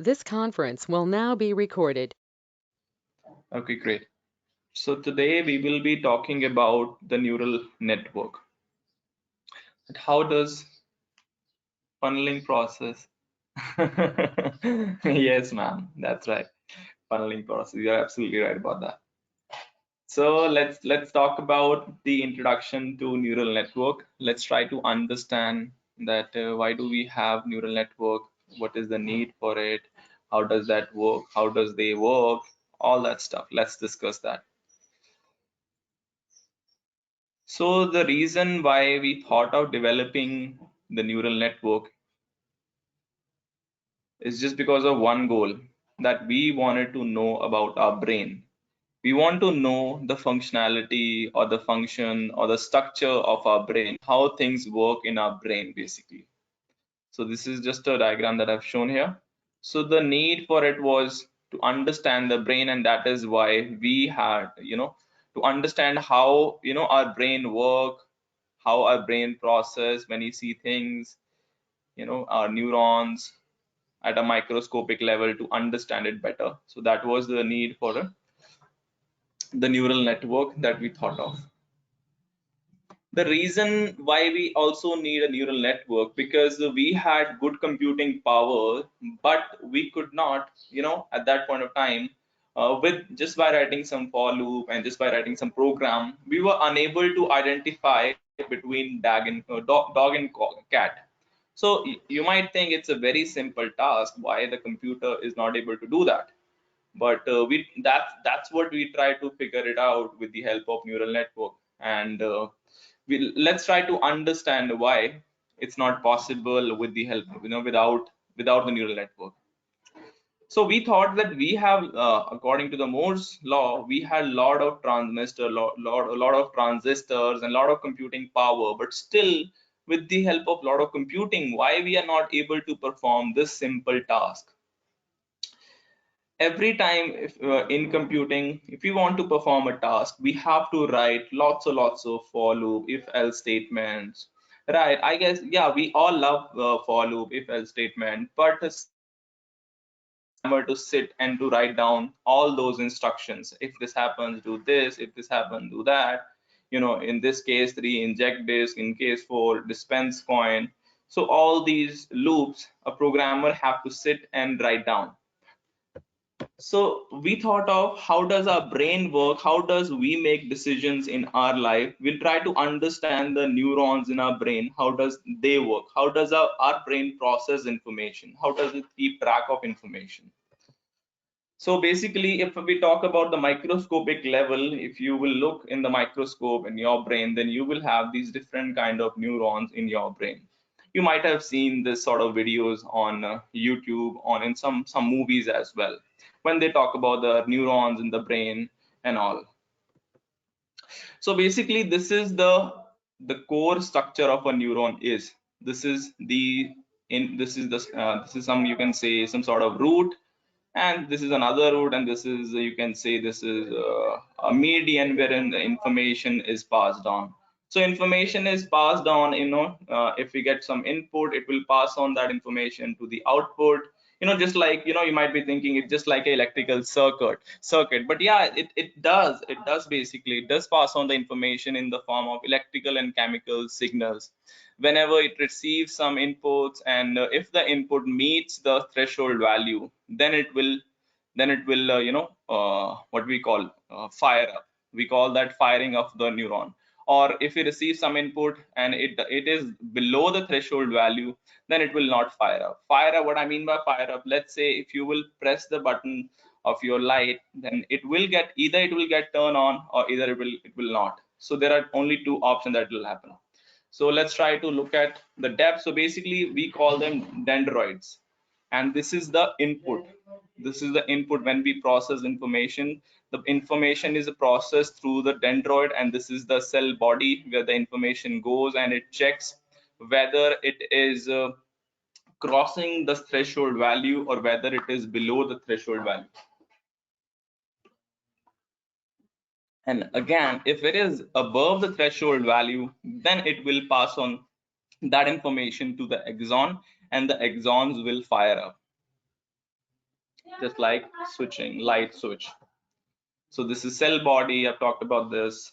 This conference will now be recorded. Okay, great. So today we will be talking about the neural network. And how does funneling process? Yes, ma'am, that's right. Funneling process. You're absolutely right about that. So let's talk about the introduction to neural network. Let's try to understand that why do we have neural network? What is the need for it? How does that work? How does they work? All that stuff. Let's discuss that. So the reason why we thought of developing the neural network is just because of one goal, that we wanted to know about our brain. We want to know the functionality or the function or the structure of our brain, how things work in our brain basically. So this is just a diagram that I've shown here. So the need for it was to understand the brain, and that is why we had, to understand how, our brain work, how our brain process when you see things, our neurons at a microscopic level, to understand it better. So that was the need for the neural network that we thought of. The reason why we also need a neural network, because we had good computing power, but we could not, at that point of time, with just by writing some for loop and just by writing some program, we were unable to identify between dog and cat. So you might think it's a very simple task, why the computer is not able to do that. But that's what we try to figure it out with the help of neural network. And let's try to understand why it's not possible with the help, without the neural network. So we thought that we have, according to the Moore's law, we had a lot of a lot of transistors and a lot of computing power, but still, with the help of a lot of computing, why we are not able to perform this simple task? Every time, if in computing, if we want to perform a task, we have to write lots of for loop, if else statements, right? I guess, yeah, we all love for loop, if else statement, but to sit and to write down all those instructions. If this happens, do this. If this happens, do that. In this case 3, inject this. In case 4, dispense coin. So all these loops a programmer have to sit and write down. So we thought of, how does our brain work? How does we make decisions in our life? We'll try to understand the neurons in our brain. How does they work? How does our brain process information? How does it keep track of information? So basically, if we talk about the microscopic level, if you will look in the microscope in your brain, then you will have these different kind of neurons in your brain. You might have seen this sort of videos on YouTube, on in some movies as well, when they talk about the neurons in the brain and all. So basically, this is the core structure of a neuron. Is this is the this is this is some, you can say, some sort of root, and this is another root, and this is, you can say, this is a median wherein the information is passed on. So information is passed on, if we get some input, it will pass on that information to the output. Just like, you might be thinking it's just like an electrical circuit, but yeah, it does basically, it does pass on the information in the form of electrical and chemical signals whenever it receives some inputs. And if the input meets the threshold value, then it will what we call fire up. We call that firing of the neuron. Or if we receive some input and it is below the threshold value, then it will not fire up. What I mean by fire up, let's say if you will press the button of your light, then it will get, either it will get turned on, or either it will not. So there are only two options that will happen. So let's try to look at the depth. So basically we call them dendroids, and this is the input. This is the input when we process information. The information is processed through the dendroid, and this is the cell body where the information goes, and it checks whether it is crossing the threshold value or whether it is below the threshold value. And again, if it is above the threshold value, then it will pass on that information to the axon, and the axons will fire up. just like switching, light switch. So this is cell body. I've talked about this.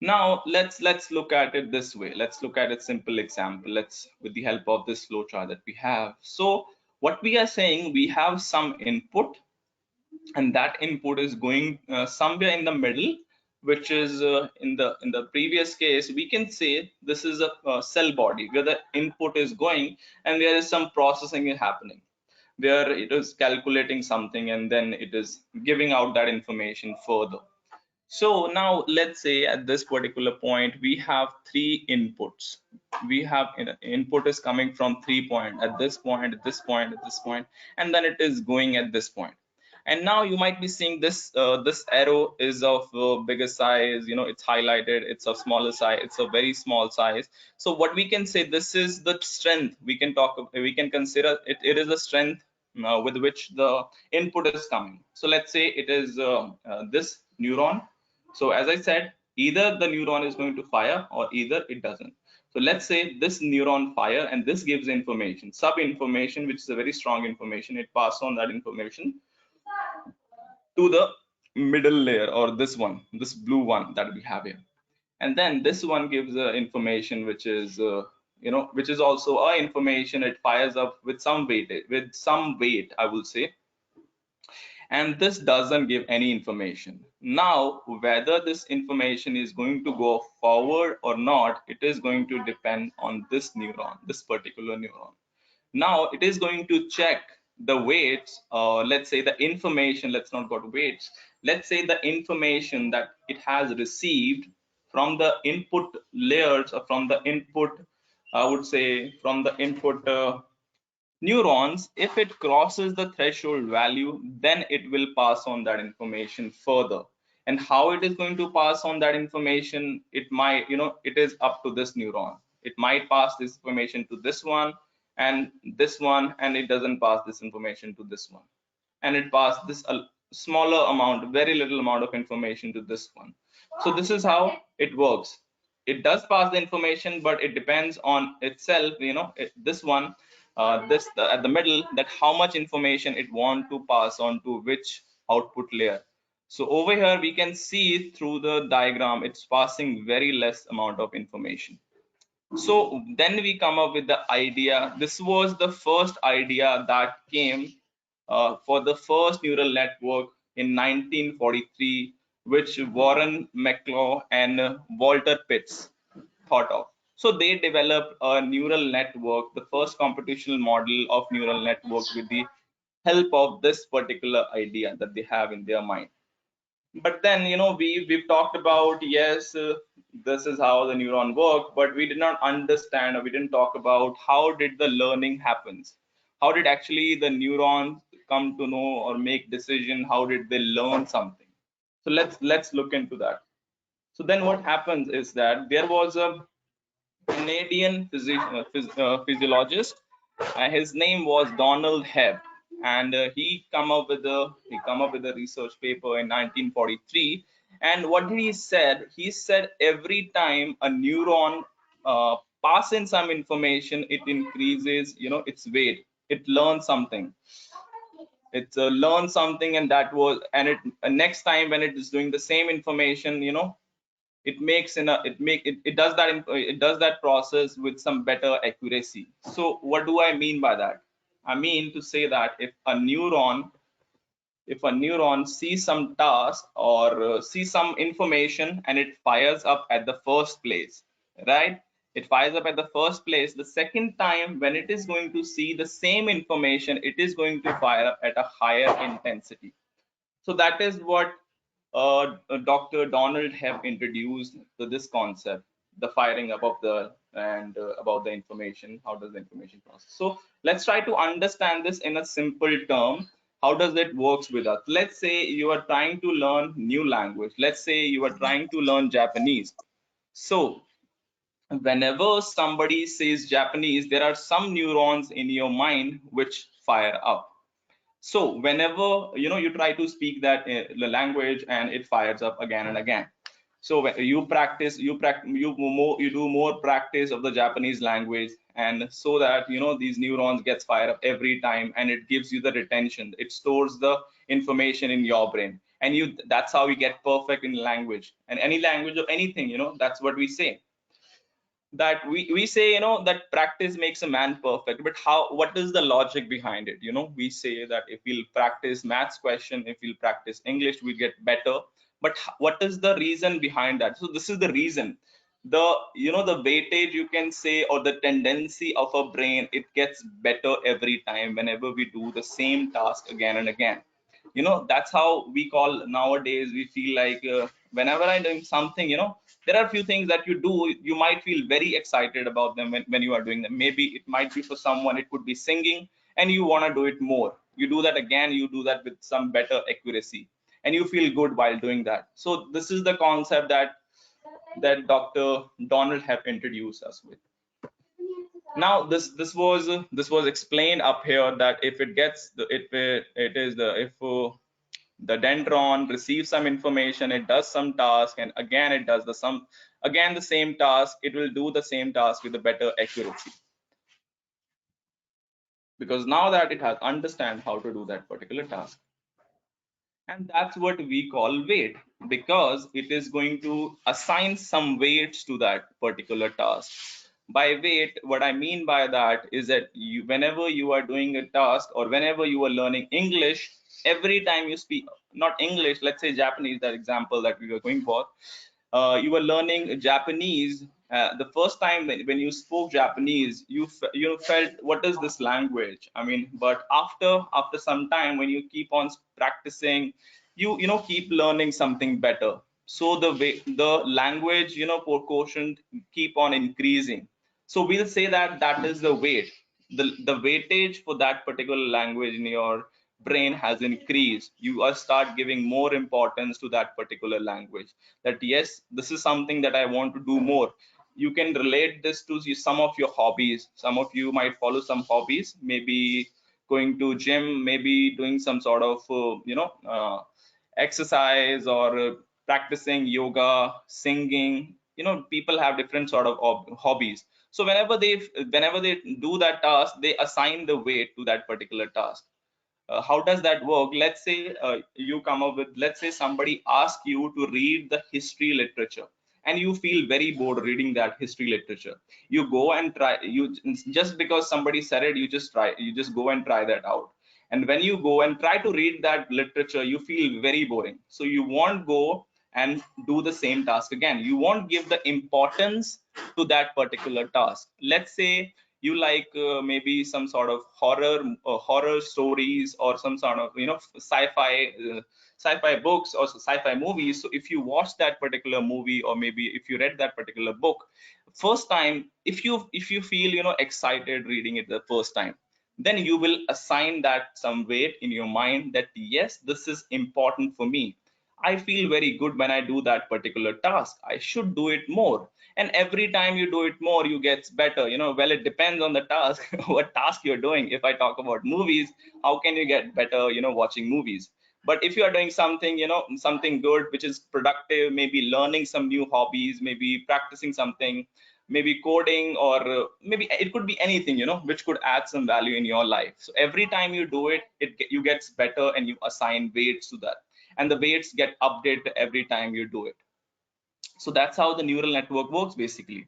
Now let's look at it this way. Let's look at a simple example. Let's, with the help of this flowchart that we have. So what we are saying, we have some input, and that input is going somewhere in the middle, which is in the previous case we can say this is a cell body where the input is going, and there is some processing happening where it is calculating something, and then it is giving out that information further. So now let's say at this particular point we have three inputs. We have input is coming from 3 points, at this point, at this point, at this point, and then it is going at this point. And now you might be seeing this this arrow is of bigger size, you know, it's highlighted, it's of smaller size, it's a very small size. So what we can say, this is the strength. We can consider it, it is a strength with which the input is coming. So let's say it is this neuron. So as I said, either the neuron is going to fire or either it doesn't. So let's say this neuron fire, and this gives information, sub information, which is a very strong information. It passes on that information to the middle layer, or this one, this blue one that we have here. And then this one gives information which is you know, which is also information. It fires up with some weight, I will say, and this doesn't give any information. Now whether this information is going to go forward or not, it is going to depend on this neuron, this particular neuron. Now it is going to check the weights, let's say the information, let's not go to weights, let's say the information that it has received from the input layers, or from the input, I would say from the input neurons. If it crosses the threshold value, then it will pass on that information further. And how it is going to pass on that information, it might, you know, it is up to this neuron. It might pass this information to this one and this one, and it doesn't pass this information to this one, and it passed this a smaller amount, very little amount of information to this one. So this is how it works. It does pass the information, but it depends on itself, you know, this one, at the middle, that how much information it want to pass on to which output layer. So over here we can see through the diagram, it's passing very less amount of information. So then we come up with the idea. This was the first idea that came for the first neural network in 1943, which Warren McClough and Walter Pitts thought of. So they developed a neural network, the first computational model of neural network, with the help of this particular idea that they have in their mind. But then, you know, we've talked about, yes, this is how the neuron work, but we did not understand, or we didn't talk about how did the learning happens. How did actually the neurons come to know or make decision? How did they learn something? So let's look into that. So then what happens is that there was a Canadian physiologist. His name was Donald Hebb, and he come up with a research paper in 1943. And what did he said? He said every time a neuron pass in some information, it increases, you know, its weight. It learns something. It learns something, and that was, and it next time when it is doing the same information, you know, it makes in a it does that it does that process with some better accuracy. So what do I mean by that? I mean to say that if a neuron sees some task, or sees some information, and it fires up at the first place, right? It fires up at the first place. The second time when it is going to see the same information, it is going to fire up at a higher intensity. So that is what Dr. Donald have introduced to this concept, the firing up of the, and about the information. How does the information process? So let's try to understand this in a simple term. How does it works with us? Let's say you are trying to learn new language. Let's say you are trying to learn Japanese. So whenever somebody says Japanese, there are some neurons in your mind which fire up. So whenever, you know, you try to speak that language, and it fires up again and again. So when you do more practice of the Japanese language, and so that these neurons gets fired up every time, and it gives you the retention. It stores the information in your brain, and that's how you get perfect in language, and any language or anything. That's what we say, that we say that practice makes a man perfect. But what is the logic behind it? We say that if we'll practice maths question, if we'll practice English, we get better. But what is the reason behind that? So this is the reason. The weightage, you can say, or the tendency of a brain, it gets better every time whenever we do the same task again and again. That's how we call nowadays. We feel like whenever I'm doing something, there are a few things that you do, you might feel very excited about them when you are doing them. Maybe it might be for someone, it could be singing, and you want to do it more. You do that again, you do that with some better accuracy, and you feel good while doing that. So this is the concept that Dr. Donald have introduced us with. Now this was explained up here, that if it gets it is the if the dendron receives some information, it does some task, and again it does the same task, it will do the same task with a better accuracy, because now that it has understand how to do that particular task. And that's what we call weight, because it is going to assign some weights to that particular task. By weight, what I mean by that is that whenever you are doing a task, or whenever you are learning English, every time you speak, not English, let's say Japanese, that example that we were going for, you were learning Japanese. The first time when you spoke Japanese, you felt, what is this language? I mean, but after some time, when you keep on practicing, you keep learning something better. So the language proportion keep on increasing. So we'll say that that is the weight. The weightage for that particular language in your brain has increased. You are start giving more importance to that particular language, that yes, this is something that I want to do more. You can relate this to some of your hobbies. Some of you might follow some hobbies, maybe going to gym, maybe doing some sort of exercise, or practicing yoga, singing. People have different sort of hobbies. So whenever they do that task, they assign the weight to that particular task. How does that work? Let's say you come up with, let's say somebody asks you to read the history literature, and you feel very bored reading that history literature. You go and try, you just because somebody said it, you just go and try that out. And when you go and try to read that literature, you feel very boring, so you won't go and do the same task again. You won't give the importance to that particular task. Let's say you like maybe some sort of horror stories, or some sort of sci-fi books or sci-fi movies. So if you watch that particular movie, or maybe if you read that particular book first time, if you feel excited reading it the first time, then you will assign that some weight in your mind, that yes, this is important for me. I feel very good when I do that particular task. I should do it more. And every time you do it more, you get better. Well, it depends on the task, what task you're doing. If I talk about movies, how can you get better watching movies? But if you are doing something something good, which is productive, maybe learning some new hobbies, maybe practicing something, maybe coding, or maybe it could be anything which could add some value in your life. So every time you do it, you gets better, and you assign weights to that, and the weights get updated every time you do it. So that's how the neural network works. Basically,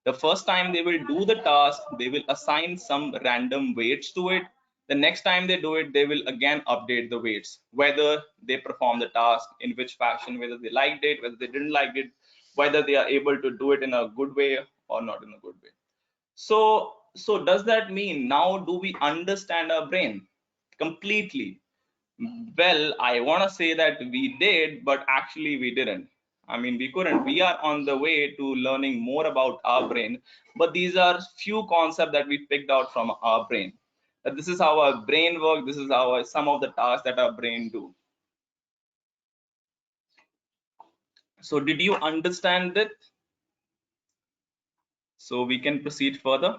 the first time they will do the task, they will assign some random weights to it. The next time they do it, they will again update the weights, whether they perform the task in which fashion, whether they liked it, whether they didn't like it, whether they are able to do it in a good way or not in a good way. So does that mean now do we understand our brain completely? Well, I want to say that we did, but actually we didn't. I mean, we couldn't. We are on the way to learning more about our brain, but these are few concepts that we picked out from our brain. That this is how our brain works. This is how some of the tasks that our brain do. So did you understand it? So we can proceed further.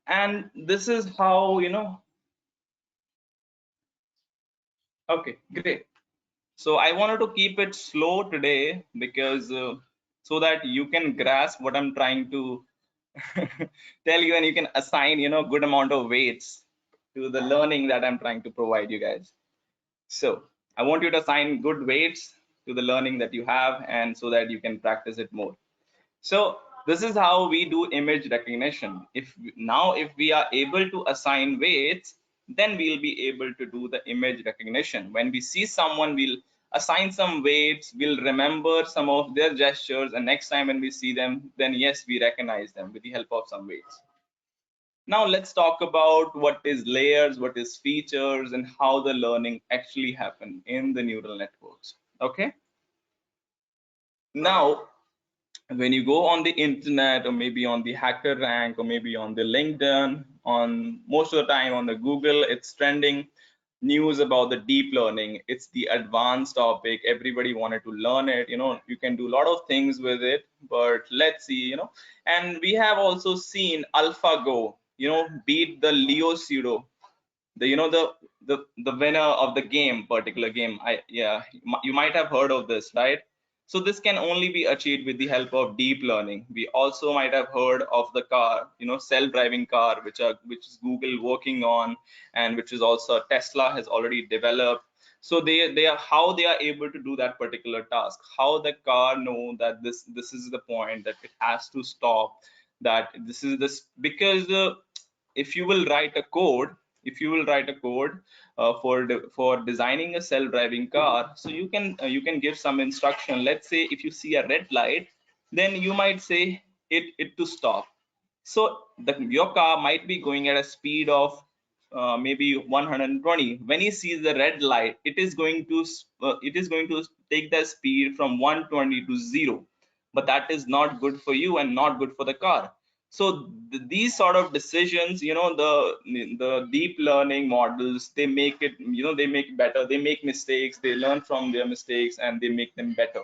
And this is how, okay, great. So I wanted to keep it slow today because so that you can grasp what I'm trying to tell you, and you can assign, you know, good amount of weights to the learning that I'm trying to provide you guys. So I want you to assign good weights to the learning that you have, and so that you can practice it more. So this is how we do image recognition. If we are able to assign weights, then we'll be able to do the image recognition. When we see someone, we'll assign some weights, we'll remember some of their gestures, and next time when we see them, then yes, we recognize them with the help of some weights. Now let's talk about what is layers, what is features, and how the learning actually happen in the neural networks. Okay. Now when you go on the internet, or maybe on the hacker rank, or maybe on the LinkedIn, on most of the time on the Google, it's trending news about the deep learning. It's the advanced topic, everybody wanted to learn it, you know, you can do a lot of things with it, but let's see, you know. And we have also seen AlphaGo, you know, beat the Leo pseudo, the, you know, the winner of the game, particular game. You might have heard of this, right? So this can only be achieved with the help of deep learning. We also might have heard of the car, you know, self-driving car, which is Google working on, and which is also Tesla has already developed. So they are, how they are able to do that particular task, how the car know that this is the point that it has to stop, that this is this, because if you will write a code, if you will write a code for designing a self-driving car, so you can give some instruction. Let's say if you see a red light, then you might say it to stop. So your car might be going at a speed of maybe 120. When he sees the red light, it is going to take the speed from 120 to 0, but that is not good for you and not good for the car. So these sort of decisions, you know, the deep learning models, they make it, you know, they make better, they make mistakes, they learn from their mistakes, and they make them better.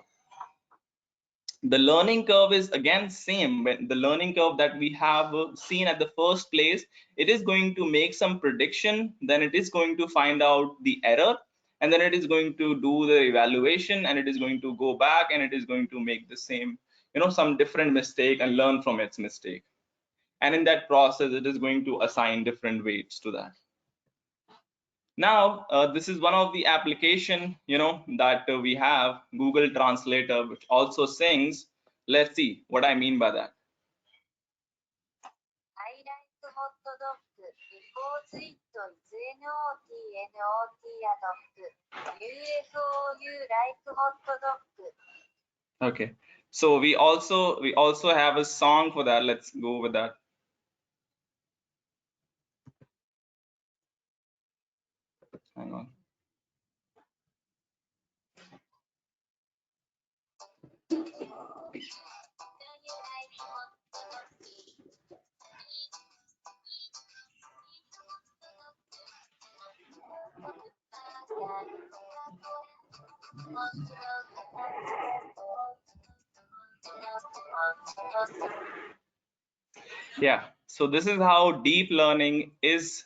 The learning curve is again same. When the learning curve that we have seen at the first place, it is going to make some prediction, then it is going to find out the error, and then it is going to do the evaluation, and it is going to go back, and it is going to make the same, you know, some different mistake and learn from its mistake. And in that process, it is going to assign different weights to that. Now this is one of the application, you know, that we have, Google Translator, which also sings. Let's see what I mean by that. Okay, so we also have a song for that. Let's go with that. Hang on. Yeah, so this is how deep learning is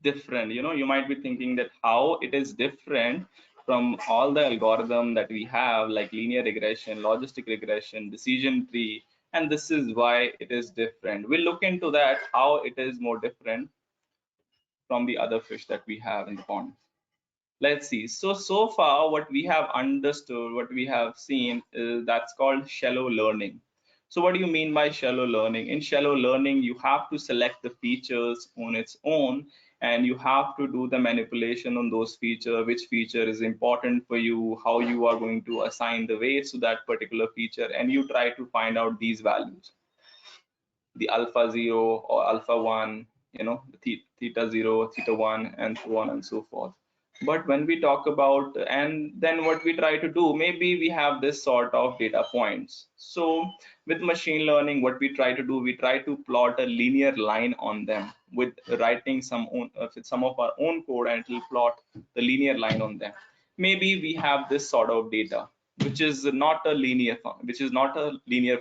different. You know, you might be thinking that how it is different from all the algorithm that we have, like linear regression, logistic regression, decision tree, and this is why it is different. We'll look into that, how it is more different from the other fish that we have in the pond. Let's see. So far what we have understood, what we have seen, is that's called shallow learning. So what do you mean by shallow learning? In shallow learning, you have to select the features on its own, and you have to do the manipulation on those features, which feature is important for you, how you are going to assign the weights to that particular feature, and you try to find out these values, the alpha 0 or alpha 1, you know, the theta 0, theta 1, and so on and so forth. But when we talk about, and then what we try to do, maybe we have this sort of data points. So with machine learning, what we try to do, we try to plot a linear line on them with writing some of our own code, and it will plot the linear line on them. Maybe we have this sort of data, which is not a linear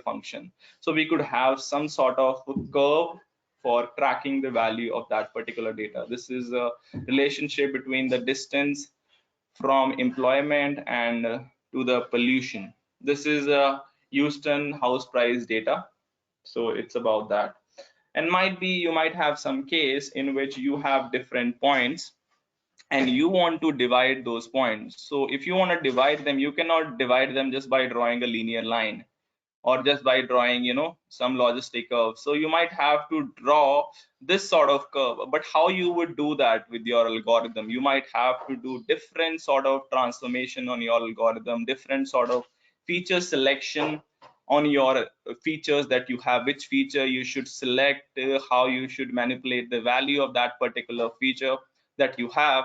function. So we could have some sort of curve for tracking the value of that particular data. This is a relationship between the distance from employment and to the pollution. This is Houston house price data, so it's about that. And might be you might have some case in which you have different points and you want to divide those points. So if you want to divide them, you cannot divide them just by drawing a linear line or just by drawing, you know, some logistic curve. So you might have to draw this sort of curve, but how you would do that with your algorithm? You might have to do different sort of transformation on your algorithm, different sort of feature selection on your features that you have, which feature you should select, how you should manipulate the value of that particular feature that you have.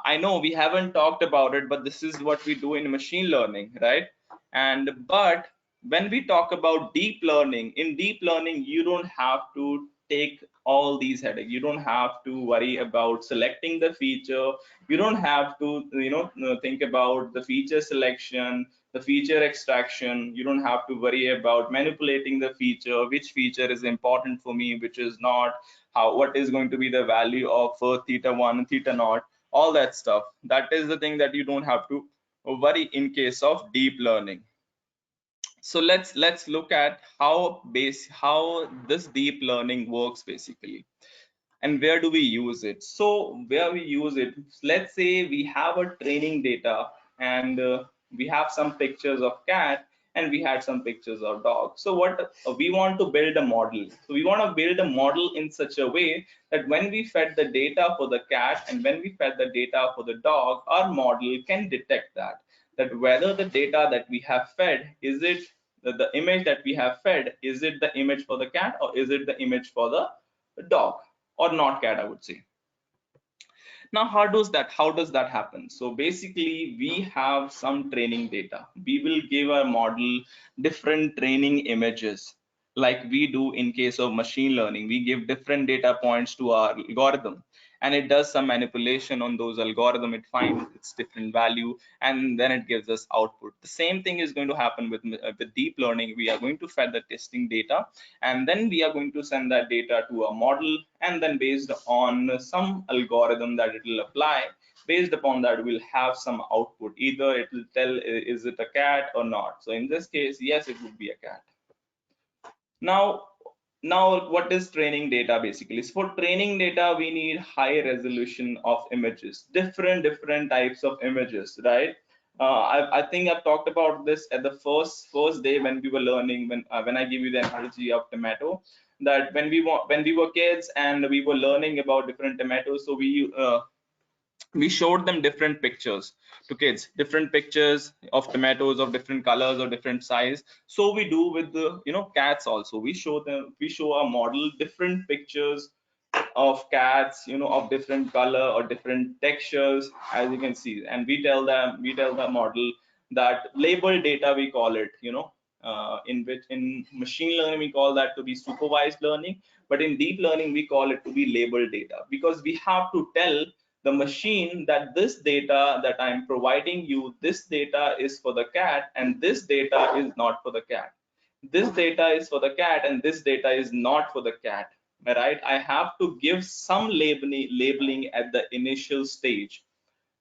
I know we haven't talked about it, but this is what we do in machine learning, right? And but when we talk about deep learning, in deep learning you don't have to take all these headaches. You don't have to worry about selecting the feature. You don't have to, you know, think about the feature selection, the feature extraction. You don't have to worry about manipulating the feature, which feature is important for me, which is not, how, what is going to be the value of theta 1 theta naught, all that stuff. That is the thing that you don't have to worry in case of deep learning. So let's look at how this deep learning works basically, and where do we use it. So where we use it, let's say we have a training data, and we have some pictures of cat and we had some pictures of dog. So what we want to build a model. So we want to build a model in such a way that when we fed the data for the cat and when we fed the data for the dog, our model can detect that whether the data that we have fed, is it the image that we have fed, is it the image for the cat or is it the image for the dog, or not cat, I would say. Now how does that happen? So basically we have some training data. We will give our model different training images, like we do in case of machine learning. We give different data points to our algorithm and it does some manipulation on those algorithm. It finds its different value and then it gives us output. The same thing is going to happen with deep learning. We are going to fed the testing data and then we are going to send that data to a model, and then based on some algorithm that it will apply, based upon that we'll have some output. Either it will tell is it a cat or not. So in this case, yes, it would be a cat. Now what is training data basically? So for training data we need high resolution of images, different types of images, right? I think I've talked about this at the first day when we were learning, when I give you the analogy of tomato, that when we were kids and we were learning about different tomatoes, so we showed them different pictures to kids, different pictures of tomatoes of different colors or different size. So we do with the, you know, cats also. We show our model different pictures of cats, you know, of different color or different textures, as you can see, and we tell the model that label data, we call it, you know, in machine learning we call that to be supervised learning, but in deep learning we call it to be labeled data, because we have to tell the machine that this data that I'm providing you, this data is for the cat and this data is not for the cat. This data is for the cat and this data is not for the cat, right? I have to give some labeling at the initial stage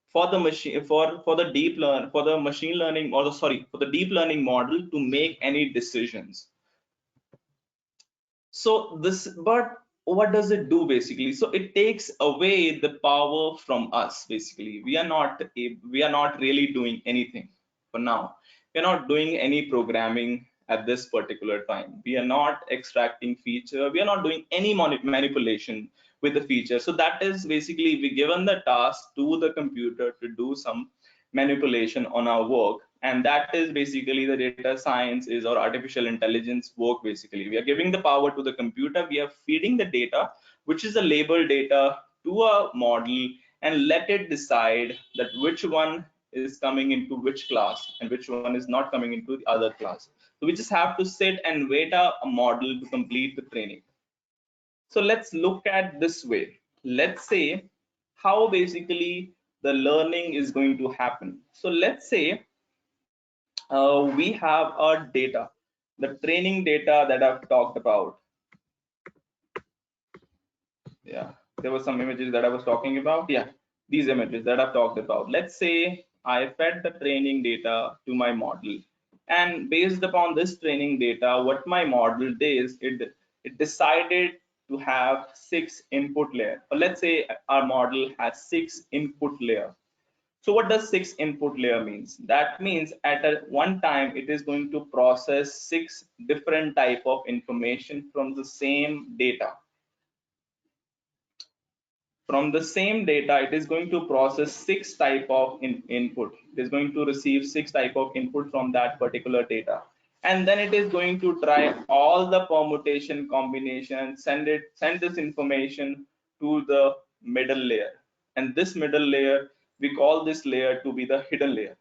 for the machine, for the deep learn for the machine learning, or for the deep learning model to make any decisions. So this, but what does it do basically? So it takes away the power from us. Basically we are not really doing anything for now. We're not doing any programming at this particular time. We are not extracting feature, we are not doing any manipulation with the feature. So that is basically we given the task to the computer to do some manipulation on our work, and that is basically the data science is, or artificial intelligence work. Basically we are giving the power to the computer, we are feeding the data, which is a labeled data, to a model, and let it decide that which one is coming into which class and which one is not coming into the other class. So we just have to sit and wait a model to complete the training. So let's look at this way. Let's say how basically the learning is going to happen. So let's say we have our data, the training data that I've talked about. Yeah, there were some images that I was talking about. Yeah, these images that I've talked about. Let's say I fed the training data to my model, and based upon this training data, what my model did is it decided to have 6 input layer. Or let's say our model has 6 input layer. So what does 6 input layer means? That means at one time it is going to process 6 different type of information from the same data. From the same data, it is going to process 6 type of input. It is going to receive 6 type of input from that particular data, and then it is going to try all the permutation combination, send this information to the middle layer, and this middle layer, we call this layer to be the hidden layer.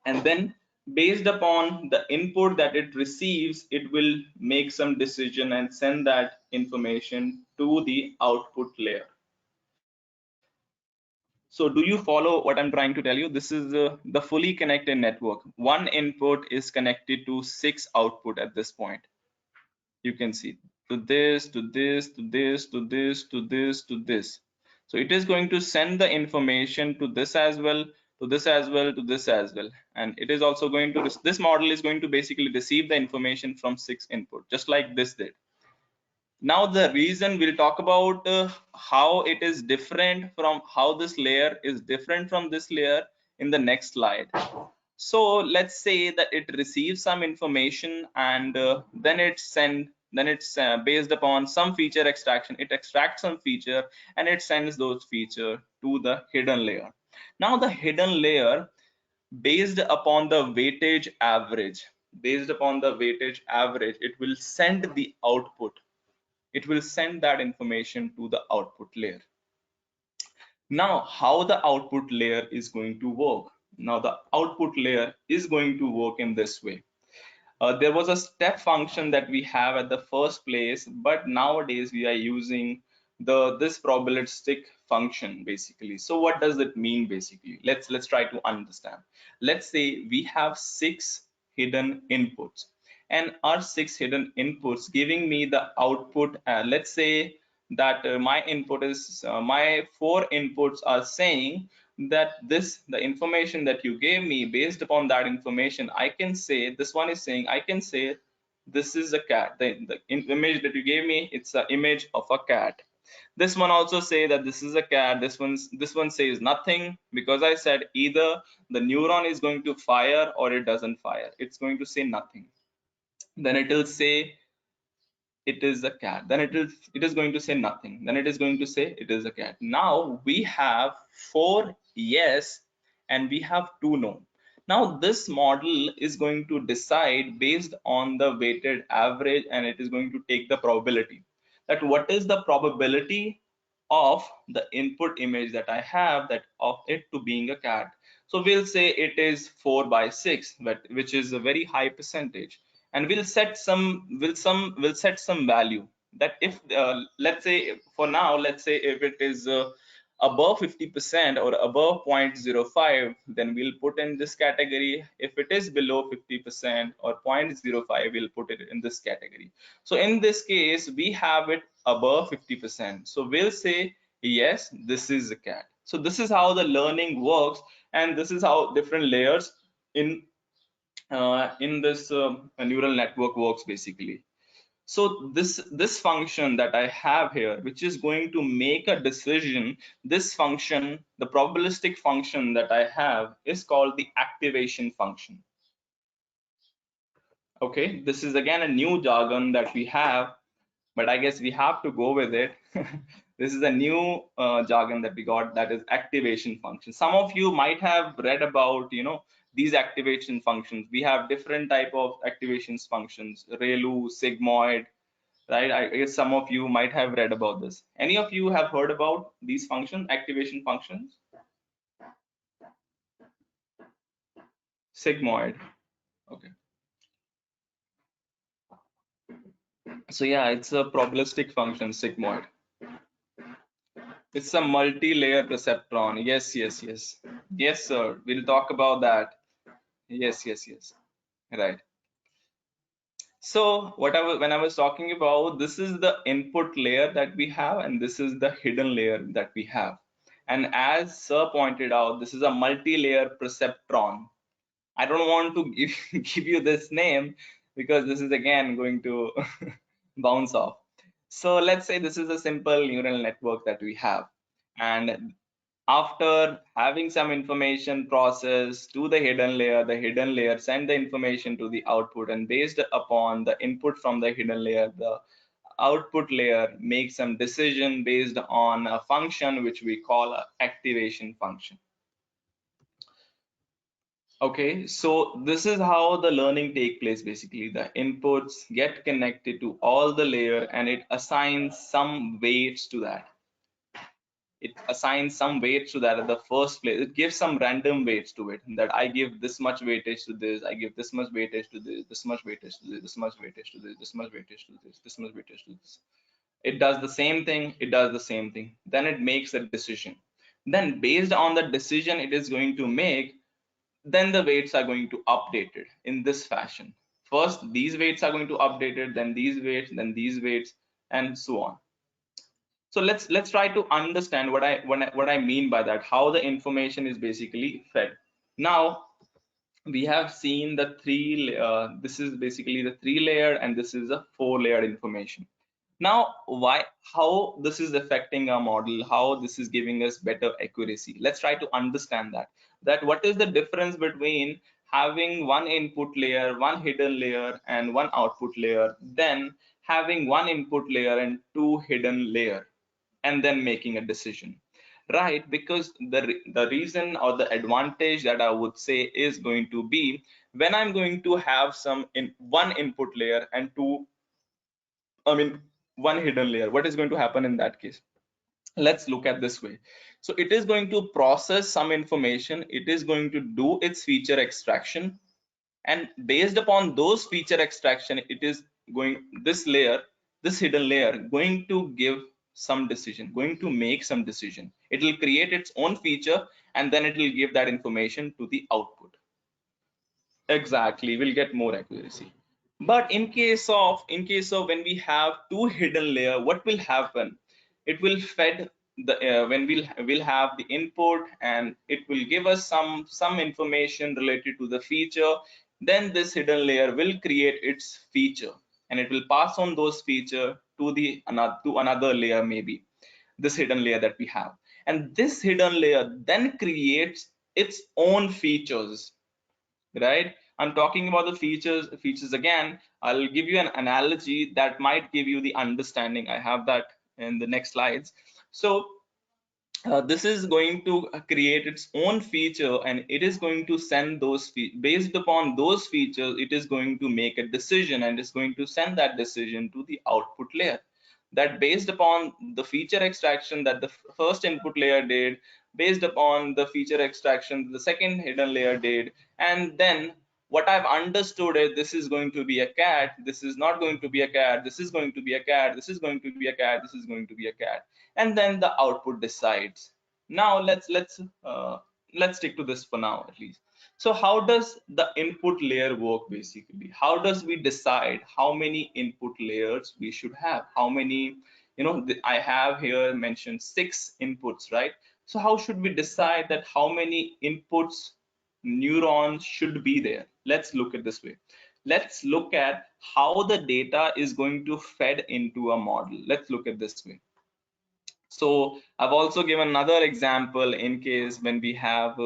And then based upon the input that it receives, it will make some decision and send that information to the output layer. So do you follow what I'm trying to tell you? This is the fully connected network. One input is connected to 6 output at this point. You can see to this, to this, to this, to this, to this, to this. So it is going to send the information to this as well, to this as well, to this as well. And it is also going to, this model is going to basically receive the information from 6 input, just like this did. Now the reason, we'll talk about how it is different from, how this layer is different from this layer in the next slide. So let's say that it receives some information, and then it's based upon some feature extraction, it extracts some feature and it sends those feature to the hidden layer. Now the hidden layer, based upon the weightage average, it will send the output, it will send that information to the output layer. Now how the output layer is going to work? Now the output layer is going to work in this way. There was a step function that we have at the first place, but nowadays we are using this probabilistic function basically. So what does it mean basically? Let's try to understand. Let's say we have 6 hidden inputs, and our 6 hidden inputs giving me the output. Let's say that my input is my 4 inputs are saying that the information that you gave me, based upon that information, I can say, this one is saying, I can say this is a cat. The image that you gave me, it's an image of a cat. This one also say that this is a cat. This one says nothing, because I said either the neuron is going to fire or it doesn't fire. It's going to say nothing. Then it will say it is a cat. Then it is going to say nothing. Then it is going to say it is a cat. Now we have 4 yes and we have 2 no. Now this model is going to decide based on the weighted average, and it is going to take the probability, that what is the probability of the input image that I have, that of it to being a cat. So we'll say it is 4 by 6, which is a very high percentage, and we'll set some value, that if let's say for now, let's say if it is above 50% or above 0.05, then we'll put in this category. If it is below 50% or 0.05, we'll put it in this category. So in this case, we have it above 50%, so we'll say yes, this is a cat. So this is how the learning works, and this is how different layers in this neural network works basically. So this function that I have here, which is going to make a decision, this function, the probabilistic function that I have, is called the activation function. Okay, this is again a new jargon that we have, but I guess we have to go with it. This is a new jargon that we got, that is activation function. Some of you might have read about, these activation functions. We have different type of activation functions, ReLU, sigmoid, right? I guess some of you might have read about this. Any of you have heard about these functions, activation functions? Sigmoid. Okay. So yeah, it's a probabilistic function, sigmoid. It's a multi-layer perceptron. Yes, yes, yes. Yes, sir. We'll talk about that. Yes, yes, yes. Right. So when I was talking about, this is the input layer that we have, and this is the hidden layer that we have. And as Sir pointed out, this is a multi-layer perceptron. I don't want to give you this name because this is again going to bounce off. So let's say this is a simple neural network that we have, and after having some information processed to the hidden layer send the information to the output, and based upon the input from the hidden layer, the output layer makes some decision based on a function which we call a activation function. Okay, so this is how the learning take place. Basically, the inputs get connected to all the layer and it assigns some weights to that. It assigns some weights to that at the first place. It gives some random weights to it, that I give this much weightage to this, I give this much weightage to this much weightage to this much weightage to this much weightage to this much weightage to this. It does the same thing, it does the same thing. Then it makes a decision. Then based on the decision it is going to make, then the weights are going to update it in this fashion. First these weights are going to update it, then these weights, then these weights, and so on. So let's try to understand what I mean by that, how the information is basically fed. Now we have seen the this is basically the 3-layer, and this is a 4-layer information. Now how this is affecting our model, how this is giving us better accuracy, let's try to understand that what is the difference between having one input layer, one hidden layer, and one output layer, then having one input layer and two hidden layer, and then making a decision, right? Because the reason or the advantage that I would say is going to be, when I'm going to have one input layer and one hidden layer, what is going to happen in that case? Let's look at this way. So it is going to process some information, it is going to do its feature extraction, and based upon those feature extraction, it is going, this hidden layer going to give some decision, going to make some decision. It will create its own feature, and then it will give that information to the output. Exactly, we'll get more accuracy. But in case of when we have two hidden layer, what will happen? It will fed the when we'll have the input, and it will give us some information related to the feature. Then this hidden layer will create its feature, and it will pass on those feature to another layer, maybe this hidden layer that we have. And this hidden layer then creates its own features, right? I'm talking about the features again. I'll give you an analogy that might give you the understanding. I have that in the next slides. So this is going to create its own feature, and it is going to send those based upon those features, it is going to make a decision, and it's going to send that decision to the output layer. That based upon the feature extraction that the first input layer did, based upon the feature extraction the second hidden layer did, and then what I've understood is this is going to be a cat, this is not going to be a cat, this is going to be a cat, this is going to be a cat, this is going to be a cat, and then the output decides. Now let's stick to this for now at least. So how does the input layer work basically? How does we decide how many input layers we should have? How many, I have here mentioned 6 inputs, right? So how should we decide that how many inputs neurons should be there? Let's look at this way. Let's look at how the data is going to fed into a model. Let's look at this way. So I've also given another example in case when we have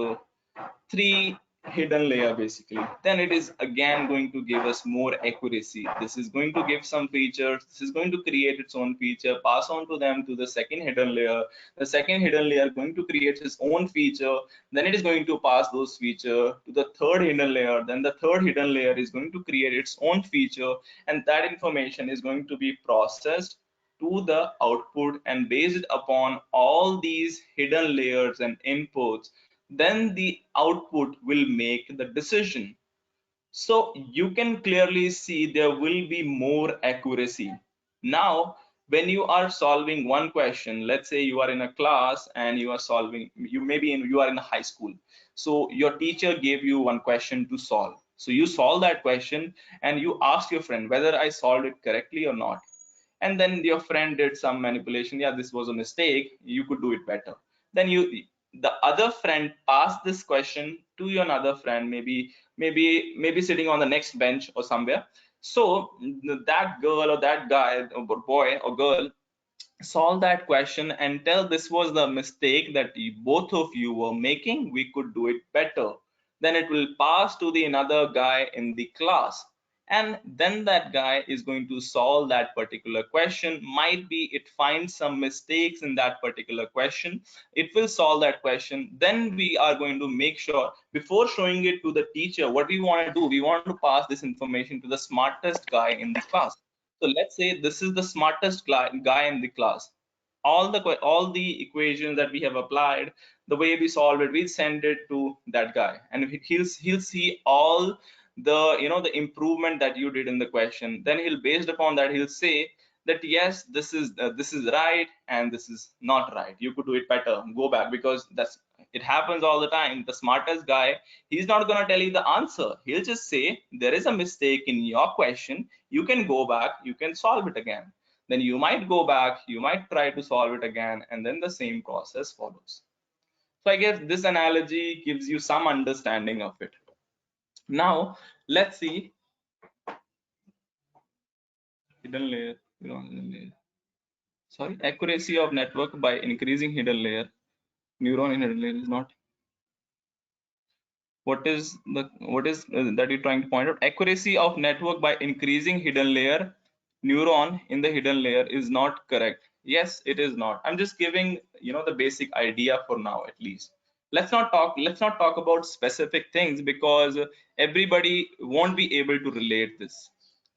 3 hidden layer basically, then it is again going to give us more accuracy. This is going to give some features, this is going to create its own feature, pass on to them to the second hidden layer. The second hidden layer going to create its own feature, then it is going to pass those feature to the third hidden layer, then the third hidden layer is going to create its own feature, and that information is going to be processed to the output, and based upon all these hidden layers and inputs, then the output will make the decision. So you can clearly see there will be more accuracy. Now when you are solving one question, let's say you are in a class and you are solving, you are in a high school, so your teacher gave you one question to solve. So you solve that question and you ask your friend whether I solved it correctly or not, and then your friend did some manipulation, yeah, this was a mistake, you could do it better. then the other friend pass this question to your another friend, maybe sitting on the next bench or somewhere. So that girl or that guy or boy or girl solve that question and tell this was the mistake that both of you were making, we could do it better. Then it will pass to the another guy in the class, and then that guy is going to solve that particular question. Might be it finds some mistakes in that particular question, it will solve that question. Then we are going to make sure, before showing it to the teacher, what we want to do, we want to pass this information to the smartest guy in the class. So let's say this is the smartest guy in the class. All the equations that we have applied, the way we solve it, we send it to that guy, and he'll see all the the improvement that you did in the question. Then he'll, based upon that, he'll say that yes, this is right and this is not right. You could do it better. Go back, because it happens all the time. The smartest guy, he's not going to tell you the answer. He'll just say there is a mistake in your question. You can go back, you can solve it again. Then you might go back, you might try to solve it again, and then the same process follows. So I guess this analogy gives you some understanding of it. Now let's see hidden layer, sorry, accuracy of network by increasing hidden layer. Neuron in hidden layer is not. What is that you're trying to point out? Accuracy of network by increasing hidden layer. Neuron in the hidden layer is not correct. Yes, it is not. I'm just giving the basic idea for now, at least. Let's not talk about specific things, because everybody won't be able to relate this,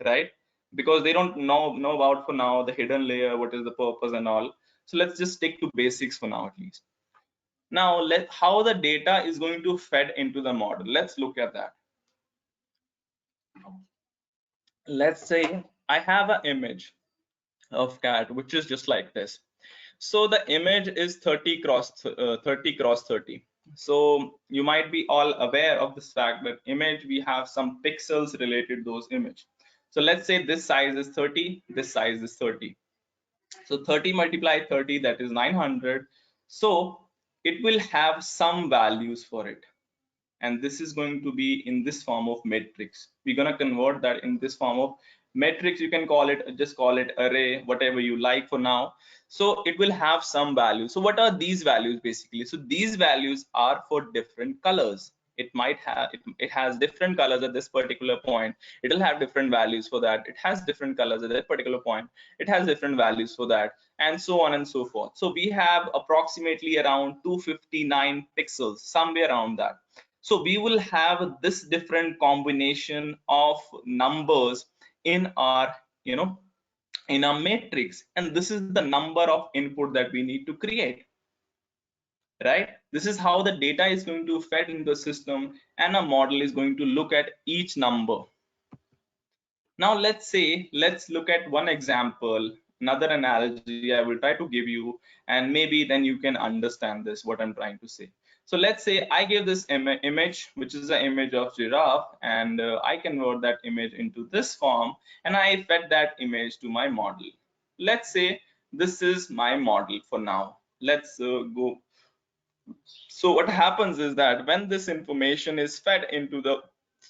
right? Because they don't know about, for now, the hidden layer, what is the purpose and all. So let's just stick to basics for now, at least. Now how the data is going to fed into the model. Let's look at that. Let's say I have an image of cat which is just like this. So the image is 30 cross 30. So you might be all aware of this fact that image, we have some pixels related to those image. So let's say this size is 30, this size is 30. So 30 multiplied 30, that is 900. So it will have some values for it, and this is going to be in this form of matrix. We're going to convert that in this form of matrix. You can call it, just call it array, whatever you like for now. So it will have some value. So what are these values basically? So these values are for different colors. It might have it has different colors at this particular point. It will have different values for that. It has different colors at that particular point. It has different values for that, and so on and so forth. So we have approximately around 259 pixels, somewhere around that. So we will have this different combination of numbers in our in our matrix, and this is the number of input that we need to create, right? This is how the data is going to fed into the system, and a model is going to look at each number. Now let's look at one example, another analogy I will try to give you, and maybe then you can understand this, what I'm trying to say. So let's say I give this image, which is the image of giraffe, and I convert that image into this form, and I fed that image to my model. Let's say this is my model for now. Let's go. So what happens is that when this information is fed into the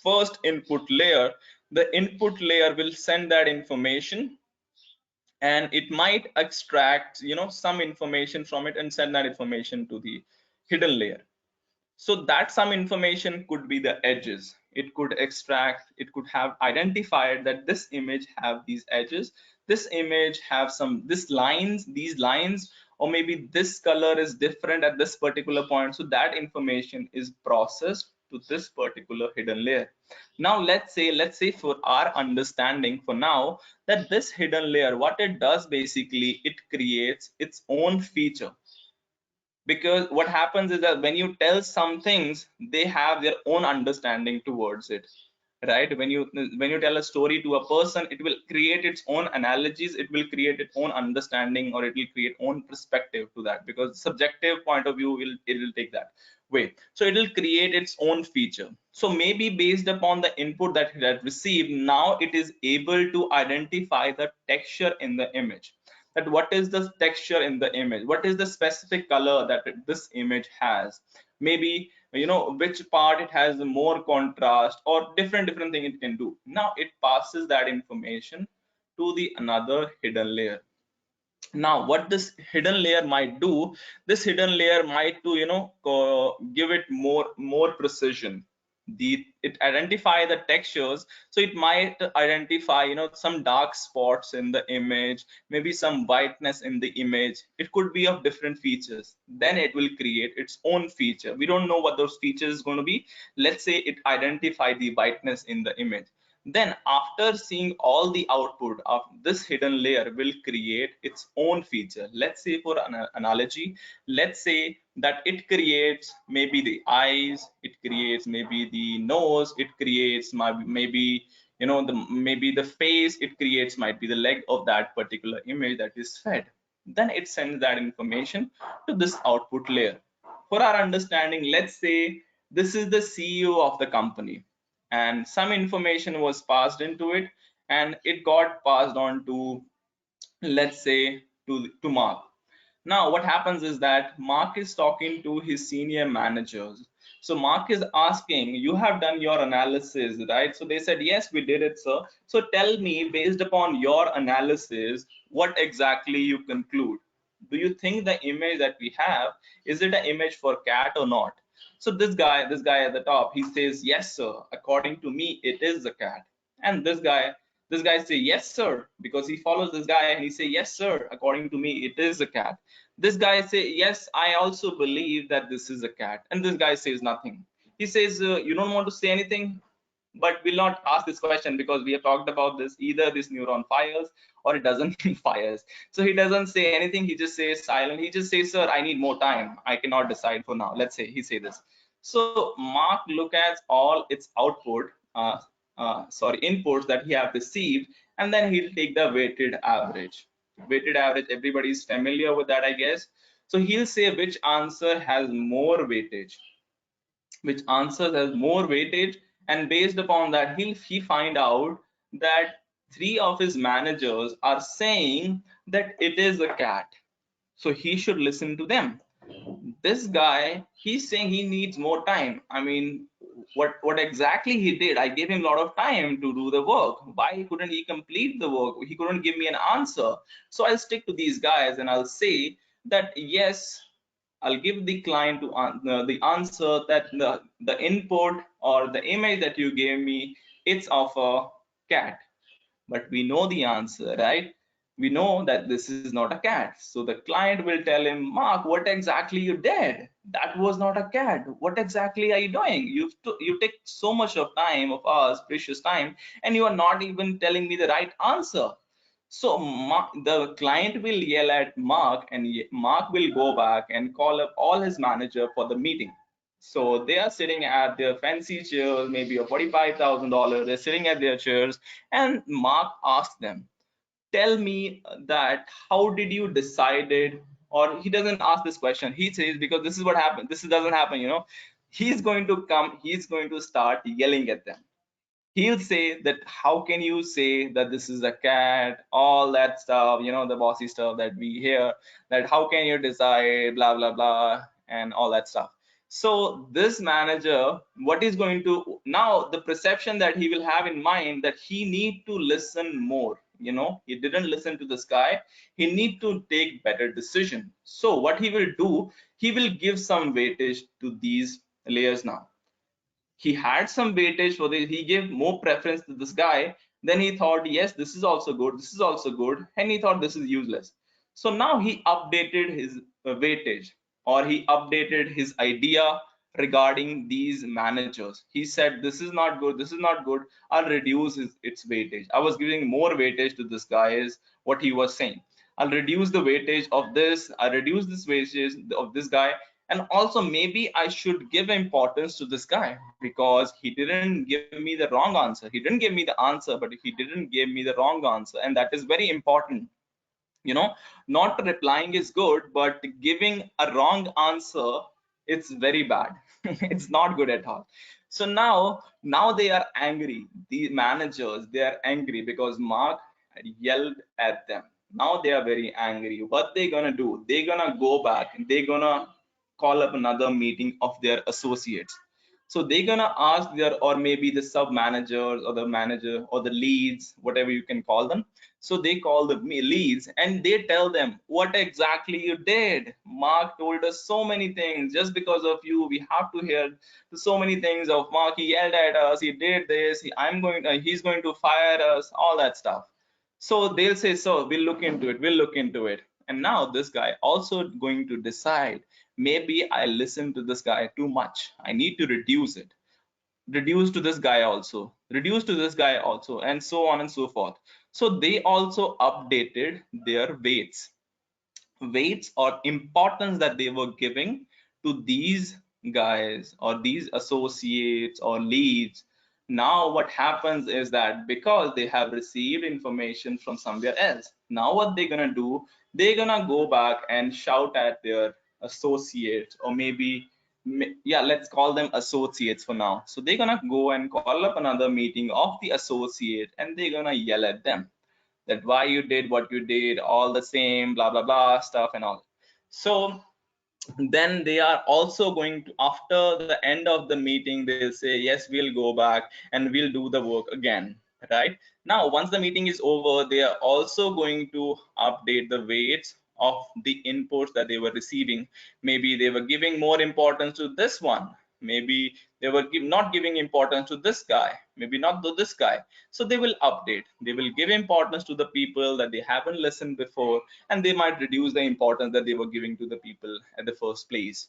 first input layer, the input layer will send that information, and it might extract some information from it and send that information to the hidden layer. So that some information could be the edges. It could extract, it could have identified that this image have these edges, this image have these lines, or maybe this color is different at this particular point. So that information is processed to this particular hidden layer. Now let's say for our understanding for now, that this hidden layer, what it does basically, it creates its own feature. Because what happens is that when you tell some things, they have their own understanding towards it, right? When you tell a story to a person, it will create its own analogies, it will create its own understanding, or it will create own perspective to that, because subjective point of view it will take that way. So it will create its own feature. So maybe based upon the input that it had received, now it is able to identify the texture in the image. that what is the texture in the image, what is the specific color that this image has, maybe which part it has more contrast, or different thing it can do. Now it passes that information to the another hidden layer. Now what this hidden layer might do, this hidden layer might do give it more precision. It identify the textures, so it might identify some dark spots in the image, maybe some whiteness in the image. It could be of different features. Then it will create its own feature. We don't know what those features is going to be. Let's say it identify the whiteness in the image. Then after seeing all the output of this hidden layer will create its own feature. Let's say for an analogy, let's say that it creates maybe the eyes, it creates maybe the nose, it creates maybe maybe the face, it creates might be the leg of that particular image that is fed. Then it sends that information to this output layer. For our understanding, let's say this is the CEO of the company, and some information was passed into it, and it got passed on to, let's say, to Mark. Now what happens is that Mark is talking to his senior managers. So Mark is asking, you have done your analysis, right? So they said, yes, we did it, sir. So tell me, based upon your analysis, what exactly you conclude. Do you think the image that we have, is it an image for cat or not? So this guy at the top, he says, yes, sir, according to me, it is a cat. And this guy say, yes, sir, because he follows this guy, and he say, yes, sir, according to me, it is a cat. This guy say, yes, I also believe that this is a cat. And this guy says nothing. He says, you don't want to say anything, but will not ask this question, because we have talked about this, either this neuron fires or it doesn't fires. So he doesn't say anything, he just says silent. He just says, sir, I need more time, I cannot decide for now. Let's say he say this. So Mark look at all its output, inputs that he have received, and then he'll take the weighted average. Weighted average, everybody is familiar with that, I guess. So he'll say which answer has more weightage, which answer has more weightage, and based upon that he find out that three of his managers are saying that it is a cat, so he should listen to them. This guy, he's saying he needs more time. I mean, what exactly he did, I gave him a lot of time to do the work. Why couldn't he complete the work? He couldn't give me an answer. So I'll stick to these guys, and I'll say that yes, I'll give the client to the answer that the input or the image that you gave me, it's of a cat. But we know the answer, right? We know that this is not a cat. So the client will tell him, Mark, what exactly you did? That was not a cat. What exactly are you doing? You take so much of time, of ours, precious time, and you are not even telling me the right answer. So the client will yell at Mark, and Mark will go back and call up all his manager for the meeting. So they are sitting at their fancy chairs, maybe a $45,000. They're sitting at their chairs, and Mark asks them, tell me that how did you decided? Or he doesn't ask this question. He says, because this is what happened. This doesn't happen, He's going to come. He's going to start yelling at them. He'll say that how can you say that this is a cat, all that stuff, the bossy stuff that we hear, that how can you decide, blah blah blah, and all that stuff. So this manager, what is going to now, the perception that he will have in mind, that he need to listen more. He didn't listen to this guy, he need to take better decision. So what he will do, he will give some weightage to these layers. Now he had some weightage for this, he gave more preference to this guy. Then he thought, yes, this is also good, this is also good, and he thought this is useless. So now he updated his weightage, or he updated his idea regarding these managers. He said, this is not good, this is not good, I'll reduce its weightage. I was giving more weightage to this guy, is what he was saying. I'll reduce the weightage of this, I reduce this weightage of this guy. And also, maybe I should give importance to this guy, because he didn't give me the wrong answer. He didn't give me the answer, but he didn't give me the wrong answer, and that is very important. Not replying is good, but giving a wrong answer, it's very bad. It's not good at all. So now they are angry. The managers, they are angry because Mark had yelled at them. Now they are very angry. What they gonna do? They're gonna go back and they're gonna call up another meeting of their associates. So they're gonna ask their, or maybe the sub managers or the manager or the leads, whatever you can call them. So they call the leads and they tell them what exactly you did. Mark told us so many things. Just because of you, we have to hear so many things of Mark. He yelled at us. He did this. He's going to fire us. All that stuff. So they'll say, so we'll look into it. We'll look into it. And now this guy also going to decide, maybe I listen to this guy too much. I need to reduce it. Reduce to this guy also. Reduce to this guy also, and so on and so forth. So they also updated their weights or importance that they were giving to these guys or these associates or leads. Now what happens is that because they have received information from somewhere else, now what they're gonna do, they're gonna go back and shout at their associates, or maybe, yeah, let's call them associates for now. So they're gonna go and call up another meeting of the associate and they're gonna yell at them that why you did what you did, all the same, blah blah blah stuff and all. So then they are also going to, after the end of the meeting, they'll say, yes, we'll go back and we'll do the work again. Right now, once the meeting is over, they are also going to update the weights of the inputs that they were receiving. Maybe they were giving more importance to this one, maybe they were not giving importance to this guy, maybe not to this guy. So they will update, they will give importance to the people that they haven't listened before, and they might reduce the importance that they were giving to the people at the first place.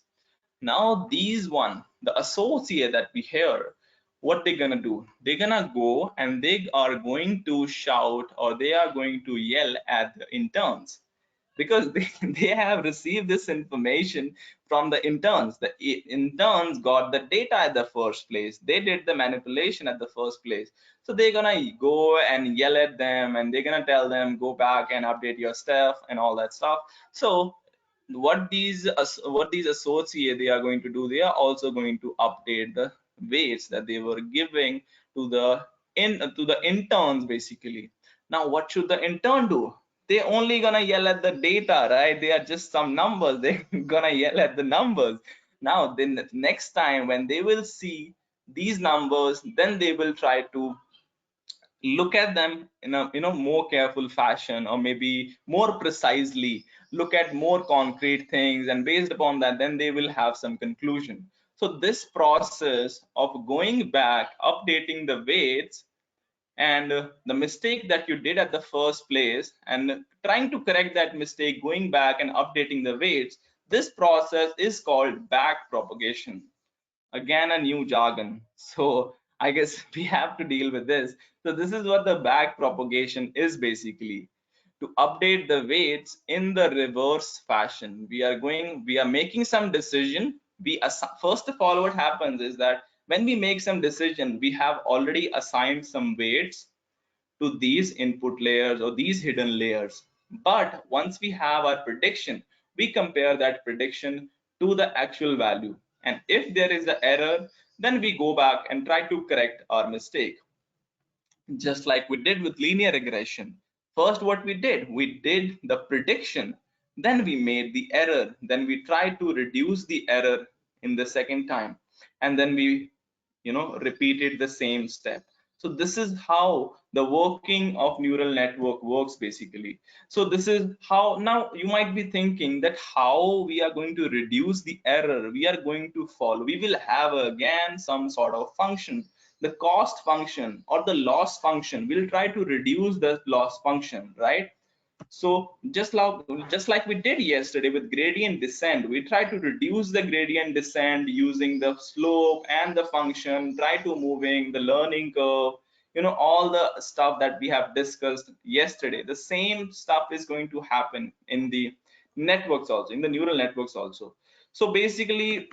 Now these one, the associate that we hear, what they're gonna do, they're gonna go and they are going to shout or they are going to yell at the interns, because they have received this information from the interns. The interns got the data at the first place, they did the manipulation at the first place. So they're gonna go and yell at them and they're gonna tell them, go back and update your stuff and all that stuff. So what these associates they are going to do, they are also going to update the weights that they were giving to the interns basically. Now what should the intern do? They only gonna yell at the data, right? They are just some numbers. They're gonna yell at the numbers. Now then the next time when they will see these numbers, then they will try to look at them in a more careful fashion, or maybe more precisely look at more concrete things, and based upon that then they will have some conclusion. So this process of going back, updating the weights, and the mistake that you did at the first place and trying to correct that mistake, going back and updating the weights, this process is called back propagation. Again, a new jargon. So I guess we have to deal with this. So this is what the back propagation is basically: to update the weights in the reverse fashion. We are making some decision. First of all, what happens is that when we make some decision, we have already assigned some weights to these input layers or these hidden layers. But once we have our prediction, we compare that prediction to the actual value. And if there is an error, then we go back and try to correct our mistake. Just like we did with linear regression. First, what we did the prediction, then we made the error, then we tried to reduce the error in the second time, and then we repeated the same step. So this is how the working of neural network works basically. So this is how, now you might be thinking that how we are going to reduce the error. We are going to follow, we will have again some sort of function, the cost function or the loss function. We'll try to reduce the loss function, right? So just like we did yesterday with gradient descent, we try to reduce the gradient descent using the slope and the function, try to moving the learning curve, all the stuff that we have discussed yesterday. The same stuff is going to happen in the networks also, in the neural networks also. So basically,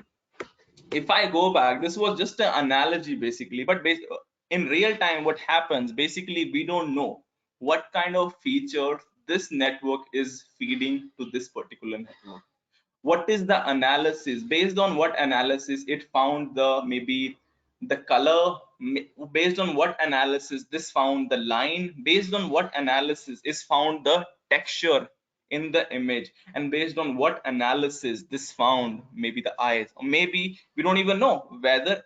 if I go back, this was just an analogy basically, but in real time what happens basically, we don't know what kind of feature this network is feeding to this particular network. What is the analysis, based on what analysis it found the maybe the color, based on what analysis this found the line, based on what analysis is found the texture in the image, and based on what analysis this found maybe the eyes, or maybe we don't even know whether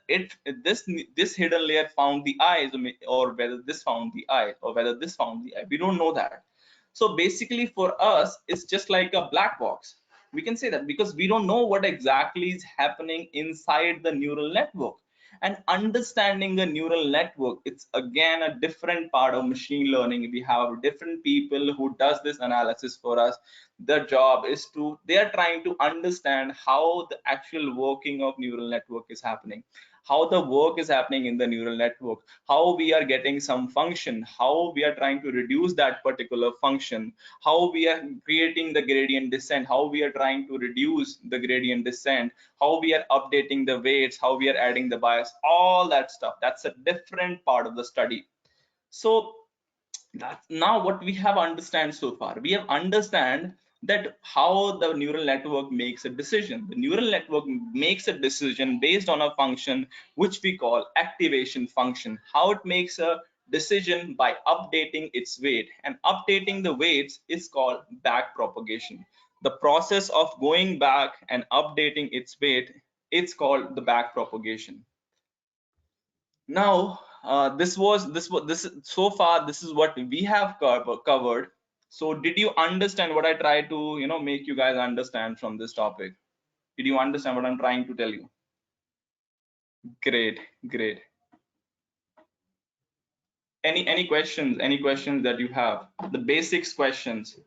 this hidden layer found the eyes, or whether this found the eye, or whether this found the eye. We don't know that. So basically for us it's just like a black box, we can say that, because we don't know what exactly is happening inside the neural network. And understanding a neural network, it's again a different part of machine learning. We have different people who does this analysis for us. Their job is to, they are trying to understand how the actual working of neural network is happening, how the work is happening in the neural network, how we are getting some function, how we are trying to reduce that particular function, how we are creating the gradient descent, how we are trying to reduce the gradient descent, how we are updating the weights, how we are adding the bias, all that stuff. That's a different part of the study. So that's now what we have understand so far. We have understand that how the neural network makes a decision. The neural network makes a decision based on a function which we call activation function. How it makes a decision by updating its weight, and updating the weights is called back propagation. The process of going back and updating its weight, it's called the back propagation. Now this so far this is what we have covered. So did you understand what I tried to make you guys understand from this topic? Did you understand what I'm trying to tell you? Great, great. Any questions, any questions that you have, the basics questions,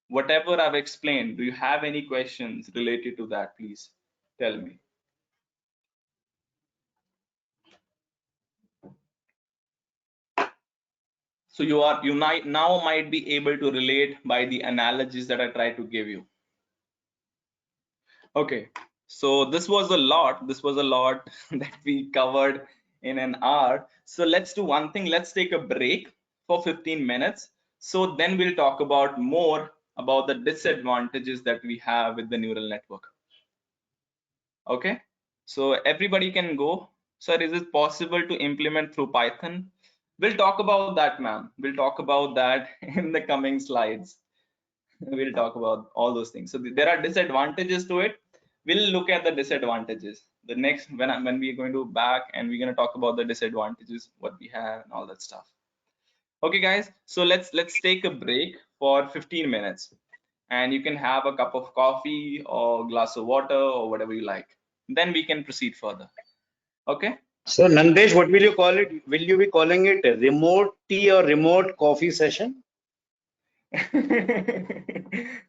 whatever I've explained? Do you have any questions related to that? Please tell me. So now might be able to relate by the analogies that I try to give you. Okay, so this was a lot. This was a lot that we covered in an hour. So let's do one thing. Let's take a break for 15 minutes. So then we'll talk about more about the disadvantages that we have with the neural network. Okay, so everybody can go. Sir, is it possible to implement through Python? We'll talk about that, ma'am. We'll talk about that in the coming slides. We'll talk about all those things. So there are disadvantages to it. We'll look at the disadvantages the next when we're going to back, and we're going to talk about the disadvantages, what we have and all that stuff. Okay guys, so let's take a break for 15 minutes, and you can have a cup of coffee or glass of water or whatever you like. Then we can proceed further. Okay. So, Nandesh, what will you call it? Will you be calling it a remote tea or remote coffee session?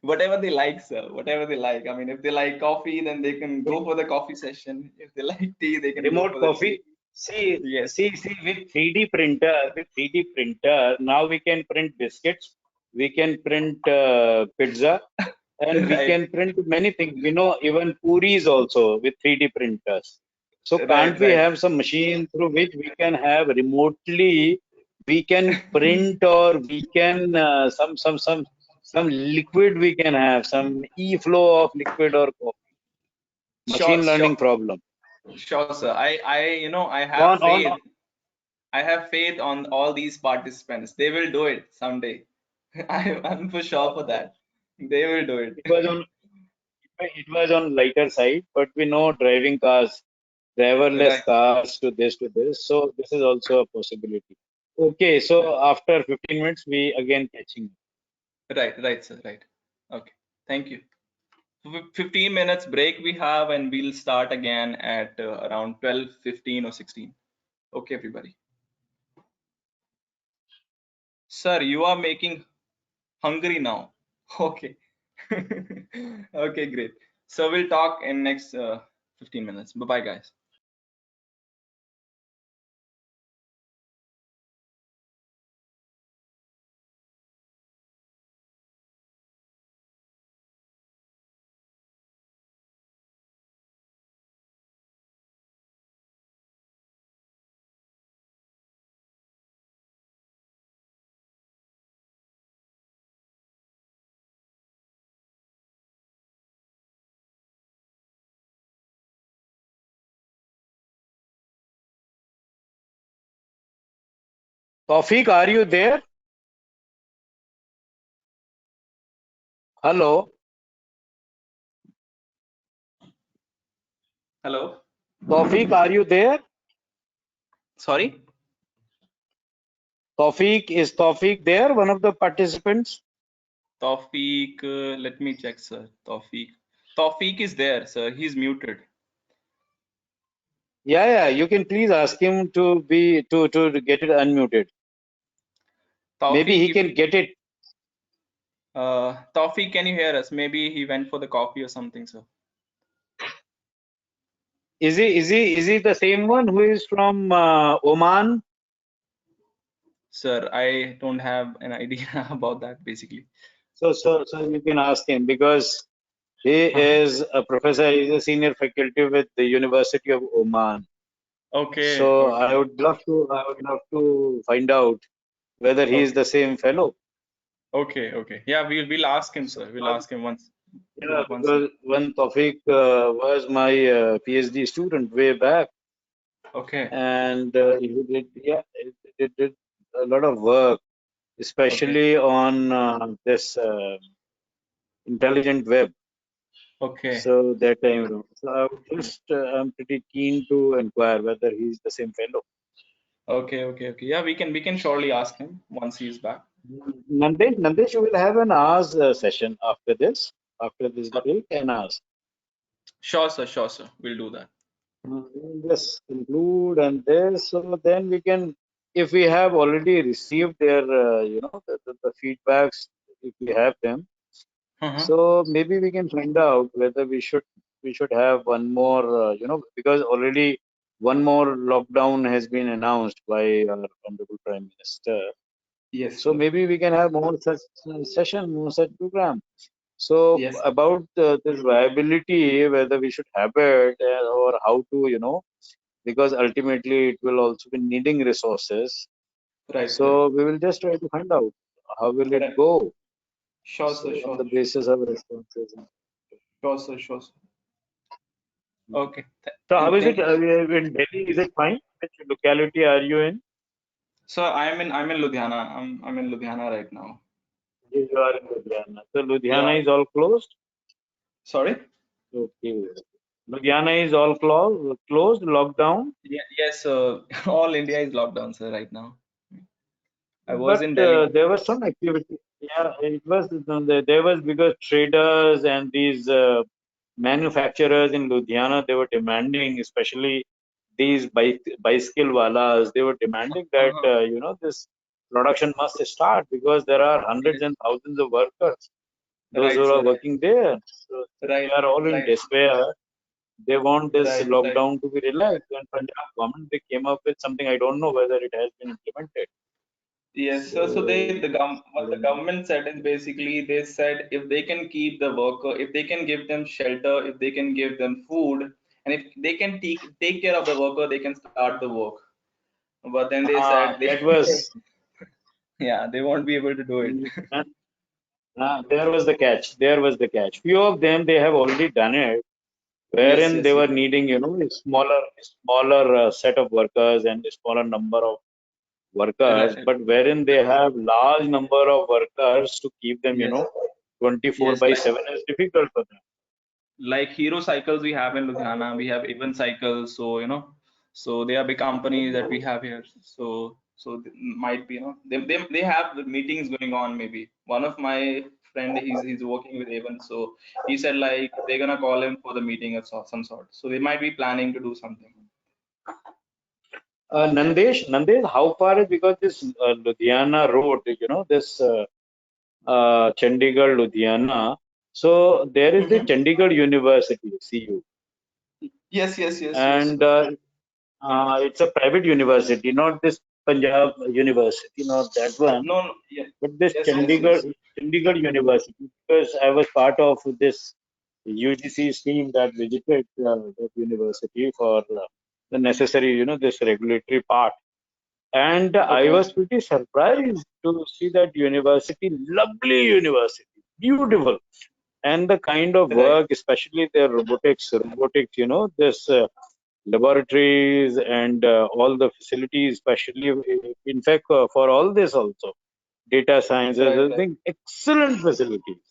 Whatever they like, sir. Whatever they like. I mean, if they like coffee, then they can go for the coffee session. If they like tea, they can go Remote for the tea. coffee. See, Yes. see, with 3D printer, now we can print biscuits, we can print pizza, and we Right. can print many things. We know even puris also with 3D printers. So Right. can't we Right. have some machine through which we can have remotely, we can print, or we can some liquid we can have, some e-flow of liquid or coffee. Sure. Machine learning Sure. problem. Sure, sir. I have On faith. I have faith on all these participants. They will do it someday. I'm for sure for that. They will do it. it was on it was on lighter side, but we know driving cars, driverless Right. cars to this. So this is also a possibility. Okay, so after 15 minutes, we again catching. Right. Right, sir. Right. Okay. Thank you. 15 minutes break we have, and we'll start again at around 12:15 or 16. Okay, everybody. Sir, you are making hungry now. Okay. Okay, great. So we'll talk in next 15 minutes. Bye bye, guys. Tawfiq, are you there? Hello, Hello. Tawfiq, are you there? Sorry. Is Tawfiq there? One of the participants? Tawfiq. Let me check, sir. Tawfiq. Tawfiq is there, sir. He's muted. Yeah. You can please ask him to get it unmuted. Maybe Tawfiq, he if can get it. Tawfiq, can you hear us? Maybe he went for the coffee or something, sir. Is he the same one who is from Oman? Sir, I don't have an idea about that basically. So you can ask him because he Uh-huh. is a professor. He's a senior faculty with the University of Oman. Okay, So okay, I would love to find out whether he is okay, the same fellow. okay. Yeah, we'll ask him, sir. We'll So, ask him once. yeah, Once he. because when Tawfiq was my PhD student way back, Okay, and he did a lot of work, okay, especially on this intelligent web. okay, So that time, so I would just I'm pretty keen to inquire whether he's the same fellow. okay. Yeah, we can surely ask him once he's back. Nandesh, you will have an hours session after this Uh, break, and hours. Sure, sir. Sure, sir. We'll do that. We'll just conclude and this, so then we can, if we have already received their, the feedbacks, if we have them, Uh-huh. so maybe we can find out whether we should have one more, because already one more lockdown has been announced by our honorable Prime Minister. Yes, So sir. maybe we can have more such session, more such program. So Yes. about this viability, whether we should have it or how to, because ultimately it will also be needing resources. Right. So we will just try to find out how will it Right. go. Sure, So sir. on Sure. the basis of responses. Sure. Okay. So how is it Thank you. in Delhi? Is it fine? Which locality are you in? So I'm in Ludhiana. I'm in Ludhiana right now. You are in Ludhiana. So Yeah. Ludhiana is all closed. Sorry. Okay. Ludhiana is all closed, locked down. Yeah. Yes. All India is locked down, sir, right now. I was But in Delhi. there was some activity. Yeah, it was there was because traders and these manufacturers in Ludhiana, they were demanding, especially these bicycle walas, they were demanding that Uh-huh. this production must start because there are hundreds Yes. and thousands of workers, those Right, who are sir. working there. So they Right. are all in Right. despair. They want this Right. lockdown to be relaxed. And Punjab government, they came up with something. I don't know whether it has been implemented. Yes, so So I what the don't know. government said is basically they said if they can keep the worker, if they can give them shelter, if they can give them food, and if they can take care of the worker, they can start the work. But then they said That was yeah, they won't be able to do it. there was the catch. There was the catch. Few of them they have already done it, Yes, wherein they yes, were yes. needing a smaller set of workers and a smaller number of workers, Right. but wherein they have large number of workers to keep them, Yes, 24 yes, by 7 is difficult for them. like Hero Cycles we have in Ludhiana, we have Even Cycles, so so they are big companies that we have here. So might be they have the meetings going on. Maybe one of my friend he's working with Even, so he said like they're gonna call him for the meeting of some sort. So they might be planning to do something. Nandesh, how far is because this Ludhiana road, this Chandigarh, Ludhiana. So there is the Mhm. Chandigarh University, CU, Yes. and it's a private university, not this Punjab University, not that one, No, no, yeah, but this yes. Chandigarh University. Because I was part of this UGC team that visited that university for the necessary, this regulatory part. And I Okay, was pretty surprised to see that university, lovely university, beautiful. And the kind of right. work, especially their robotics, this laboratories and all the facilities, especially in fact for all this also, data sciences, I Right. think excellent facilities.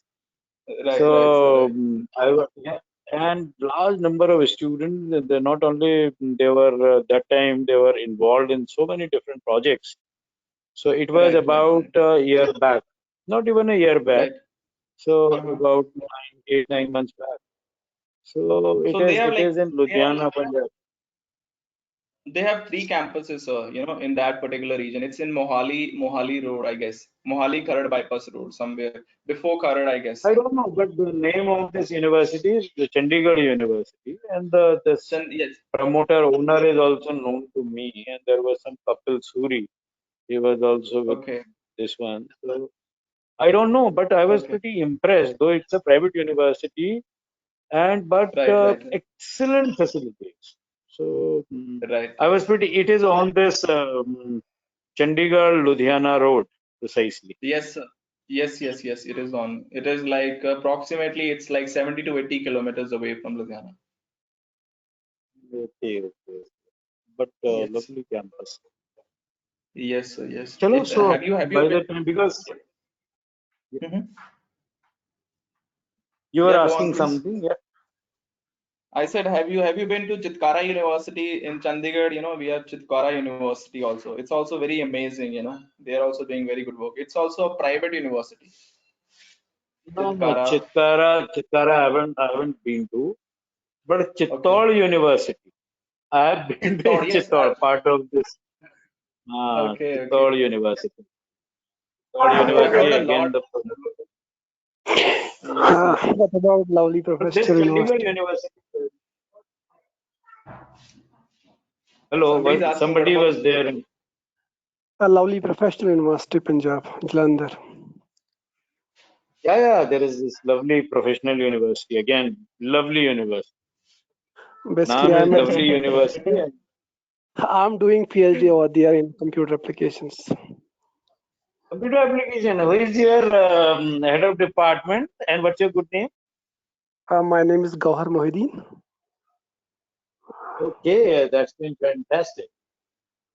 Right, So right, sir. Right. yeah, and large number of students. They not only they were that time they were involved in so many different projects. So it was Right, right, about right. a year back, not even a year back. Right. So Uh-huh. about 8, 9 months back. So So they have it like is in Ludhiana, Punjab. they have three campuses, in that particular region. It's in Mohali Road, I guess. Mohali Kharad Bypass Road, somewhere before Kharad, I guess. I don't know, but the name of this university is the Chandigarh University, and the this Yes. promoter owner is also known to me. And there was some Kapil Suri. He was also with Okay. this one. So I don't know, but I was Okay. pretty impressed. Though it's a private university, and but Right, right, right. excellent facilities. So Right, I right. was pretty. It is on this Chandigarh Ludhiana road precisely. Yes, sir. Yes, yes, yes. It is on. It is like approximately it's like 70 to 80 kilometers away from Ludhiana. Okay, okay. But Yes. lovely campus. Yes, sir. Yes. Chalo, It so have you by been? the time, because Mhm. you were Yeah, go on, asking please. something, yeah. I said, have you been to Chitkara University in Chandigarh? We have Chitkara University also. It's also very amazing. They are also doing very good work. It's also a private university. No, no, Chitkara. I haven't been to, but Okay. Chittor University. I have been to Chittor. Yes. Chittor, part of this Okay. Okay. Chittor University. Chittor I University, heard a again, lot. the Yes. Yes. What about lovely but this Professor Chandigarh University? University. Hello, Somebody's asking what somebody about. was there. A lovely Professional University, Punjab, Jalandhar. Yeah, yeah, there is this lovely professional university. Again, lovely university. Basically, Naam is lovely university. I'm doing PhD over there in computer applications. Computer application. Who is your head of department and what's your good name? My name is Gauhar Mohideen. Okay, that's been fantastic.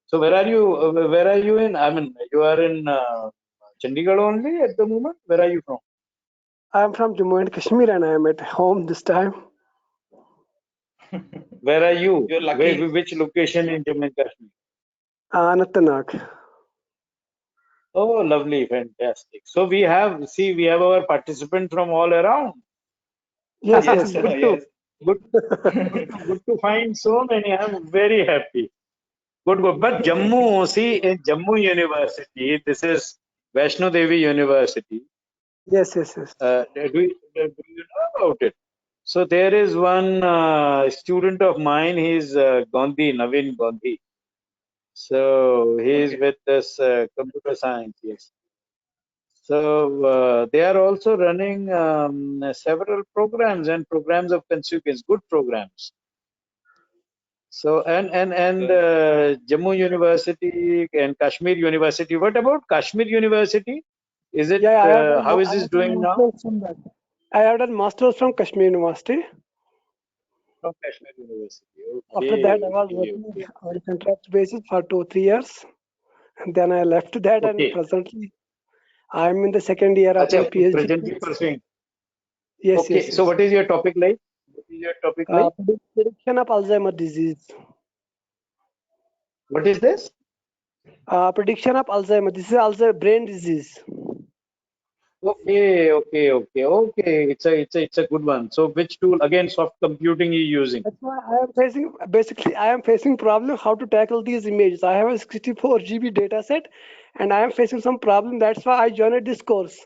So where are you? Where are you in? I mean, you are in Chandigarh only at the moment. Where are you from? I'm from Jammu and Kashmir and I'm at home this time. Where are you? You're lucky. Which location in Jammu and Kashmir? Anantnag. Oh, lovely, fantastic. So we have our participants from all around. Yes, Yes. yes, yes. Good Yes. good, good to find so many. I'm very happy. Good, good. But Jammu, see, in Jammu University, this is Vaishno Devi University. Yes, yes, yes. Do you know about it? So there is one student of mine. He's Gandhi, Naveen Gandhi. So he's Okay. with this computer science. Yes. So they are also running several programs and programs of consequence, good programs. So and Right. Jammu University and Kashmir University. What about Kashmir University? Is it Yeah, I have done, how is I this have done doing now? masters from that. I have done masters from Kashmir University. From Kashmir University. After that, Okay, I was okay, working okay, on a contract basis for 2, 3 years. And then I left that, and okay. presently I'm in the second year of my Acha, PhD. presently pursuing. Yes, Okay, yes, so yes. what is your topic like? What is your topic like? Prediction of Alzheimer disease. What is this? Prediction of Alzheimer. This is also brain disease. Okay, okay, okay, okay. It's a good one. So which tool again? Soft computing you using? That's why I am facing. Basically, I am facing problem how to tackle these images. I have a 64 GB data set, and I am facing some problem. That's why I joined this course.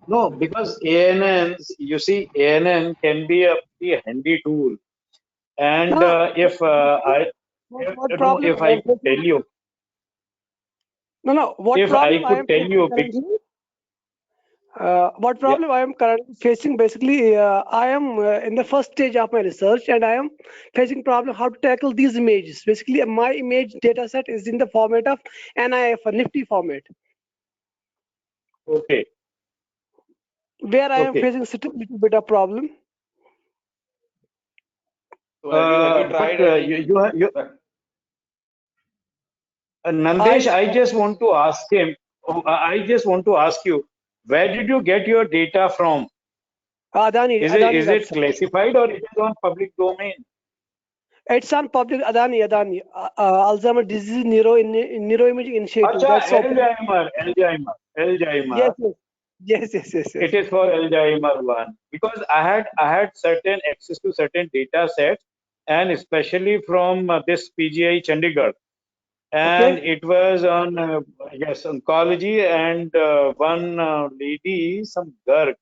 No, because ANNs, you see, ANN can be a pretty handy tool. And No, if I what no, problem if I I am could tell facing? you, No. What if I problem I could am tell facing you, big, currently? What yeah, problem I am currently facing? Basically, I am in the first stage of my research, and I am facing problem how to tackle these images. Basically, my image data set is in the format of NIF, a Nifty format, okay, where I am okay. facing little bit of problem. So have you But tried any? Nandesh, I I just want to ask him. I just want to ask you, where did you get your data from? Adani Is it website. classified or it is on public domain? It's on public Adani. Alzheimer disease neuroimaging initiative. Acha, That's open. Alzheimer. Yes. It is for Alzheimer one, because I had certain access to certain data sets, and especially from this PGI Chandigarh, and Okay. it was on yes, oncology, and one lady, some girl,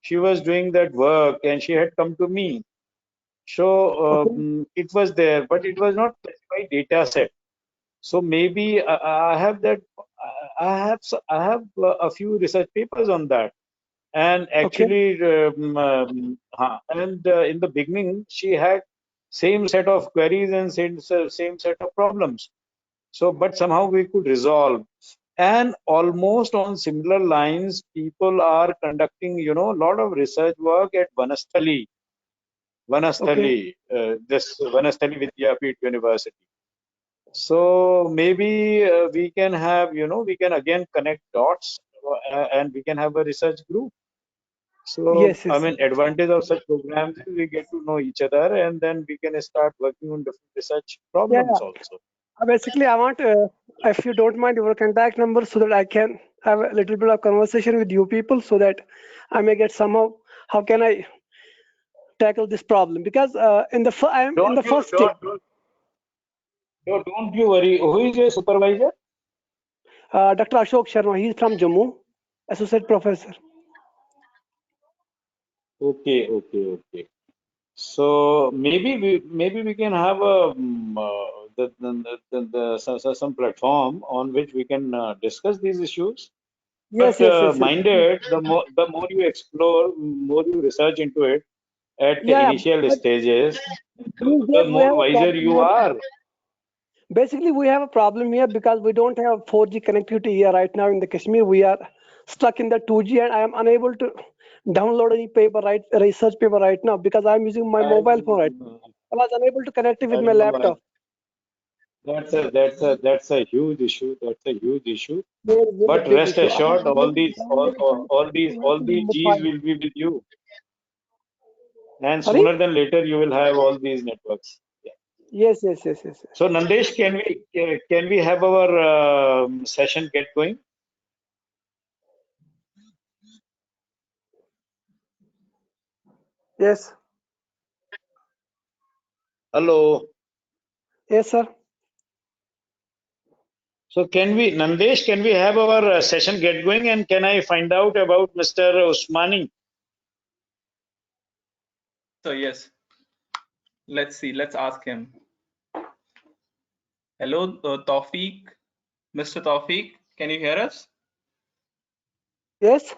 she was doing that work and she had come to me. So Okay. it was there, but it was not specified data set. So maybe I have that. I have a few research papers on that. And Okay. actually, in the beginning, she had same set of queries and same set of problems. So, but somehow we could resolve. And almost on similar lines, people are conducting, a lot of research work at Okay. this Vanastali Vidyapith University. So maybe we can have, we can again connect dots and we can have a research group. So, I Yes. mean, advantage of such programs is we get to know each other and then we can start working on different research Yeah. problems also. Basically, I want, if you don't mind, your contact number so that I can have a little bit of conversation with you people so that I may get somehow, how can I tackle this problem? Because I am in the Don't you first stage. don't you worry. Who is your supervisor? Dr. Ashok Sharma, he's from Jammu, associate professor. Okay. So maybe we can have a some platform on which we can discuss these issues. But Yes. minded, the more you explore, more you research into it at the Yeah. initial But stages, these the days we more have a wiser problem you here. are. Basically, we have a problem here because we don't have 4G connectivity here right now in the Kashmir. We are stuck in the 2G, and I am unable to download any research paper right now because I'm using my I mobile phone right know, now. I was unable to connect it I with my know. laptop. That's a huge issue. That's a huge issue. Very But big rest issue. I am assured, unable to download it all in these the G's file. will be with you, and Sorry? sooner than later you will have all these networks. Yeah. Yes. So Nandesh, can we have our session get going? Yes. Hello. Yes, sir. So Nandesh, can we have our session get going, and can I find out about Mr. Usmani? So yes, let's see. Let's ask him. Hello, Tawfiq. Mr. Tawfiq, can you hear us? Yes.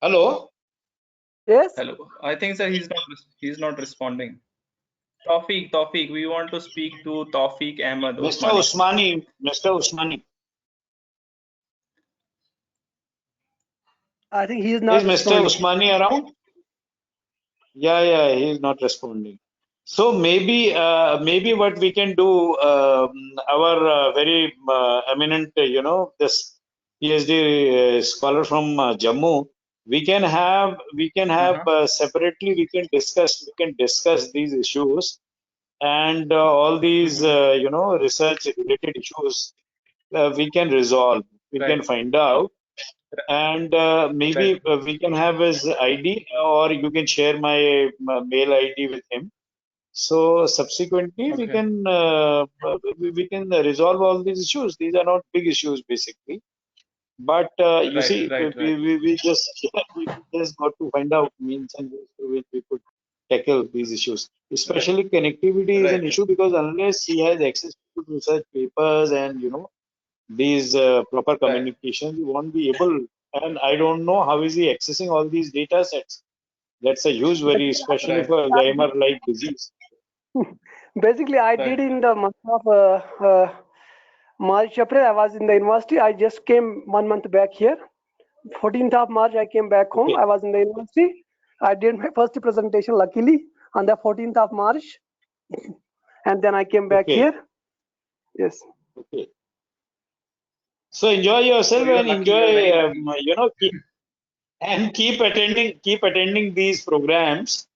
Hello. Yes. Hello. I think sir he's not responding. Tawfiq, we want to speak to Tawfiq Ahmed Osmani. Mr. Usmani. I think he is Is not Mr. responding. Usmani around? Yeah, he is not responding. So maybe what we can do, our very eminent, this PhD scholar from Jammu, we can have separately we can discuss these issues, and all these research related issues we can resolve, we can Right. find out, and Right. maybe we can have his ID, or you can share my mail ID with him. So subsequently, Okay. we can resolve all these issues. These are not big issues basically, but you Right. see, Right. Right. we just we just got to find out means and ways through which we could tackle these issues. Right. Especially connectivity is an Right. issue, because unless he has access to research papers and these proper Right. communications, you won't be able. And I don't know how is he accessing all these data sets. That's a huge worry, especially Right. for Alzheimer-like disease. Basically, I Right. did in the month of March, April. I was in the university. I just came 1 month back here. 14th of March, I came back home. Okay. I was in the university. I did my first presentation, luckily, on the 14th of March. And then I came back Okay. here. Yes. Okay. So enjoy yourself So you're and lucky. You're enjoy, very lucky. keep attending these programs.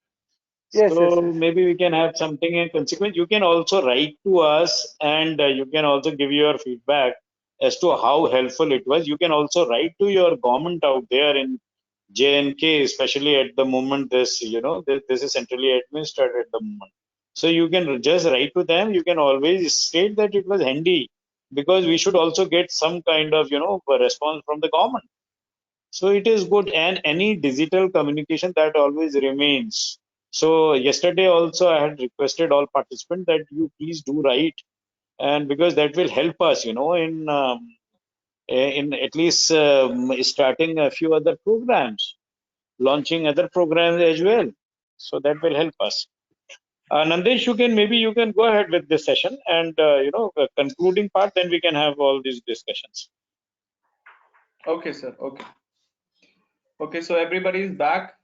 Yes, yes, So yes. maybe we can have something in consequence. You can also write to us, and you can also give your feedback as to how helpful it was. You can also write to your government out there in J&K, especially at the moment this is centrally administered at the moment. So you can just write to them. You can always state that it was handy, because we should also get some kind of a response from the government. So it is good, and any digital communication that always remains. So yesterday also I had requested all participants that you please do write, and because that will help us, in at least starting a few other programs, launching other programs as well. So that will help us. Nandesh, you can go ahead with this session, and concluding part, then we can have all these discussions. Okay, sir. Okay. Okay, so everybody is back.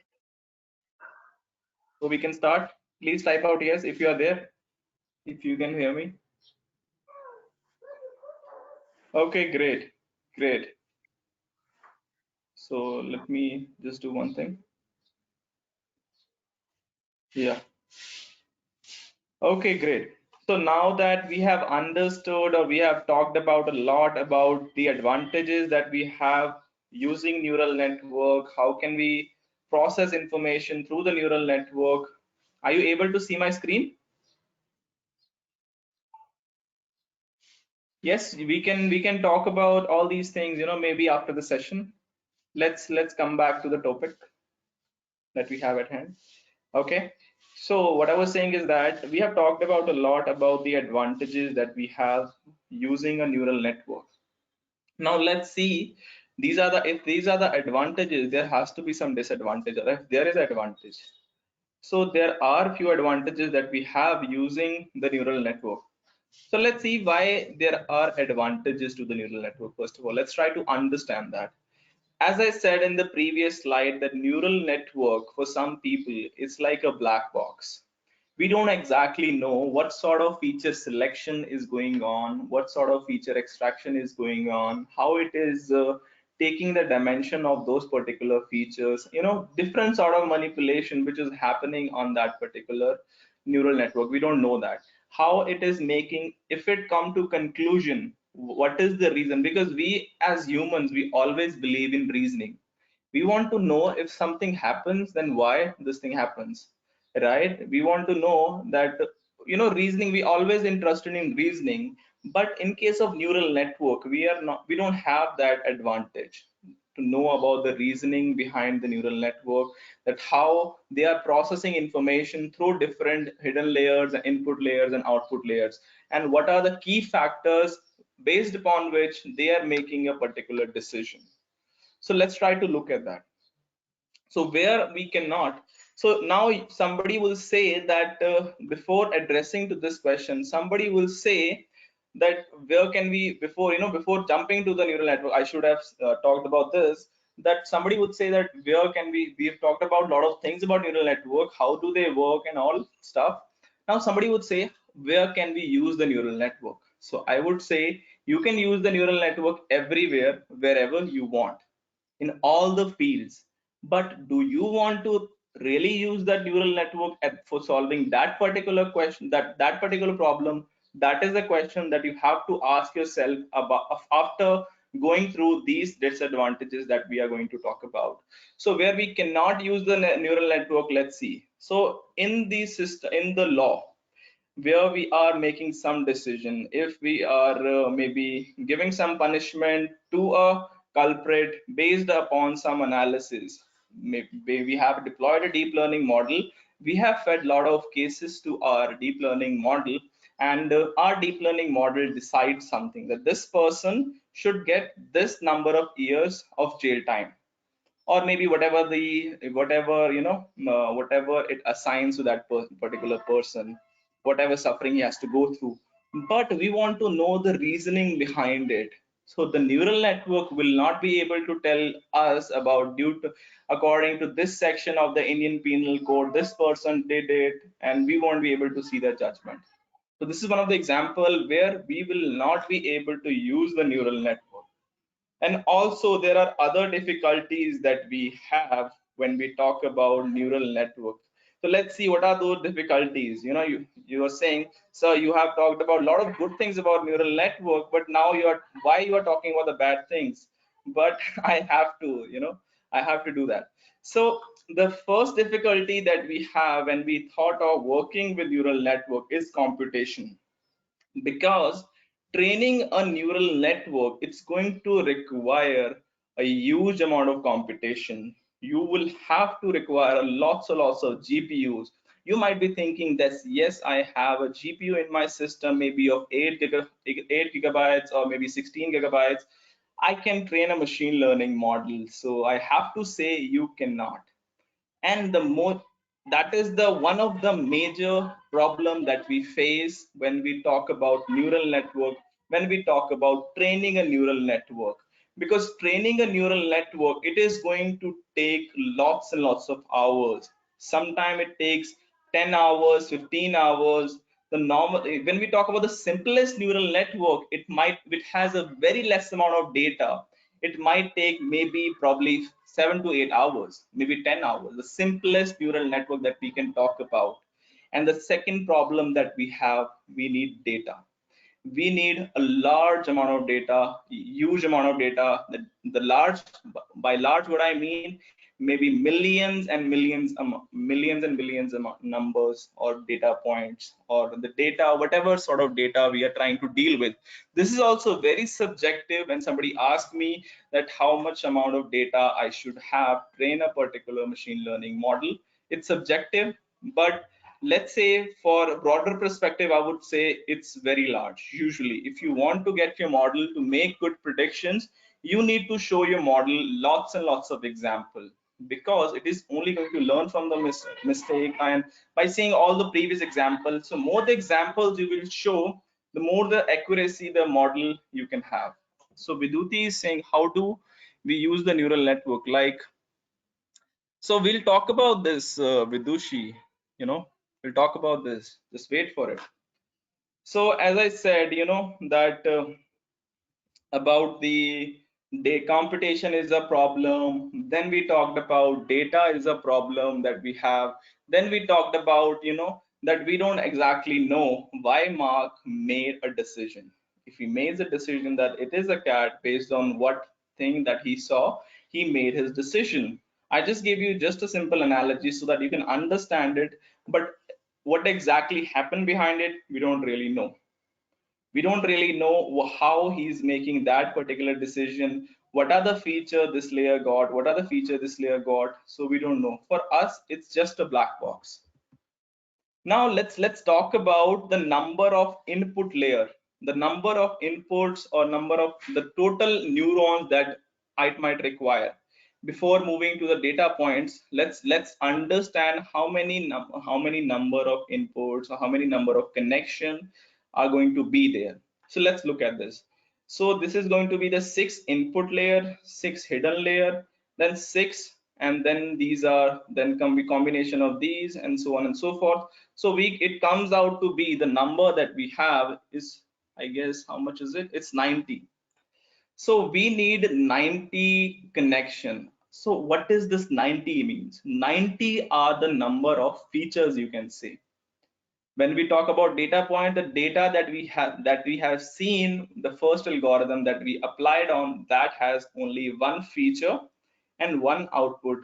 So we can start. Please type out yes if you are there. If you can hear me. Okay, great. Great. So let me just do one thing. Yeah. Okay, great. So now that we have understood, or we have talked about a lot about the advantages that we have using neural network, how can we process information through the neural network? Are you able to see my screen? Yes, we can talk about all these things, maybe after the session. Let's come back to the topic that we have at hand. Okay, so what I was saying is that we have talked about a lot about the advantages that we have using a neural network. Now let's see, if these are the advantages, there has to be some disadvantage, or if there is advantage. So there are few advantages that we have using the neural network. So let's see why there are advantages to the neural network. First of all, let's try to understand that. As I said in the previous slide, that neural network for some people is like a black box. We don't exactly know what sort of feature selection is going on, what sort of feature extraction is going on, how it is taking the dimension of those particular features, different sort of manipulation which is happening on that particular neural network. We don't know that. How it is making, if it come to conclusion, what is the reason? Because we as humans, we always believe in reasoning. We want to know if something happens, then why this thing happens, right? We want to know that, reasoning, we always interested in reasoning. But in case of neural network, we don't have that advantage to know about the reasoning behind the neural network, that how they are processing information through different hidden layers and input layers and output layers, and what are the key factors based upon which they are making a particular decision. So let's try to look at that. So where we cannot, so now somebody will say that, before addressing to this question, somebody will say that where can we, before jumping to the neural network, I should have talked about this, that somebody would say that where can we have talked about a lot of things about neural network, how do they work and all stuff. Now somebody would say, where can we use the neural network? So I would say you can use the neural network everywhere, wherever you want, in all the fields. But do you want to really use that neural network for solving that particular question, that particular problem? That is the question that you have to ask yourself about after going through these disadvantages that we are going to talk about. So where we cannot use the neural network, let's see. So in the system, in the law, where we are making some decision, if we are maybe giving some punishment to a culprit based upon some analysis, maybe we have deployed a deep learning model, we have fed a lot of cases to our deep learning model, and our deep learning model decides something, that this person should get this number of years of jail time, or maybe whatever it assigns to that particular person, whatever suffering he has to go through. But we want to know the reasoning behind it. So the neural network will not be able to tell us about, due to, according to this section of the Indian Penal Code, this person did it, and we won't be able to see the judgment. So this is one of the example where we will not be able to use the neural network. And also there are other difficulties that we have when we talk about neural network. So let's see what are those difficulties. You are saying, sir, you have talked about a lot of good things about neural network, but now why you are talking about the bad things? But I have to do that. So the first difficulty that we have when we thought of working with neural network is computation, because training a neural network, it's going to require a huge amount of computation. You will have to require lots and lots of GPUs. You might be thinking that, yes, I have a GPU in my system, maybe of 8 gigabytes or maybe 16 gigabytes. I can train a machine learning model. So I have to say you cannot. And the more, that is the one of the major problem that we face when we talk about neural network, when we talk about training a neural network. Because training a neural network, it is going to take lots and lots of hours. Sometimes it takes 10 hours, 15 hours. The normal, when we talk about the simplest neural network, it has a very less amount of data. It might take maybe probably 7 to 8 hours, maybe 10 hours, the simplest neural network that we can talk about. And the second problem that we have, we need data. We need a large amount of data, huge amount of data. The large, by large, what I mean, maybe millions and millions, millions and billions numbers or data points, or the data, whatever sort of data we are trying to deal with. This is also very subjective. When somebody asks me that how much amount of data I should have train a particular machine learning model, it's subjective. But let's say for a broader perspective, I would say it's very large. Usually if you want to get your model to make good predictions, you need to show your model lots and lots of example, because it is only going to learn from the mistake, and by seeing all the previous examples. So more the examples you will show, the more the accuracy the model you can have. So Viduti is saying, how do we use the neural network? So we'll talk about this, Vidushi, we'll talk about this. Just wait for it. So as I said, that about the day computation is a problem. Then we talked about data is a problem that we have. Then we talked about, that we don't exactly know why Mark made a decision. If he made a decision that it is a cat based on what thing that he saw, he made his decision. I just gave you just a simple analogy so that you can understand it, but what exactly happened behind it, we don't really know. We don't really know how he's making that particular decision. What are the feature this layer got? What are the feature this layer got? So we don't know. For us, it's just a black box. Now let's talk about the number of input layer, the number of inputs or number of the total neurons that it might require. Before moving to the data points, let's understand how many number of inputs or how many number of connection are going to be there. So let's look at this. So this is going to be the 6 input layer, 6 hidden layer, then 6, and then these are then come be combination of these, and so on and so forth. So it comes out to be the number that we have is, I guess, how much is it? It's 90. So we need 90 connection. So what does this 90 means? 90 are the number of features, you can say. When we talk about data point, the data that we have seen, the first algorithm that we applied on, that has only one feature and one output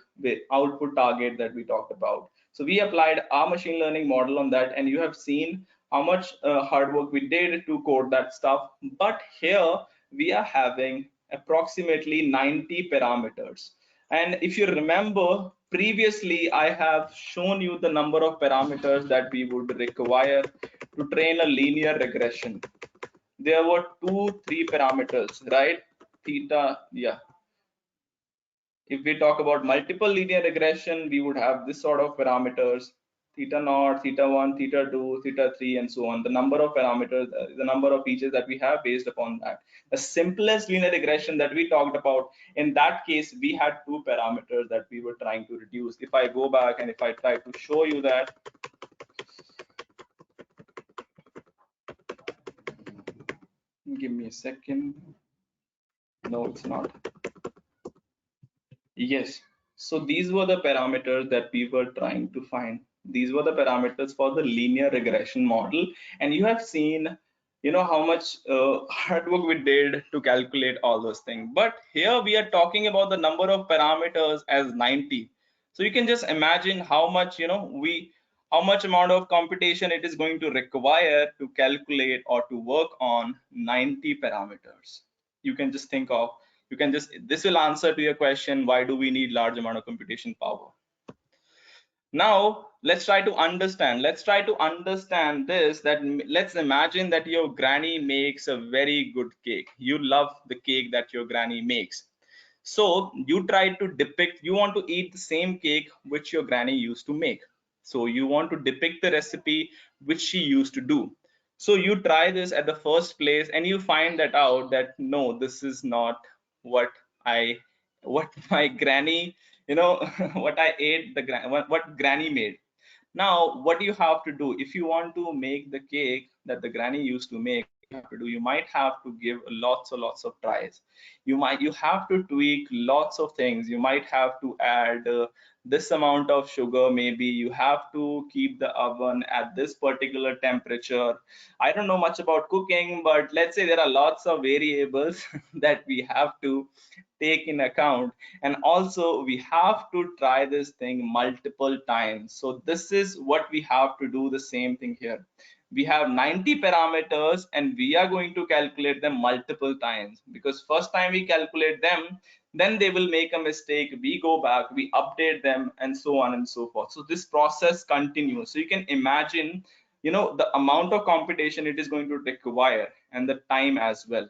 target that we talked about. So we applied our machine learning model on that, and you have seen how much hard work we did to code that stuff. But here we are having approximately 90 parameters. And if you remember, previously I have shown you the number of parameters that we would require to train a linear regression. There were 3 parameters, right? Theta, yeah. If we talk about multiple linear regression, we would have this sort of parameters: theta naught, theta 1, theta 2, theta 3, and so on. The number of parameters, the number of features that we have based upon that. The simplest linear regression that we talked about, in that case, we had 2 parameters that we were trying to reduce. If I go back and if I try to show you that, give me a second. No, it's not. Yes. So these were the parameters that we were trying to find. These were the parameters for the linear regression model. And you have seen, how much hard work we did to calculate all those things. But here we are talking about the number of parameters as 90. So you can just imagine how much, how much amount of computation it is going to require to calculate or to work on 90 parameters. You can just think of, this will answer to your question, why do we need large amount of computation power? Now let's try to understand this, that let's imagine that your granny makes a very good cake. You love the cake that your granny makes. So you try to depict, you want to eat the same cake which your granny used to make. So you want to depict the recipe which she used to do. So you try this at the first place and you find that out that no, this is not what my granny, what I ate, what granny made. Now, what you have to do if you want to make the cake that the granny used to make, you might have to give lots of tries. You have to tweak lots of things. You might have to add this amount of sugar. Maybe you have to keep the oven at this particular temperature. I don't know much about cooking, but let's say there are lots of variables that we have to take in account, and also we have to try this thing multiple times. So this is what we have to do, the same thing here. We have 90 parameters and we are going to calculate them multiple times, because first time we calculate them, then they will make a mistake, we go back, we update them, and so on and so forth. So this process continues. So you can imagine, the amount of computation it is going to require, and the time as well.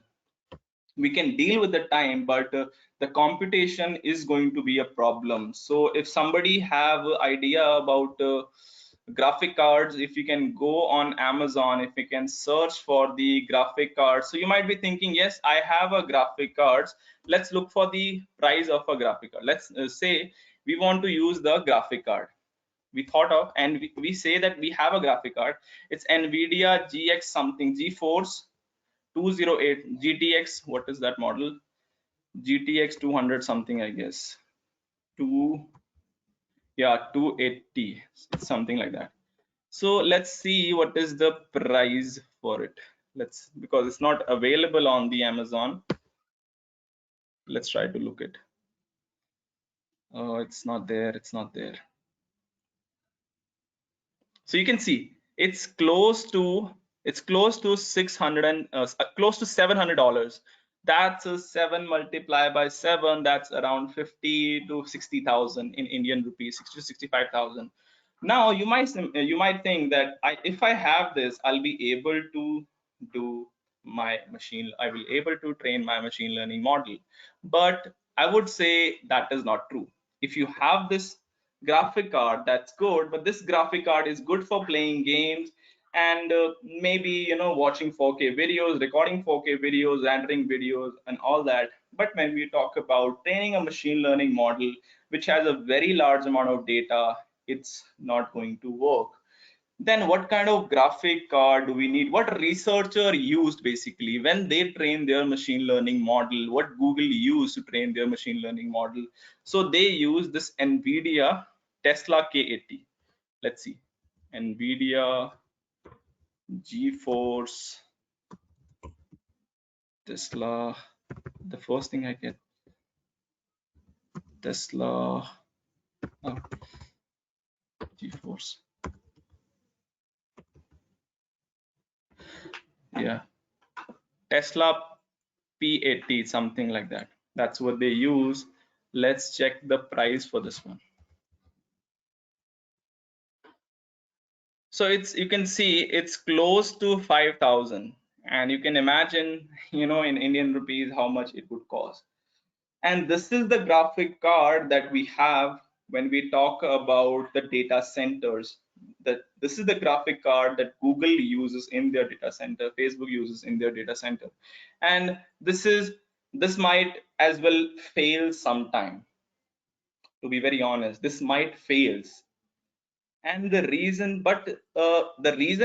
We can deal with the time, but the computation is going to be a problem. So if somebody have idea about graphic cards, if you can go on Amazon, if you can search for the graphic cards, so you might be thinking, yes, I have a graphic cards, let's look for the price of a graphic card. Let's say we want to use the graphic card we thought of, and we say that we have a graphic card. It's NVIDIA GX something, GeForce 208 GTX. What is that model? GTX 200 something, I guess. 280, something like that. So let's see what is the price for it. Because it's not available on the Amazon. Let's try to look it. Oh, it's not there. So you can see it's close to 600 and close to $700. That's 7 multiplied by 7, that's around 50 to 60,000 in Indian rupees, 60 to 65,000. Now you might think that if I have this, I'll be able to do my I will able to train my machine learning model. But I would say that is not true. If you have this graphic card, that's good, but this graphic card is good for playing games and maybe watching 4K videos, recording 4K videos, rendering videos, and all that. But when we talk about training a machine learning model which has a very large amount of data, it's not going to work. Then what kind of graphic card do we need? What researcher used basically when they train their machine learning model? What Google used to train their machine learning model? So they use this NVIDIA Tesla K80. Let's see, NVIDIA GeForce Tesla. The first thing I get, Tesla GeForce. Yeah, Tesla P80, something like that. That's what they use. Let's check the price for this one. So you can see it's close to 5,000, and you can imagine, in Indian rupees, how much it would cost. And this is the graphic card that we have when we talk about the data centers. This is the graphic card that Google uses in their data center, Facebook uses in their data center. And this might as well fail sometime. To be very honest, this might fails. And the reason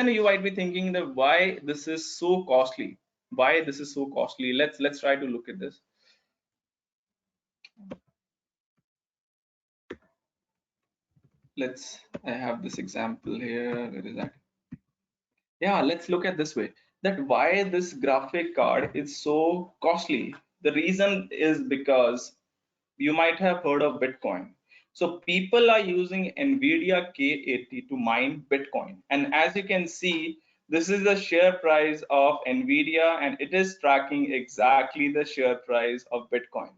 you might be thinking that why this is so costly, let's try to look at this. I have this example here. Where is that? Yeah, let's look at this way, that why this graphic card is so costly. The reason is because you might have heard of Bitcoin. So people are using NVIDIA K80 to mine Bitcoin. And as you can see, this is the share price of NVIDIA, and it is tracking exactly the share price of Bitcoin.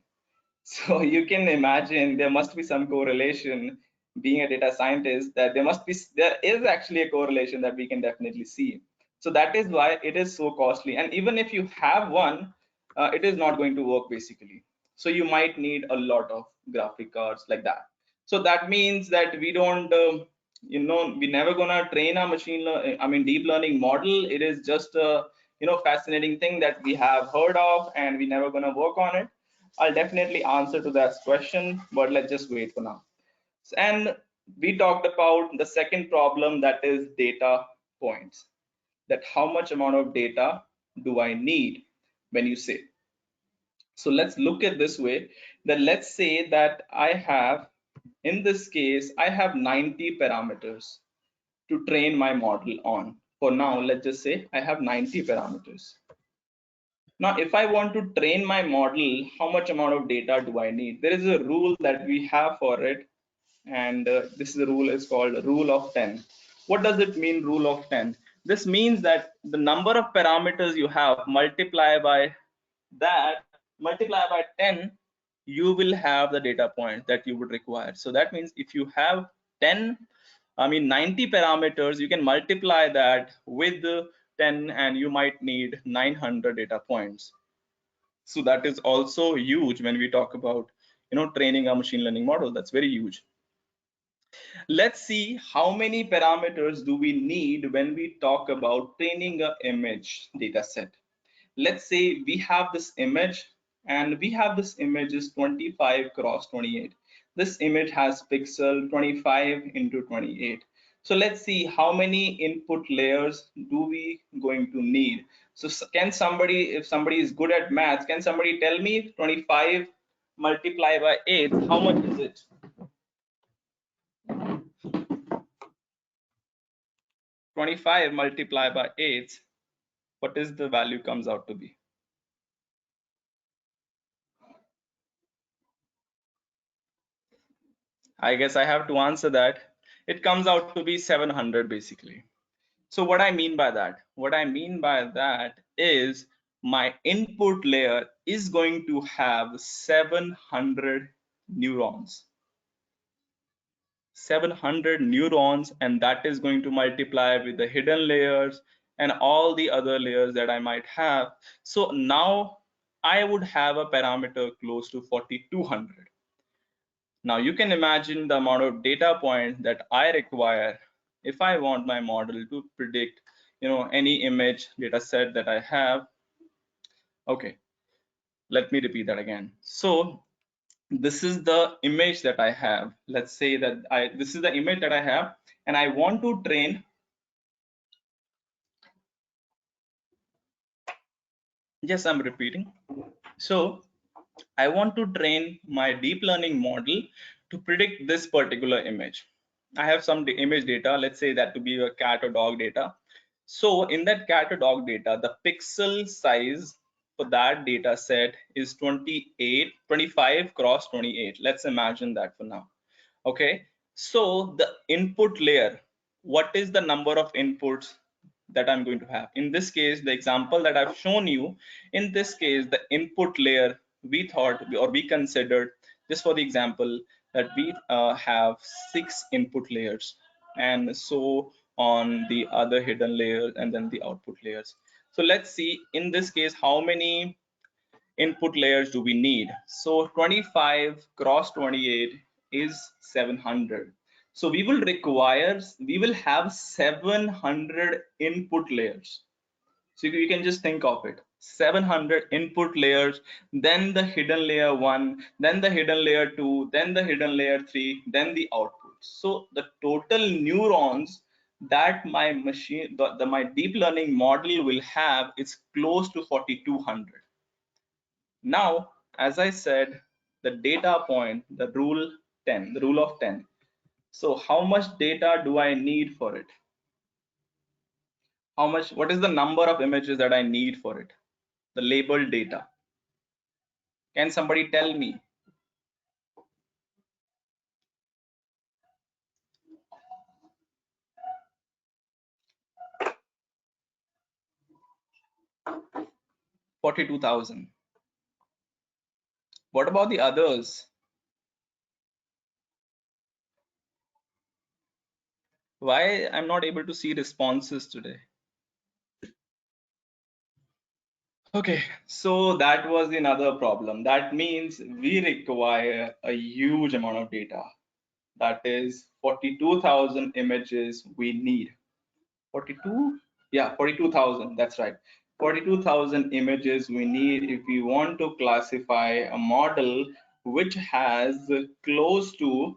So you can imagine there must be some correlation. Being a data scientist, that there is actually a correlation that we can definitely see. So that is why it is so costly. And even if you have one, it is not going to work basically. So you might need a lot of graphic cards like that. So that means that we don't, we never gonna train a deep learning model. It is just a, fascinating thing that we have heard of, and we never gonna work on it. I'll definitely answer to that question, but let's just wait for now. And we talked about the second problem, that is data points. That how much amount of data do I need when you say. So let's look at this way, that let's say that I have, in this case, I have 90 parameters to train my model on. For now, let's just say I have 90 parameters. Now, if I want to train my model, how much amount of data do I need? There is a rule that we have for it, and this is the rule is called rule of 10. What does it mean, rule of 10? This means that the number of parameters you have multiply by 10, you will have the data point that you would require. So that means if you have 90 parameters, you can multiply that with 10, and you might need 900 data points. So that is also huge when we talk about, training a machine learning model. That's very huge. Let's see how many parameters do we need when we talk about training an image data set. Let's say we have this image, and we have this image is 25 cross 28. This image has pixel 25 into 28. So let's see how many input layers do we going to need. So can somebody, if somebody is good at math, can somebody tell me 25 multiplied by 8, how much is it? 25 multiplied by 8, what is the value comes out to be? I guess I have to answer that. It comes out to be 700 basically. So what I mean by that? What I mean by that is my input layer is going to have 700 neurons. 700 neurons, and that is going to multiply with the hidden layers and all the other layers that I might have. So now I would have a parameter close to 4200. Now you can imagine the amount of data point that I require if I want my model to predict, any image data set that I have. Okay, let me repeat that again. So this is the image that I have. Let's say that this is the image that I have, and I want to train. Yes, I'm repeating. So I want to train my deep learning model to predict this particular image. I have some image data, let's say that to be a cat or dog data. So in that cat or dog data, the pixel size for that data set is 25 cross 28. Let's imagine that for now. Okay, so the input layer, what is the number of inputs that I'm going to have? In this case, the example that I've shown you, in this case, the input layer, we thought, or we considered, just for the example, that we have 6 input layers, and so on the other hidden layers, and then the output layers. So let's see in this case how many input layers do we need. So 25 cross 28 is 700. So we will have 700 input layers. So you can just think of it, 700 input layers, then the hidden layer 1, then the hidden layer 2, then the hidden layer 3, then the output. So the total neurons that my machine, my deep learning model will have is close to 4200. Now, as I said, the data point, the rule 10, the rule of 10. So how much data do I need for it? What is the number of images that I need for it? The labeled data. Can somebody tell me? $42,000. What about the others? Why I'm not able to see responses today? Okay, so that was another problem. That means we require a huge amount of data. That is 42,000 images we need. 42? Yeah, 42,000. That's right. 42,000 images we need if we want to classify a model which has close to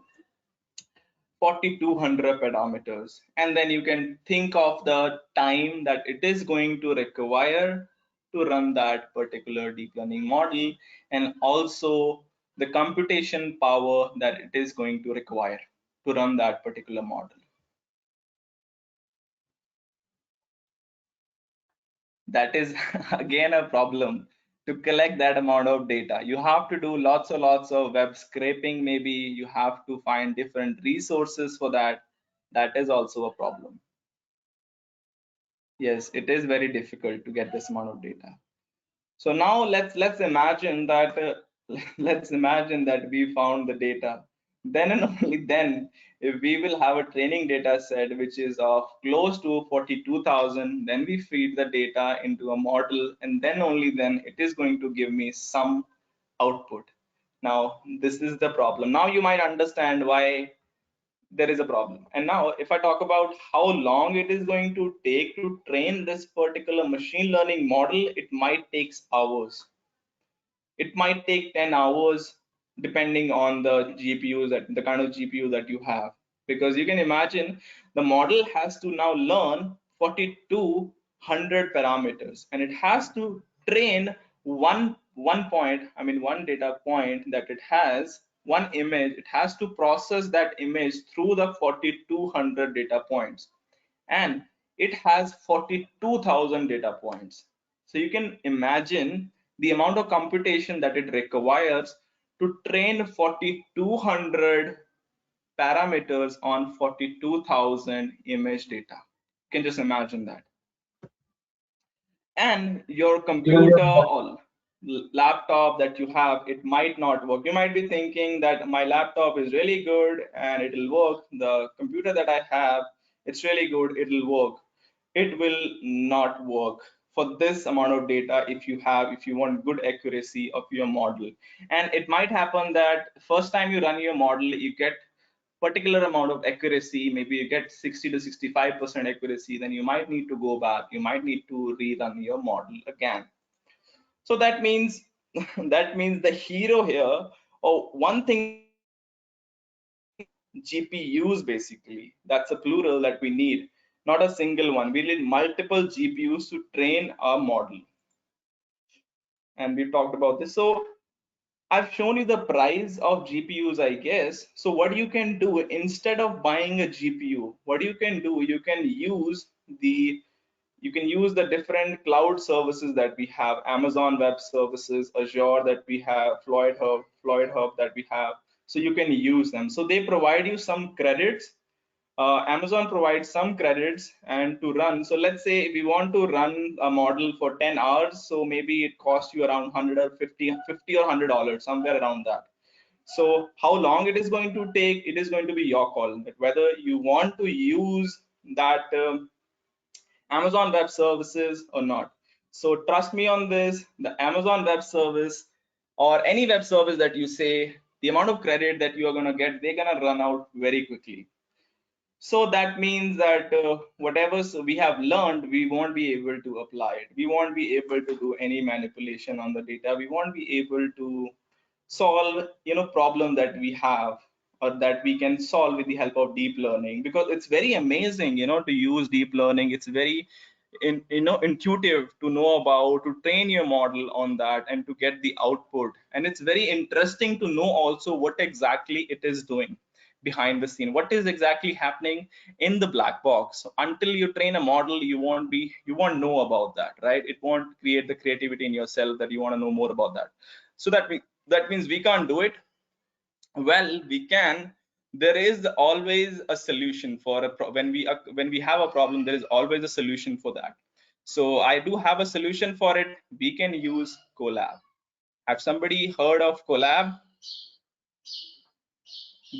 4,200 parameters. And then you can think of the time that it is going to require to run that particular deep learning model, and also the computation power that it is going to require to run that particular model. That is again a problem. To collect that amount of data, you have to do lots of web scraping. Maybe you have to find different resources for that. That is also a problem. Yes, it is very difficult to get this amount of data. So now let's imagine that let's imagine that we found the data. Then and only then, if we will have a training data set which is of close to 42,000, then we feed the data into a model, and then only then it is going to give me some output. Now this is the problem. Now you might understand why there is a problem. And now if I talk about how long it is going to take to train this particular machine learning model, it might take hours. It might take 10 hours depending on the GPUs, that the kind of GPU that you have, because you can imagine the model has to now learn 4,200 parameters, and it has to train one data point that it has, one image. It has to process that image through the 4,200 data points, and it has 42,000 data points. So you can imagine the amount of computation that it requires to train 4,200 parameters on 42,000 image data. You can just imagine that. And your computer or laptop that you have, it might not work. You might be thinking that my laptop is really good and it will work. The computer that I have, it's really good, it will work. It will not work for this amount of data if you want good accuracy of your model. And it might happen that first time you run your model, you get particular amount of accuracy, maybe you get 60 to 65% accuracy, then you might need to go back, you might need to rerun your model again. So that means that means the hero here, or one thing, GPUs, basically that's a plural that we need, not a single one. We need multiple GPUs to train our model, and we talked about this. So I've shown you the price of GPUs, I guess. So what you can do, instead of buying a GPU, what you can do, you can use the different cloud services that we have, Amazon Web Services, Azure that we have, Floyd Hub that we have. So you can use them. So they provide you some credits. Amazon provides some credits and to run. So let's say if we want to run a model for 10 hours, so maybe it costs you around 100 or 50 or $100, somewhere around that. So how long it is going to take, it is going to be your call, whether you want to use that Amazon Web Services or not. So trust me on this, the Amazon Web Service or any web service that you say, the amount of credit that you are going to get, they're going to run out very quickly. So that means that whatever we have learned, we won't be able to apply it. We won't be able to do any manipulation on the data. We won't be able to solve problem that we have, or that we can solve with the help of deep learning, because it's very amazing to use deep learning. It's very intuitive to know about, to train your model on that and to get the output. And it's very interesting to know also what exactly it is doing. behind the scene, what is exactly happening in the black box. So until you train a model, you won't know about that, right? It won't create the creativity in yourself that you want to know more about that. So that means we can't do it. Well, we can. There is always a solution for when we have a problem. There is always a solution for that. So I do have a solution for it. We can use Collab. Have somebody heard of Collab?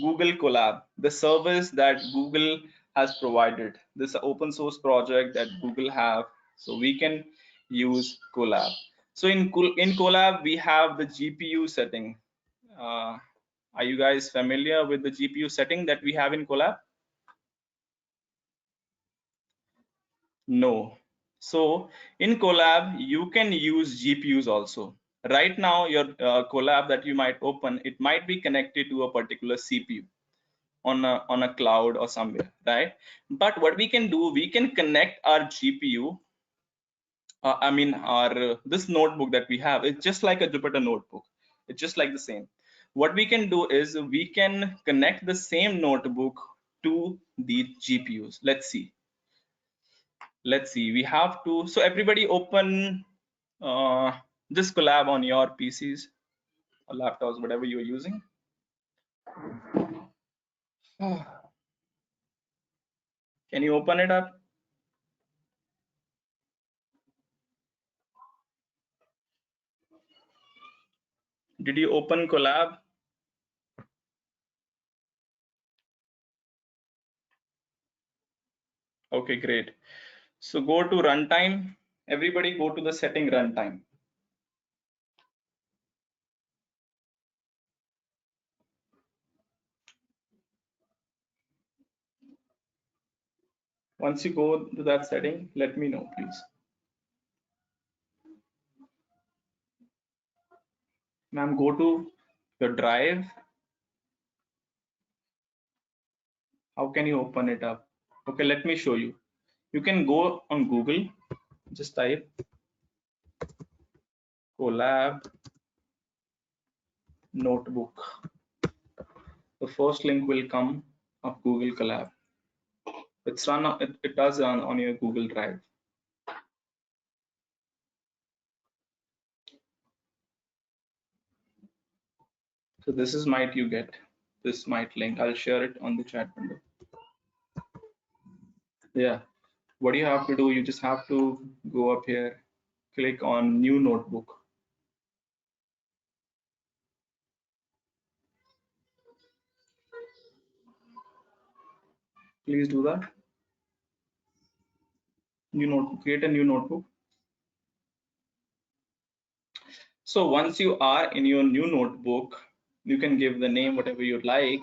Google Collab, the service that Google has provided. This is an open source project that Google have. So we can use Collab. So in Collab, we have the GPU setting. Are you guys familiar with the GPU setting that we have in Collab? No. So in Collab, you can use GPUs also. Right now, your Collab that you might open, it might be connected to a particular CPU on a cloud or somewhere, right? But what we can do, we can connect our GPU. This notebook that we have, it's just like a Jupyter notebook. It's just like the same. What we can do is we can connect the same notebook to the GPUs. Let's see. We have to. So everybody open this Collab on your PCs or laptops, whatever you're using. Can you open it up? Did you open Collab? Okay, great. So go to runtime. Everybody go to the setting runtime. Once you go to that setting, let me know, please. Ma'am, go to your drive. How can you open it up? Okay, let me show you. You can go on Google, just type Collab notebook. The first link will come of Google Collab. It does run on your Google Drive. So this is might you get this might link. I'll share it on the chat window. Yeah, what do you have to do? You just have to go up here, click on new notebook. Please do that. New notebook, create a new notebook. So once you are in your new notebook, you can give the name whatever you like.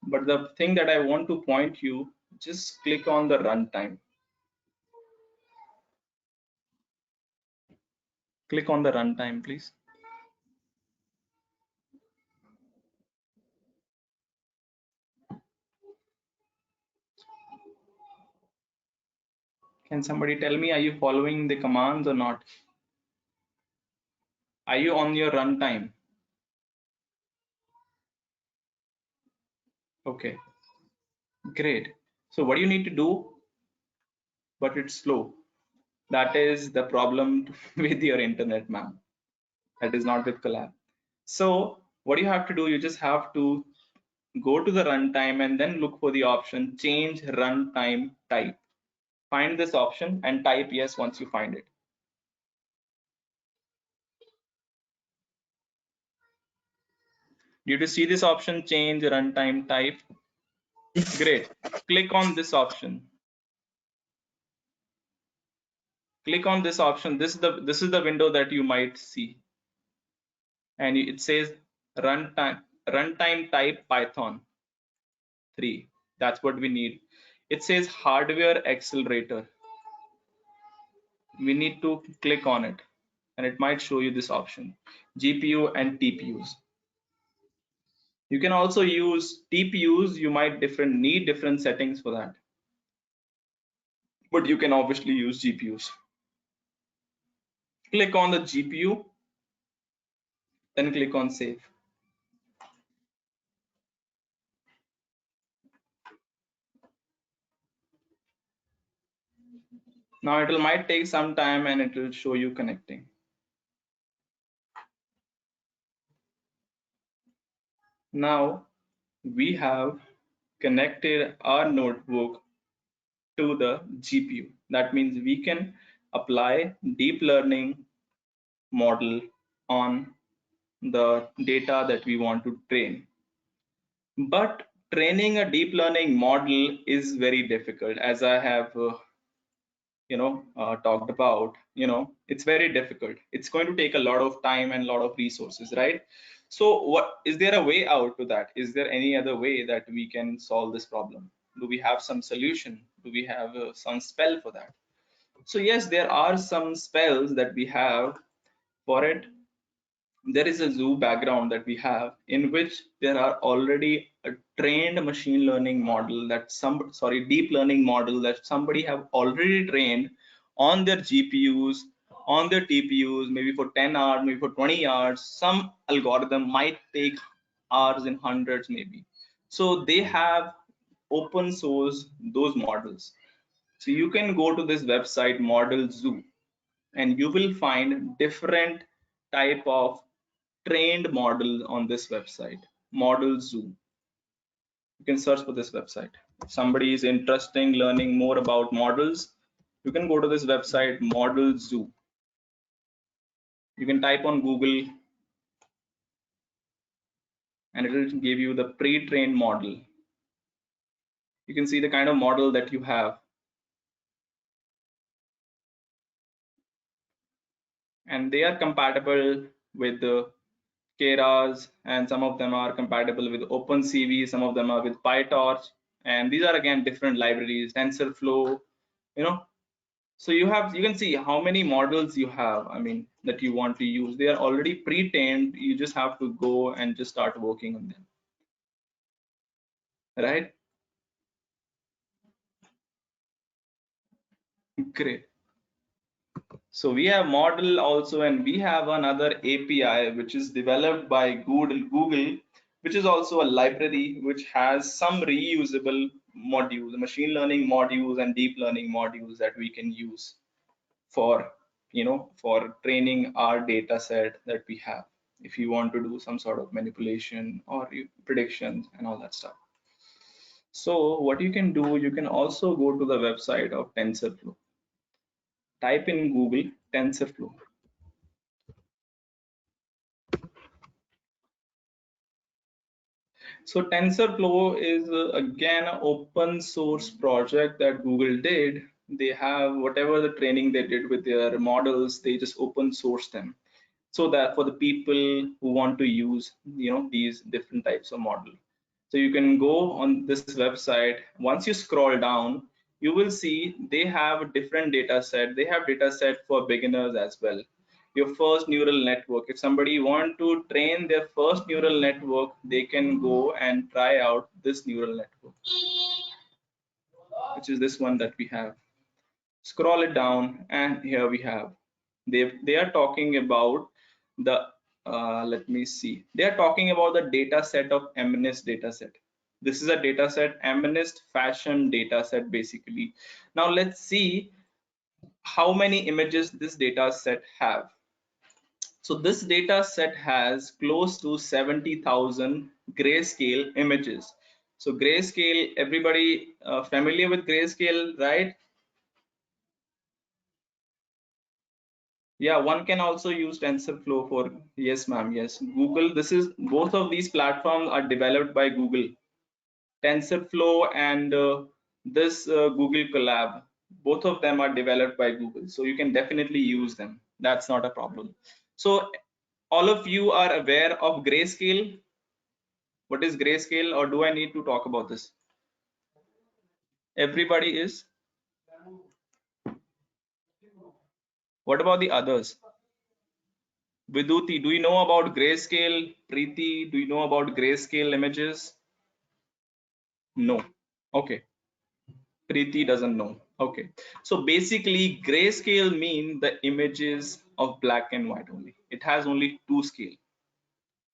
But the thing that I want to point you, just click on the runtime. Click on the runtime, please. Can somebody tell me, are you following the commands or not? Are you on your runtime? Okay, great. So what do you need to do? But it's slow. That is the problem with your internet, ma'am. That is not with Collab. So what you have to do, you just have to go to the runtime and then look for the option change runtime type. Find this option and type yes once you find it. Do you see this option change runtime type? Great. Click on this option. Click on this option. This is the window that you might see, and it says runtime type Python 3. That's what we need. It says hardware accelerator. We need to click on it, and it might show you this option, GPU and TPUs. You can also use TPUs. You might need different settings for that, but you can obviously use GPUs. Click on the GPU, then click on save. Now it might take some time and it will show you connecting. Now we have connected our notebook to the GPU. That means we can apply deep learning model on the data that we want to train. But training a deep learning model is very difficult, as I have talked about. It's very difficult. It's going to take a lot of time and a lot of resources, right? So what is there a way out to that? Is there any other way that we can solve this problem? Do we have some solution? Do we have some spell for that? So yes, there are some spells that we have for it. There is a zoo background that we have in which there are already a trained machine learning model that deep learning model that somebody have already trained on their GPUs, on their TPUs, maybe for 10 hours, maybe for 20 hours. Some algorithm might take hours in hundreds maybe. So they have open source those models. So you can go to this website Model Zoo and you will find different type of trained model on this website, Model Zoo. You can search for this website. If somebody is interested in learning more about models, you can go to this website, Model Zoo. You can type on Google and it will give you the pre-trained model. You can see the kind of model that you have. And they are compatible with the Keras, and some of them are compatible with OpenCV, some of them are with PyTorch, and these are again different libraries, TensorFlow, so you can see how many models you have, that you want to use. They are already pre-trained. You just have to go and just start working on them, right? Great. So we have model also, and we have another API which is developed by Google, which is also a library which has some reusable modules, machine learning modules and deep learning modules that we can use for for training our data set that we have, if you want to do some sort of manipulation or predictions and all that stuff. So what you can do, you can also go to the website of TensorFlow. Type in Google TensorFlow. So TensorFlow is again an open source project that Google did. They have whatever the training they did with their models, they just open source them, so that for the people who want to use these different types of model. So you can go on this website. Once you scroll down, you will see they have a different data set. They have data set for beginners as well. Your first neural network, if somebody want to train their first neural network, they can go and try out this neural network, which is this one that we have. Scroll it down and here we have, they are talking about the let me see, they are talking about the data set of MNIST data set. This is a data set, MNIST fashion data set basically. Now let's see how many images this data set have. So this data set has close to 70,000 grayscale images. So grayscale, everybody familiar with grayscale, right? Yeah, one can also use TensorFlow for, yes ma'am, yes. Google, this is, both of these platforms are developed by Google. TensorFlow and this Google Collab, both of them are developed by Google. So you can definitely use them. That's not a problem. So all of you are aware of Grayscale. What is Grayscale, or do I need to talk about this? Everybody is? What about the others? Viduti, do you know about Grayscale? Preeti, do you know about Grayscale images? No. Okay. Preeti doesn't know. Okay. So basically, grayscale mean the images of black and white only. It has only two scale,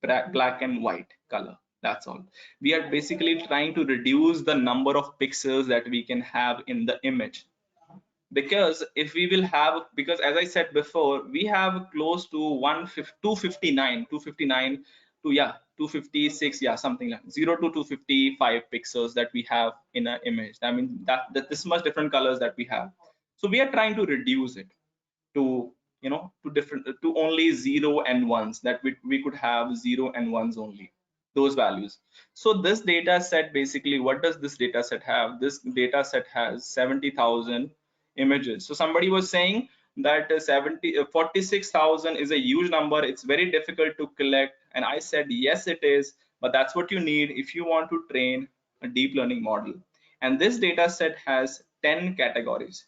black and white color. That's all. We are basically trying to reduce the number of pixels that we can have in the image. because if we will have, because as I said before, we have close to 259 to, yeah, 256, yeah, something like 0 to 255 pixels that we have in an image. I mean that this much different colors that we have. So we are trying to reduce it to, you know, to only 0 and 1s, that we could have 0 and 1s only, those values. So this data set, basically what does this data set have? This data set has 70,000 images. So somebody was saying that 46,000 is a huge number, it's very difficult to collect, and I said yes it is, but that's what you need if you want to train a deep learning model. And this data set has 10 categories,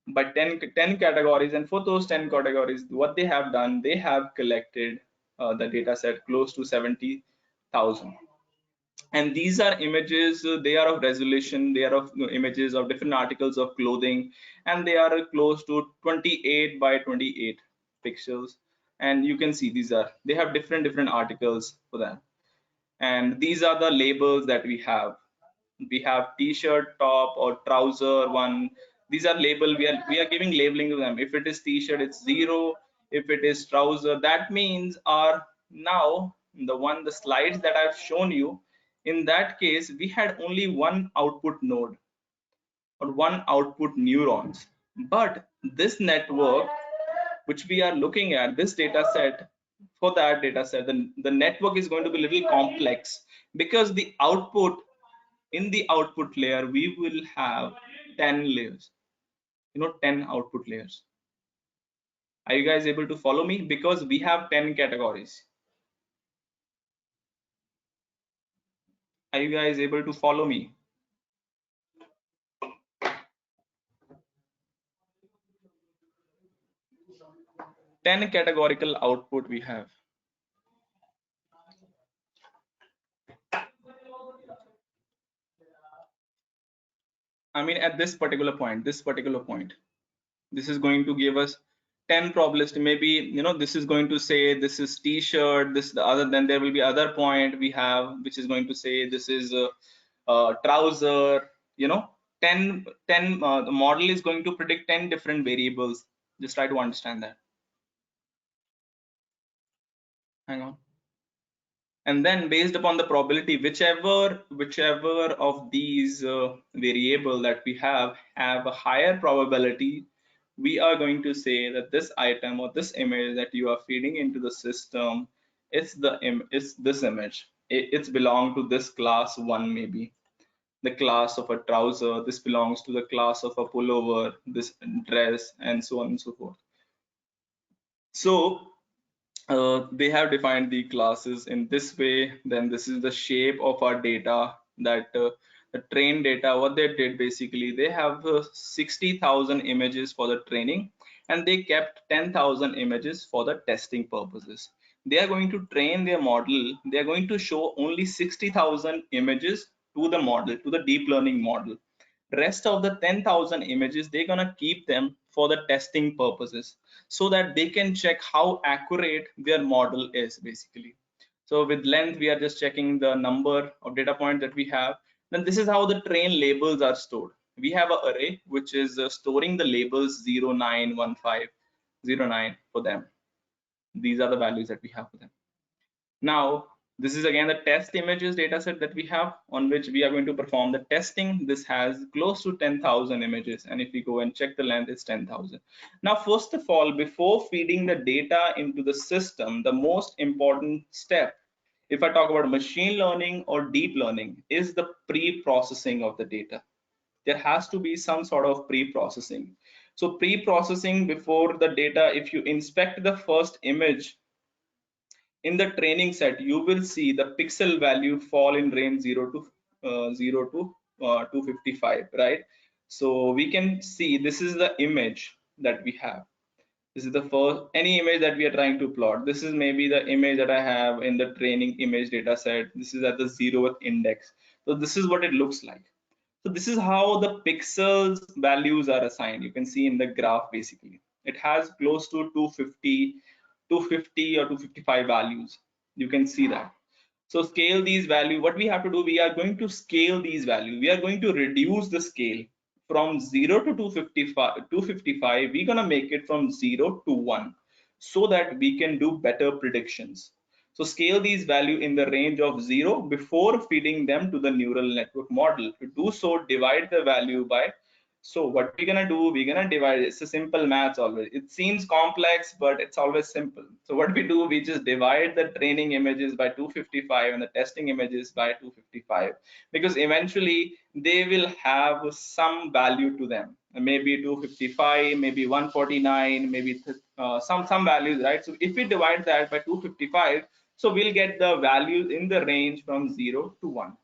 but 10 categories, and for those 10 categories, what they have done, they have collected the data set close to 70,000. And these are images, they are of resolution, they are of images of different articles of clothing, and they are close to 28 by 28 pixels. And you can see they have different articles for that. And these are the labels that we have. We have t-shirt, top, or trouser one. These are label, we are giving labeling to them. If it is t-shirt, it's 0. If it is trouser, that means our, now the slides that I've shown you, in that case we had only one output node or one output neurons. But this network which we are looking at, this data set, for that data set, the network is going to be a little complex, because the output, in the output layer we will have 10 layers, 10 output layers. Are you guys able to follow me? Because we have 10 categories. Are you guys able to follow me? Ten categorical output we have. I mean, at this particular point, this is going to give us 10 probabilistic. Maybe, this is going to say this is t-shirt, this the other, then there will be other point we have which is going to say this is trouser. 10 the model is going to predict 10 different variables. Just try to understand that. Hang on. And then based upon the probability, whichever of these variable that we have a higher probability, we are going to say that this item or this image that you are feeding into the system, it's this image. It's belong to this class 1, maybe the class of a trouser, this belongs to the class of a pullover, this dress, and so on and so forth. So they have defined the classes in this way. Then this is the shape of our data, that the trained data, what they did, basically they have 60,000 images for the training, and they kept 10,000 images for the testing purposes. They are going to train their model, they are going to show only 60,000 images to the model, to the deep learning model. Rest of the 10,000 images, they're gonna keep them for the testing purposes, so that they can check how accurate their model is, basically. So with length, we are just checking the number of data points that we have. Then this is how the train labels are stored. We have an array which is storing the labels 091509 for them. These are the values that we have for them. Now this is again the test images dataset that we have, on which we are going to perform the testing. This has close to 10,000 images, and if we go and check the length, it's 10,000. Now first of all, before feeding the data into the system, the most important step, if I talk about machine learning or deep learning, is the pre-processing of the data. There has to be some sort of pre-processing. So pre-processing before the data, if you inspect the first image in the training set, you will see the pixel value fall in range 0 to 255, right? So we can see this is the image that we have. This is the first, any image that we are trying to plot. This is maybe the image that I have in the training image data set. This is at the 0th index. So this is what it looks like. So this is how the pixels values are assigned. You can see in the graph, basically it has close to 250 or 255 values. You can see that. So scale these values. What we have to do, we are going to scale these values. We are going to reduce the scale from 0 to 255, we're gonna make it from 0 to 1 so that we can do better predictions. So scale these value in the range of 0 before feeding them to the neural network model. To do so, divide the value by, so what we're gonna do, we're gonna divide. It's a simple maths always. It seems complex, but it's always simple. So what we do, we just divide the training images by 255 and the testing images by 255, because eventually they will have some value to them. Maybe 255, maybe 149, maybe some values, right? So if we divide that by 255, so we'll get the values in the range from 0 to 1.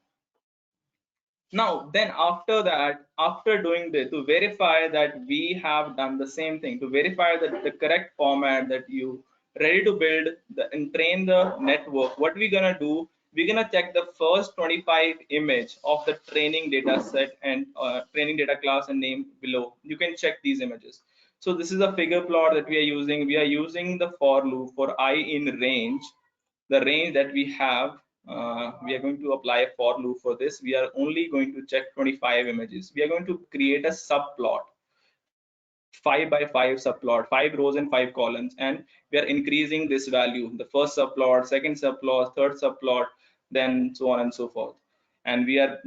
Now, then after that, after doing this, to verify that we have done the same thing, to verify that the correct format that you ready to build and train the network, what we're gonna do, we're gonna check the first 25 image of the training data set and training data class and name below. You can check these images. So this is a figure plot that we are using. We are using the for loop for I in range, the range that we have. We are going to apply a for loop for this. We are only going to check 25 images. We are going to create a subplot, 5 by 5 subplot, 5 rows and 5 columns, and we are increasing this value, the first subplot, second subplot, third subplot, then so on and so forth. And we are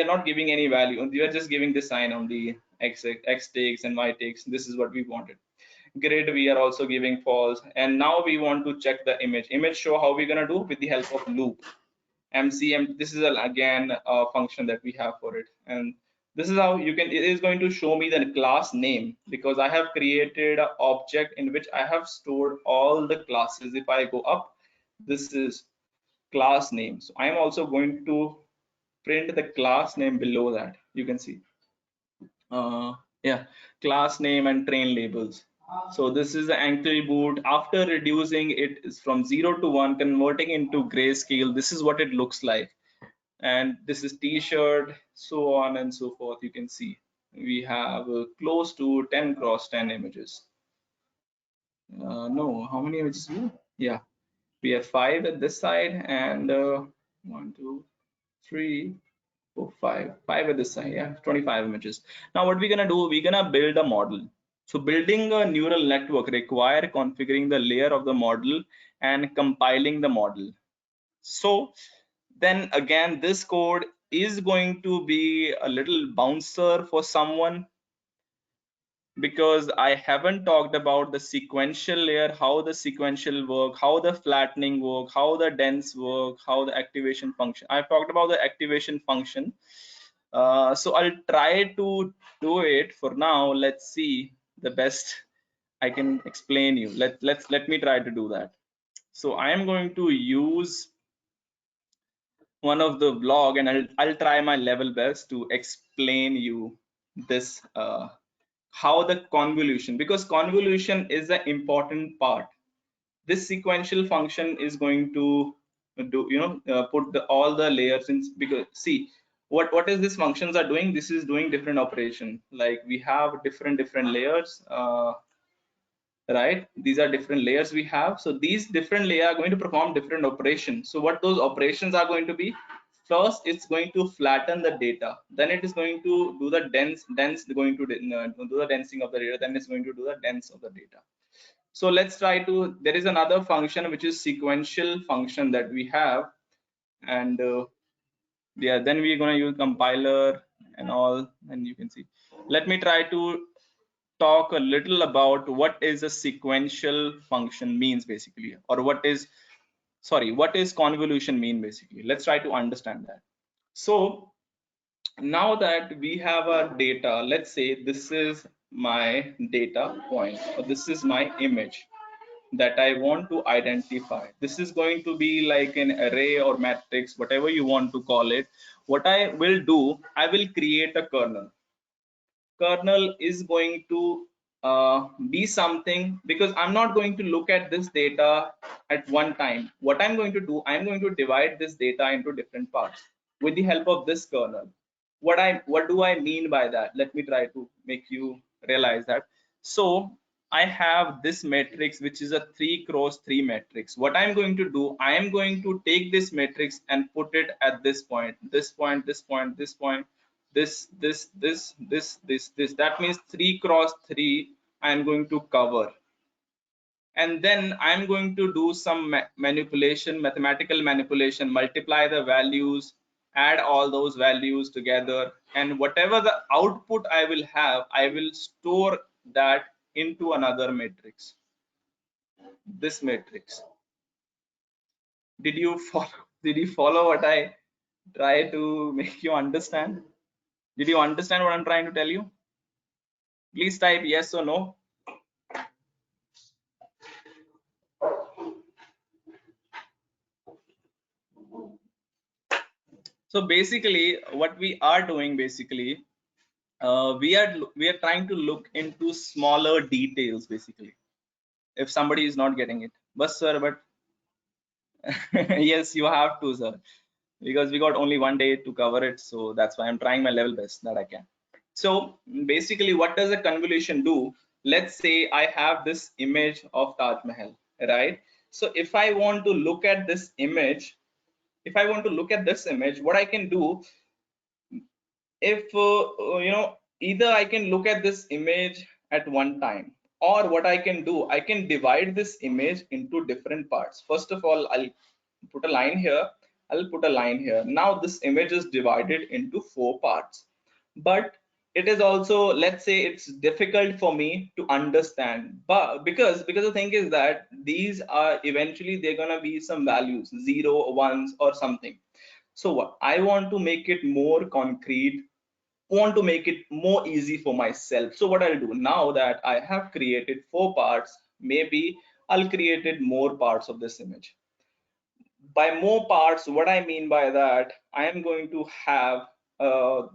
not giving any value, we are just giving this sign on the x takes and y takes. This is what we wanted. Grid, we are also giving false. And now we want to check the image show. How we're gonna do? With the help of loop mcm. This is again a function that we have for it, and this is how you can, it is going to show me the class name, because I have created an object in which I have stored all the classes. If I go up, this is class name. So I am also going to print the class name below that. You can see yeah, class name and train labels. So this is the ankle boot. After reducing it is from 0 to 1, converting into grayscale, this is what it looks like. And this is t-shirt, so on and so forth. You can see we have close to 10 cross 10 images. No, how many images? Yeah, we have 5 at this side, and 1 2 3 4 5 at this side. Yeah, 25 images. Now what we're gonna do, we're gonna build a model. So building a neural network require configuring the layer of the model and compiling the model. So then again, this code is going to be a little bouncer for someone, because I haven't talked about the sequential layer, how the sequential work, how the flattening work, how the dense work, how the activation function. I've talked about the activation function. So I'll try to do it for now. Let's see the best I can explain you. Let me try to do that. So I am going to use one of the blog, and I'll try my level best to explain you this how the convolution, because convolution is the important part. This sequential function is going to do, put all the layers in, because see what is this functions are doing. This is doing different operation, like we have different layers, right? These are different layers we have. So these different layers are going to perform different operations. So what those operations are going to be, first it's going to flatten the data, then it is going to do the dense going to do the densing of the data, then it's going to do the dense of the data. So let's try to, there is another function which is sequential function that we have, and yeah, then we're going to use compiler and all, and you can see. Let me try to talk a little about what is a sequential function means basically, or what is convolution mean basically. Let's try to understand that. So now that we have our data, let's say this is my data point, or this is my image that I want to identify. This is going to be like an array or matrix, whatever you want to call it. What I will do, I will create a kernel. Kernel is going to be something, because I'm not going to look at this data at one time. What I'm going to do, I'm going to divide this data into different parts with the help of this kernel. What do I mean by that? Let me try to make you realize that. So I have this matrix, which is a 3 cross 3 matrix. What I'm going to do, I am going to take this matrix and put it at this point, this point, this point, this point, this, this. That means 3 cross 3 I am going to cover, and then I'm going to do some manipulation, mathematical manipulation, multiply the values, add all those values together, and whatever the output I will have, I will store that into another matrix, this matrix. Did you follow what I try to make you understand? Did you understand what I'm trying to tell you? Please type yes or no. So basically what we are doing, basically we are trying to look into smaller details, basically, if somebody is not getting it. But sir, but yes, you have to, sir, because we got only one day to cover it, so that's why I'm trying my level best that I can. So basically, what does a convolution do? Let's say I have this image of Taj Mahal, right? So if I want to look at this image, what I can do, if either I can look at this image at one time, or what I can do, I can divide this image into different parts. First of all, I'll put a line here, I'll put a line here. Now this image is divided into 4 parts, but it is also, let's say, it's difficult for me to understand, but because the thing is that these are eventually, they're gonna be some values, 0, 1s or something. So what I want to make it more concrete, want to make it more easy for myself. So what I'll do, now that I have created 4 parts, maybe I'll created more parts of this image. By more parts, what I mean by that, I am going to have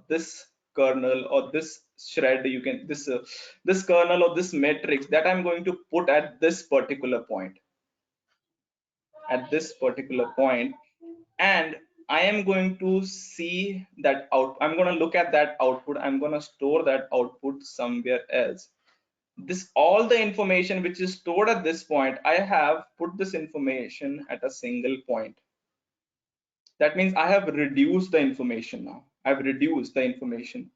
this kernel or this shred, you can this kernel or this matrix that I'm going to put at this particular point, and I am going to see that out. I'm going to look at that output. I'm going to store that output somewhere else. This, all the information which is stored at this point, I have put this information at a single point. That means I have reduced the information now. I've reduced the information.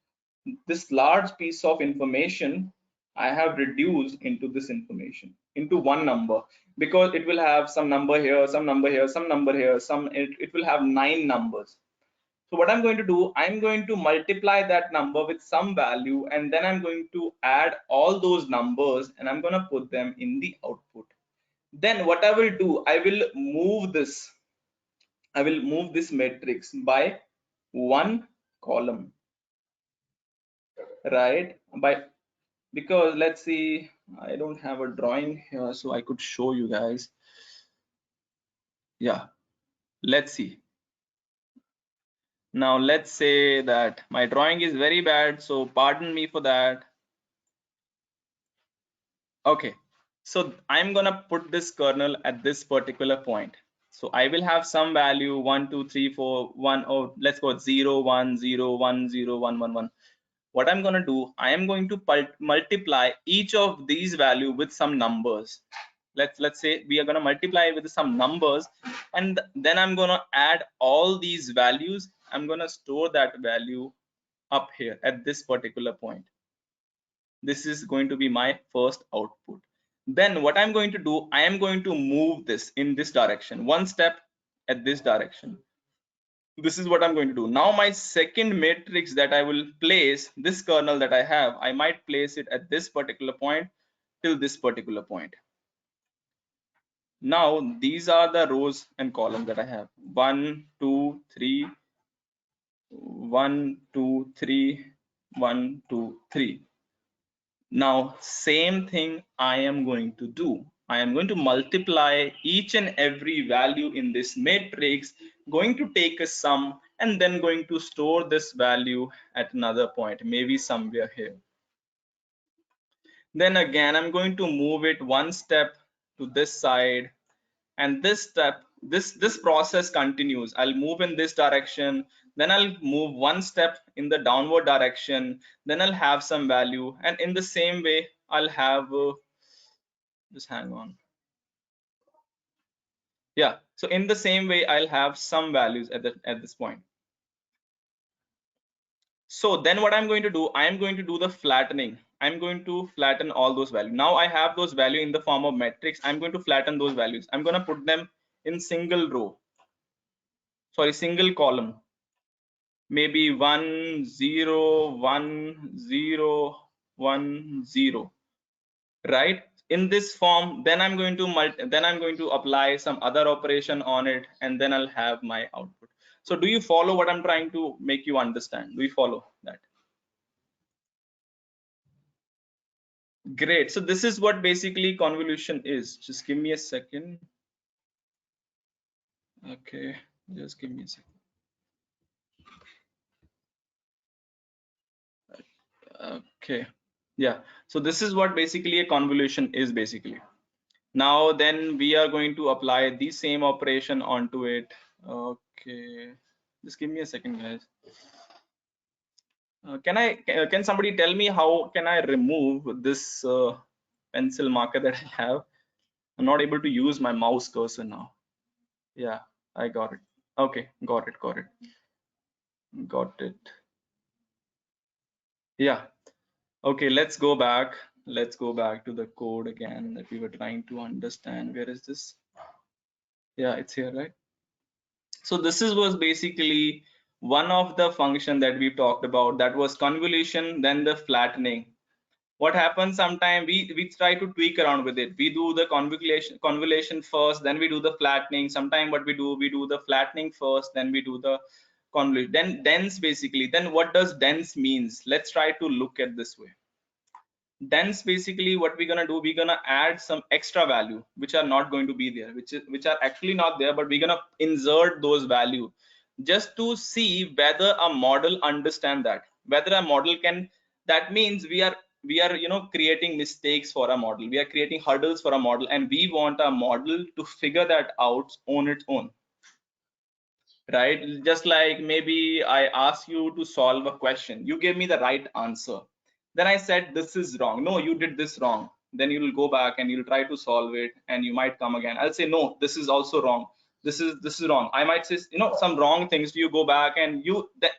This large piece of information I have reduced into this information, into one number, because it will have some number here, some number here, some number here, it will have 9 numbers. So what I'm going to do, I'm going to multiply that number with some value, and then I'm going to add all those numbers and I'm going to put them in the output. Then what I will do, I will move this matrix by 1 column, right? Because let's see, I don't have a drawing here, so I could show you guys. Yeah, let's see. Now let's say that my drawing is very bad, so pardon me for that. Okay, so I'm gonna put this kernel at this particular point. So I will have some value 1 2 3 4 1, or let's go 0 1 0 1 0 1 1 1. What I'm going to do, I am going to multiply each of these value with some numbers. Let's say we are going to multiply with some numbers, and then I'm going to add all these values. I'm going to store that value up here at this particular point. This is going to be my first output. Then what I'm going to do, I am going to move this in this direction, one step at this direction. This is what I'm going to do. Now my second matrix that I will place, this kernel that I have, I might place it at this particular point till this particular point. Now these are the rows and columns that I have. 1 2 3 1 2 3 1 2 3. Now same thing I am going to do. I am going to multiply each and every value in this matrix, going to take a sum, and then going to store this value at another point, maybe somewhere here. Then again, I'm going to move it one step to this side, and this process continues. I'll move in this direction, then I'll move one step in the downward direction, then I'll have some value, and in the same way I'll have just hang on. Yeah, so in the same way I'll have some values at this point. So then what I'm going to do, I'm going to do the flattening. I'm going to flatten all those values. Now I have those values in the form of matrix. I'm going to flatten those values. I'm going to put them in single row, sorry, single column, maybe 1 0 1 0 1 0, right? In this form, then I'm going to apply some other operation on it, and then I'll have my output. So do you follow what I'm trying to make you understand? Do you follow that? Great. So this is what basically convolution is. Just give me a second. Okay, just give me a second. Okay, yeah. So this is what basically a convolution is basically. Now then we are going to apply the same operation onto it. Okay, just give me a second, guys. Can somebody tell me how can I remove this pencil marker that I have? I'm not able to use my mouse cursor now. Yeah, I got it. Okay, got it. Yeah. Okay, let's go back to the code again that we were trying to understand. Where is this? Yeah, it's here, right? So this was basically one of the function that we talked about, that was convolution, then the flattening. What happens sometimes, we try to tweak around with it. We do the convolution first, then we do the flattening. Sometimes what we do the flattening first, then we do the convolution, then dense basically. Then what does dense means? Let's try to look at this way. Dense basically, what we're gonna do, we're gonna add some extra value which are not going to be there, which are actually not there, but we're gonna insert those value just to see whether a model understand that, whether a model can. That means we are creating mistakes for a model, we are creating hurdles for a model, and we want a model to figure that out on its own, right? Just like maybe I ask you to solve a question, you gave me the right answer, then I said this is wrong, no, you did this wrong, then you will go back and you'll try to solve it, and you might come again, I'll say no, this is also wrong, this is wrong, I might say some wrong things, you go back and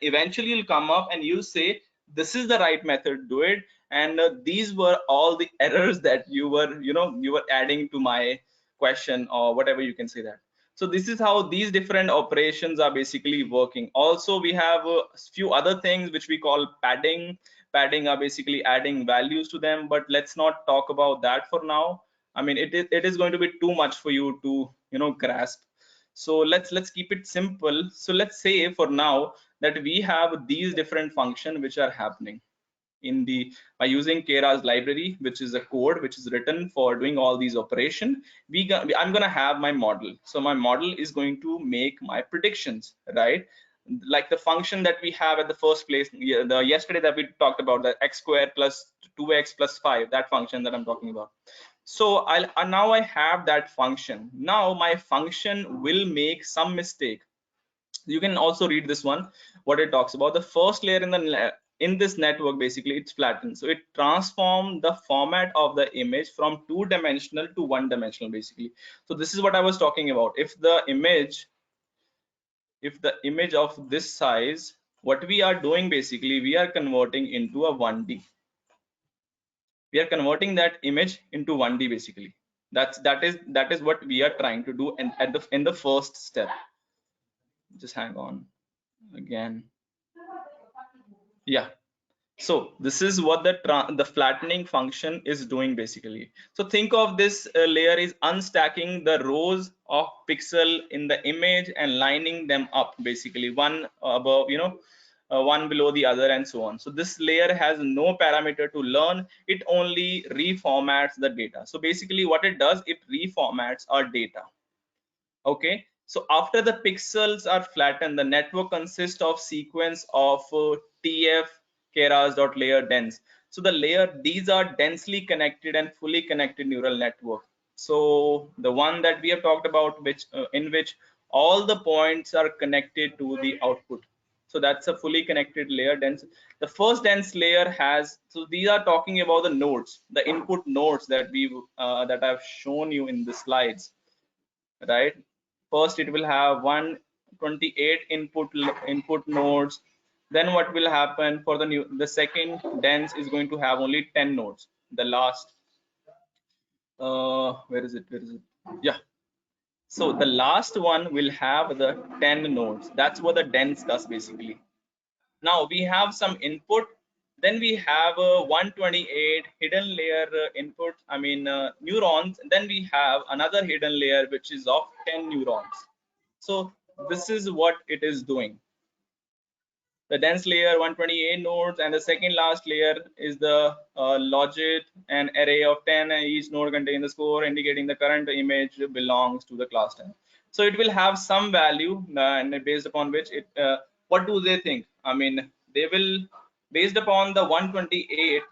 eventually you'll come up and you say this is the right method, do it. And these were all the errors that you were adding to my question, or whatever you can say that. So this is how these different operations are basically working. Also we have a few other things which we call padding. Padding are basically adding values to them, but let's not talk about that for now. I mean, it is going to be too much for you to grasp. So let's keep it simple. So let's say for now that we have these different functions which are happening by using Keras library, which is a code which is written for doing all these operations. I'm gonna have my model. So my model is going to make my predictions, right? Like the function that we have at the first place, yesterday that we talked about, the x squared plus 2x plus 5, that function that I'm talking about. So now I have that function. Now my function will make some mistake. You can also read this one, what it talks about. The first layer in this network, basically it's flattened, so it transformed the format of the image from 2-dimensional to 1-dimensional basically. So this is what I was talking about. If the image of this size, what we are doing basically, we are converting into a 1D. We are converting that image into 1D basically. That is what we are trying to do in the first step. Just hang on again. Yeah, so this is what the flattening function is doing basically. So think of this layer is unstacking the rows of pixel in the image and lining them up basically, one above one below the other, and so on. So this layer has no parameter to learn, it only reformats the data. So basically what it does, it reformats our data. Okay, so after the pixels are flattened, the network consists of sequence of TF Keras.layer dense. So the layer, these are densely connected and fully connected neural network. So the one that we have talked about, in which all the points are connected to the output. So that's a fully connected layer dense. The first dense layer has, so these are talking about the nodes, the input nodes that that I've shown you in the slides, right? First it will have 128 input nodes, Then what will happen for the second dense is going to have only 10 nodes. The last, where is it? Yeah. So the last one will have the 10 nodes. That's what the dense does basically. Now we have some input. Then we have a 128 hidden layer input. I mean neurons. And then we have another hidden layer which is of 10 neurons. So this is what it is doing. The dense layer 128 nodes, and the second last layer is the logit, an array of 10, and each node contains the score indicating the current image belongs to the class 10. So it will have some value, and based upon which it what do they think? I mean, they will, based upon the 128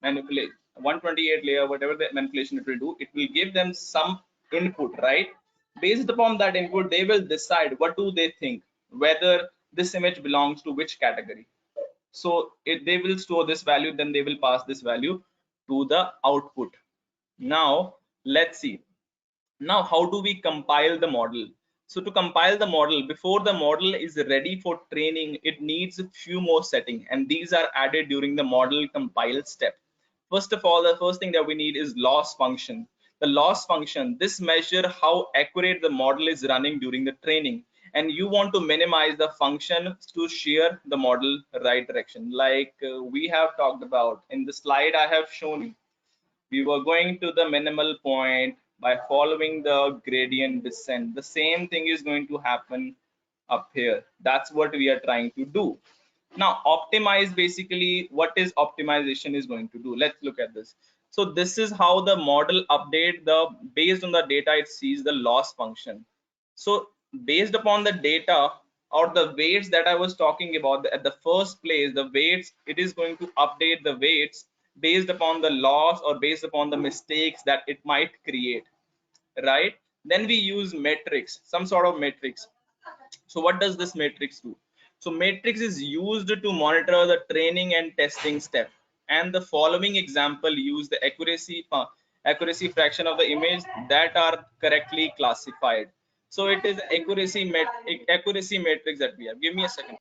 manipulate 128 layer, whatever the manipulation it will do, it will give them some input, right? Based upon that input, they will decide what do they think, whether this image belongs to which category. So if they will store this value, then they will pass this value to the output. Now let's see. Now how do we compile the model? So to compile the model, before the model is ready for training, it needs a few more settings, and these are added during the model compile step. First of all, the first thing that we need is loss function. The loss function, this measure how accurate the model is running during the training, and you want to minimize the function to shear the model right direction, like we have talked about in the slide I have shown you. We were going to the minimal point by following the gradient descent. The same thing is going to happen up here. That's what we are trying to do. Now optimize, basically what is optimization is going to do. Let's look at this. So this is how the model update the, based on the data it sees the loss function. So based upon the data or the weights that I was talking about at the first place, the weights, it is going to update the weights based upon the loss or based upon the mistakes that it might create, right? Then we use matrix, some sort of matrix. So what does this matrix do? So matrix is used to monitor the training and testing step, and the following example use the accuracy fraction of the image that are correctly classified. So it is accuracy matrix that we have. Give me a second.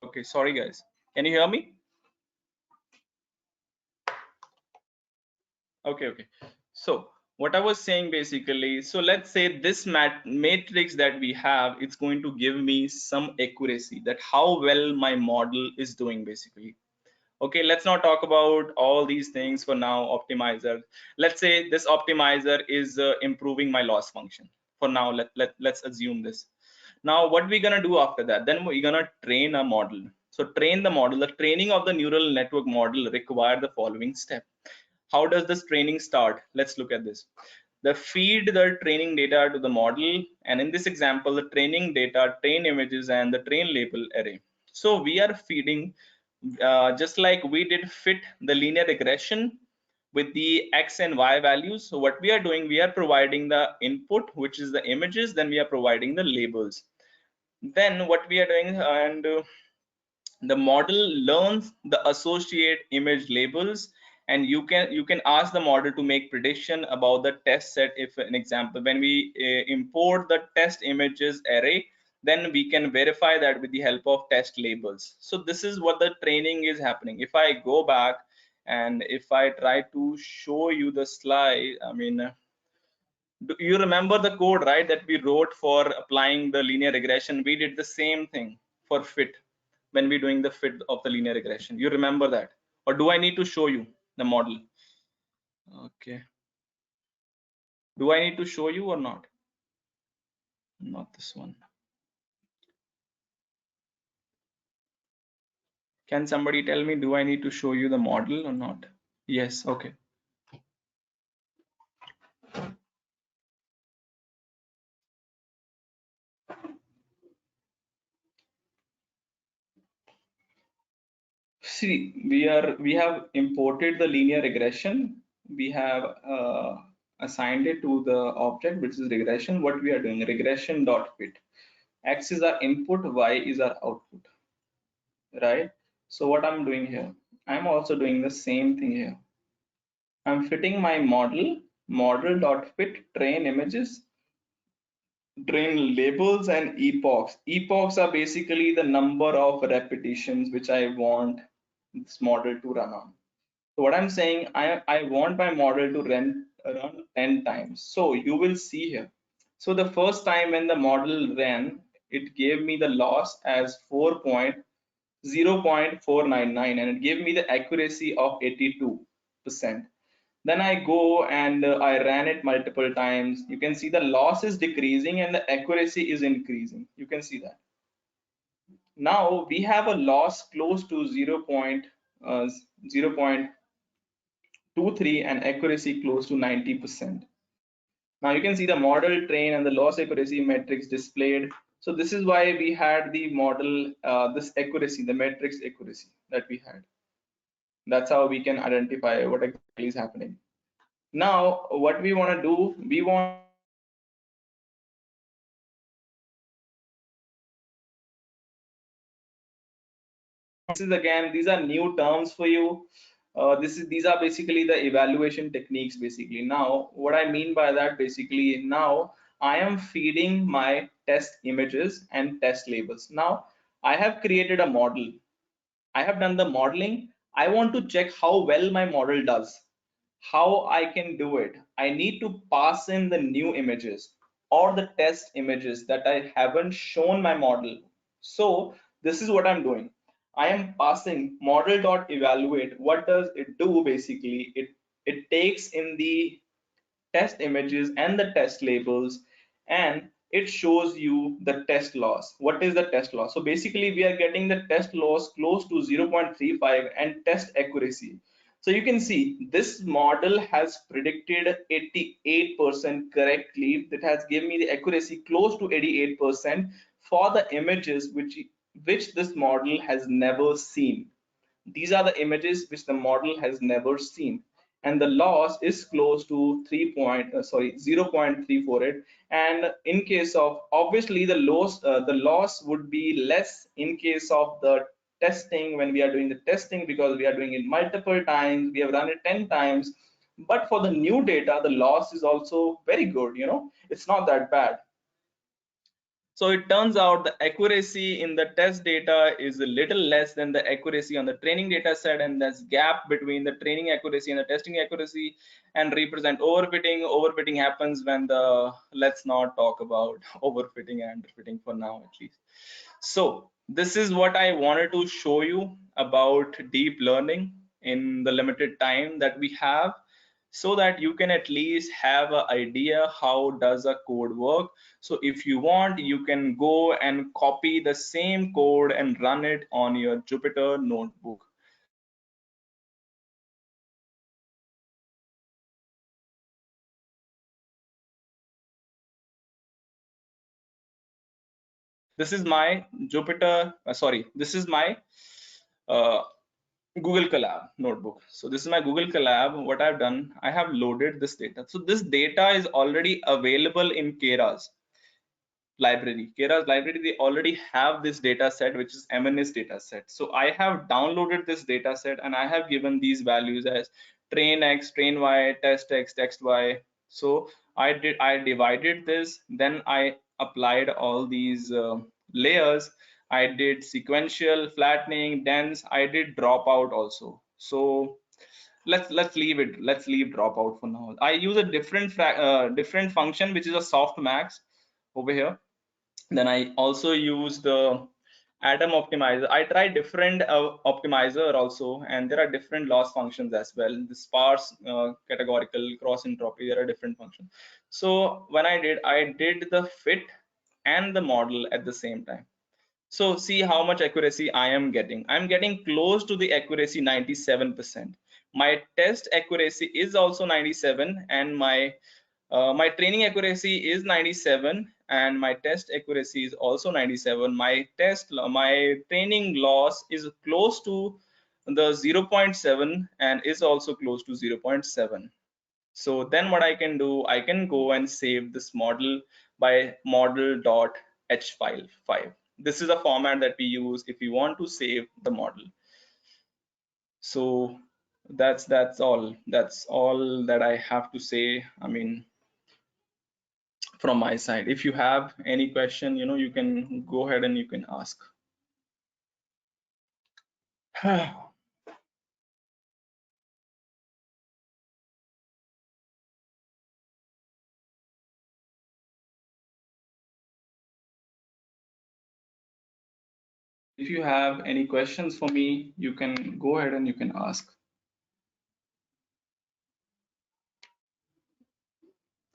Okay, sorry guys, can you hear me? Okay. So what I was saying basically, so let's say this matrix that we have, it's going to give me some accuracy, that how well my model is doing basically. Okay, let's not talk about all these things for now. Optimizer, let's say this optimizer is improving my loss function for now. Let's assume this. Now what we're gonna do after that, then we're gonna train a model. So train the model. The training of the neural network model require the following step. How does this training start? Let's look at this. The feed the training data to the model, and in this example the training data, train images and the train label array. So we are feeding just like we did fit the linear regression with the x and y values. So what we are doing, we are providing the input, which is the images, then we are providing the labels. Then what we are doing, and the model learns the associate image labels, and you can ask the model to make prediction about the test set. If an example, when we import the test images array, then we can verify that with the help of test labels. So this is what the training is happening. If I go back and if I try to show you the slide, I mean, do you remember the code, right, that we wrote for applying the linear regression? We did the same thing for fit when we're doing the fit of the linear regression. You remember that? Or do I need to show you the model? Okay. Do I need to show you or not? Not this one. Can somebody tell me, do I need to show you the model or not? Yes, okay. See, we have imported the linear regression. We have assigned it to the object, which is regression. What we are doing, regression dot fit. X is our input, Y is our output, right? So what I'm doing here, I'm also doing the same thing here. I'm fitting my model.fit train images, train labels, and epochs. Epochs are basically the number of repetitions which I want this model to run on. So what I'm saying, I want my model to run 10 times. So you will see here. So the first time when the model ran, it gave me the loss as 0.499 and it gave me the accuracy of 82%. Then I go and I ran it multiple times. You can see the loss is decreasing and the accuracy is increasing. You can see that. Now we have a loss close to 0.23 and accuracy close to 90%. Now you can see the model train and the loss accuracy metrics displayed. So this is why we had the model, this accuracy, the metrics accuracy that we had. That's how we can identify what exactly is happening. Now, what we want to do, we want this is again, these are new terms for you. These are basically the evaluation techniques basically. Now, what I mean by that basically, now I am feeding my test images and test labels. Now, I have created a model. I have done the modeling. I want to check how well my model does. How I can do it. I need to pass in the new images or the test images that I haven't shown my model. So this is what I'm doing. I am passing model.evaluate. What does it do basically? It takes in the test images and the test labels, and it shows you the test loss. What is the test loss? So basically we are getting the test loss close to 0.35 and test accuracy. So you can see this model has predicted 88% correctly. It has given me the accuracy close to 88% for the images which this model has never seen. These are the images which the model has never seen, and the loss is close to 0.348. And in case of, obviously the loss would be less in case of the testing, when we are doing the testing, because we are doing it multiple times, we have run it 10 times. But for the new data, the loss is also very good, it's not that bad. So it turns out the accuracy in the test data is a little less than the accuracy on the training data set, and there's gap between the training accuracy and the testing accuracy, and represent overfitting. Overfitting happens when let's not talk about overfitting and underfitting for now at least. So this is what I wanted to show you about deep learning in the limited time that we have, so that you can at least have an idea how does a code work. So if you want, you can go and copy the same code and run it on your Jupyter notebook. This is my Jupyter, this is my Google Collab notebook. So this is my Google Collab. What I've done, I have loaded this data. So this data is already available in Keras library. Keras library, they already have this data set, which is MNIST data set. So I have downloaded this data set and I have given these values as train X, train Y, test X, test Y. So I divided this, then I applied all these layers. I did sequential, flattening, dense. I did dropout also. So let's leave dropout for now. I use a different function, which is a softmax over here. Then I also use the atom optimizer. I try different optimizer also, and there are different loss functions as well. The sparse, categorical, cross entropy, there are different functions. So when I did the fit and the model at the same time. So see how much accuracy I am getting. I'm getting close to the accuracy, 97%. My test accuracy is also 97, and my training accuracy is 97, and my test accuracy is also 97. My training loss is close to the 0.7 and is also close to 0.7. So then what I can do, I can go and save this model by model.ls. h file 5. This is a format that we use if we want to save the model. So that's all that I have to say, I mean, from my side. If you have any question, you can go ahead and you can ask. If you have any questions for me, you can go ahead and you can ask.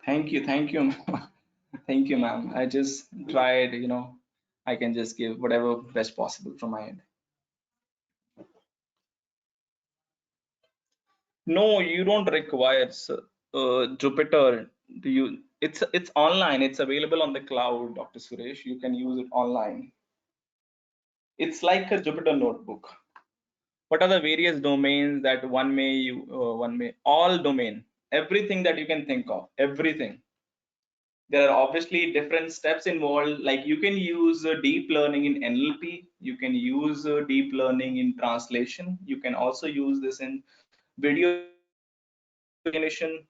Thank you. Thank you, ma'am. I just tried, I can just give whatever best possible from my end. No, you don't require Jupyter. It's online. It's available on the cloud, Dr. Suresh. You can use it online. It's like a Jupyter notebook. What are the various domains that all domain, everything that you can think of, everything. There are obviously different steps involved. Like you can use deep learning in NLP. You can use deep learning in translation. You can also use this in video recognition.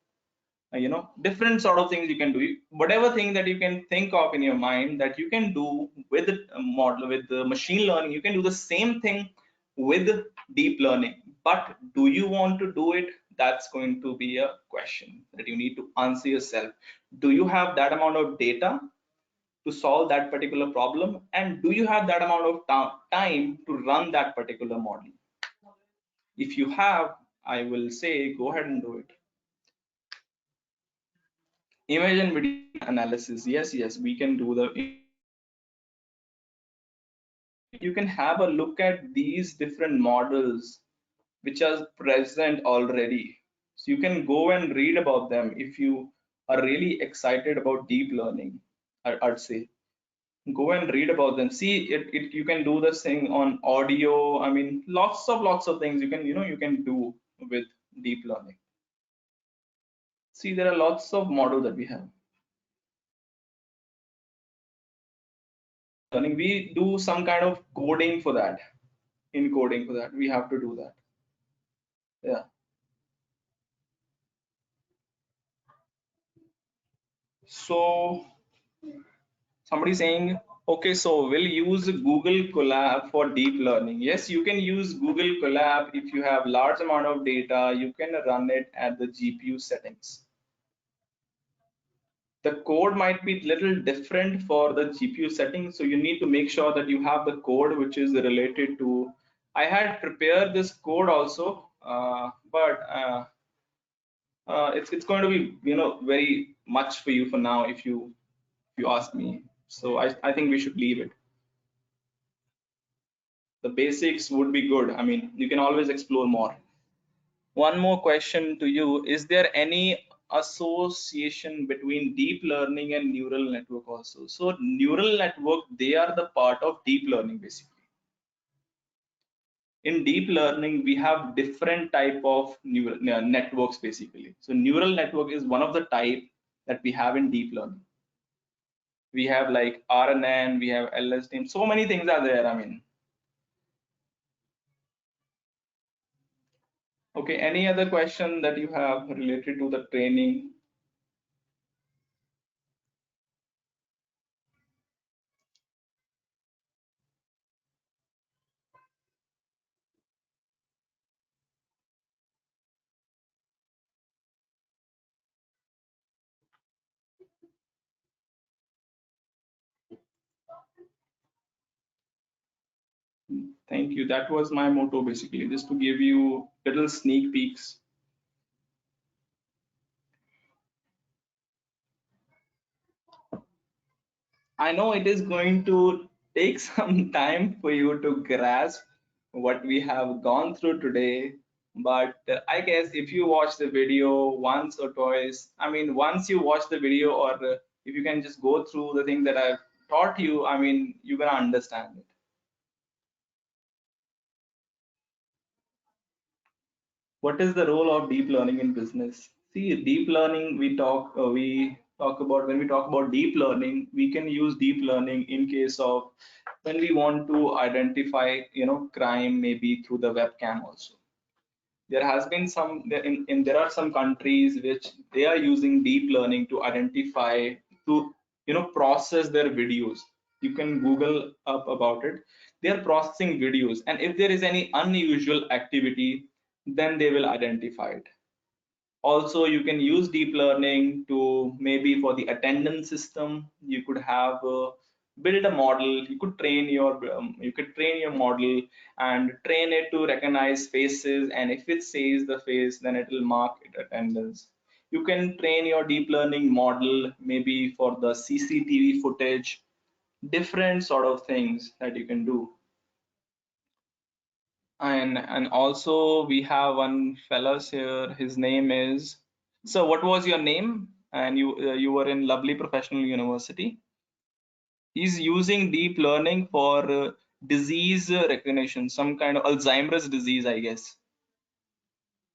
Different sort of things you can do. Whatever thing that you can think of in your mind that you can do with a model, with the machine learning, you can do the same thing with deep learning. But do you want to do it? That's going to be a question that you need to answer yourself. Do you have that amount of data to solve that particular problem? And do you have that amount of time to run that particular model? If you have, I will say go ahead and do it. Image and video analysis, yes, we can do you can have a look at these different models which are present already, so you can go and read about them if you are really excited about deep learning. I'd say go and read about them. See it you can do this thing on audio. I mean, lots of things you can you can do with deep learning. See, there are lots of models that we have. Learning, we do some kind of coding for that, encoding for that. We have to do that. Yeah. So somebody saying, okay, so we'll use Google Collab for deep learning. Yes, you can use Google Collab if you have large amount of data. You can run it at the GPU settings. The code might be little different for the GPU settings, so you need to make sure that you have the code which is related to. I had prepared this code also, but it's going to be very much for you for now if you ask me. So I think we should leave it. The basics would be good. I mean, you can always explore more. One more question to you: is there any association between deep learning and neural network also? So neural network, they are the part of deep learning basically. In deep learning, we have different type of neural networks basically. So neural network is one of the type that we have in deep learning. We have like RNN, we have LSTM, so many things are there. I mean, okay, any other question that you have related to the training? Thank you. That was my motto basically, just to give you little sneak peeks. I know it is going to take some time for you to grasp what we have gone through today, but I guess if you watch the video once or twice, I mean, once you watch the video, or if you can just go through the things that I've taught you, I mean, you're gonna understand it. What is the role of deep learning in business? See, deep learning, we talk, we when we talk about deep learning, we can use deep learning in case of when we want to identify, crime maybe through the webcam also. There has been there are some countries which they are using deep learning to identify, to process their videos. You can Google up about it. They are processing videos, and if there is any unusual activity, then they will identify it. Also, you can use deep learning to maybe for the attendance system. You could have build a model. You could train your model and train it to recognize faces, and if it says the face, then it will mark it attendance. You can train your deep learning model maybe for the CCTV footage, different sort of things that you can do. And also we have one fellows here. His name is, so what was your name? And you were in lovely professional university. He's using deep learning for disease recognition, some kind of Alzheimer's disease, I guess.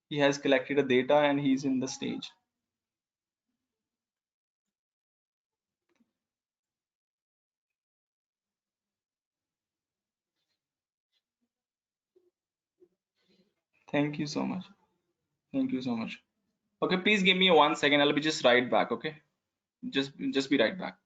He has collected the data and he's in the stage. Thank you so much. Thank you so much. Okay, please give me 1 second. I'll be just right back. Okay, just be right back.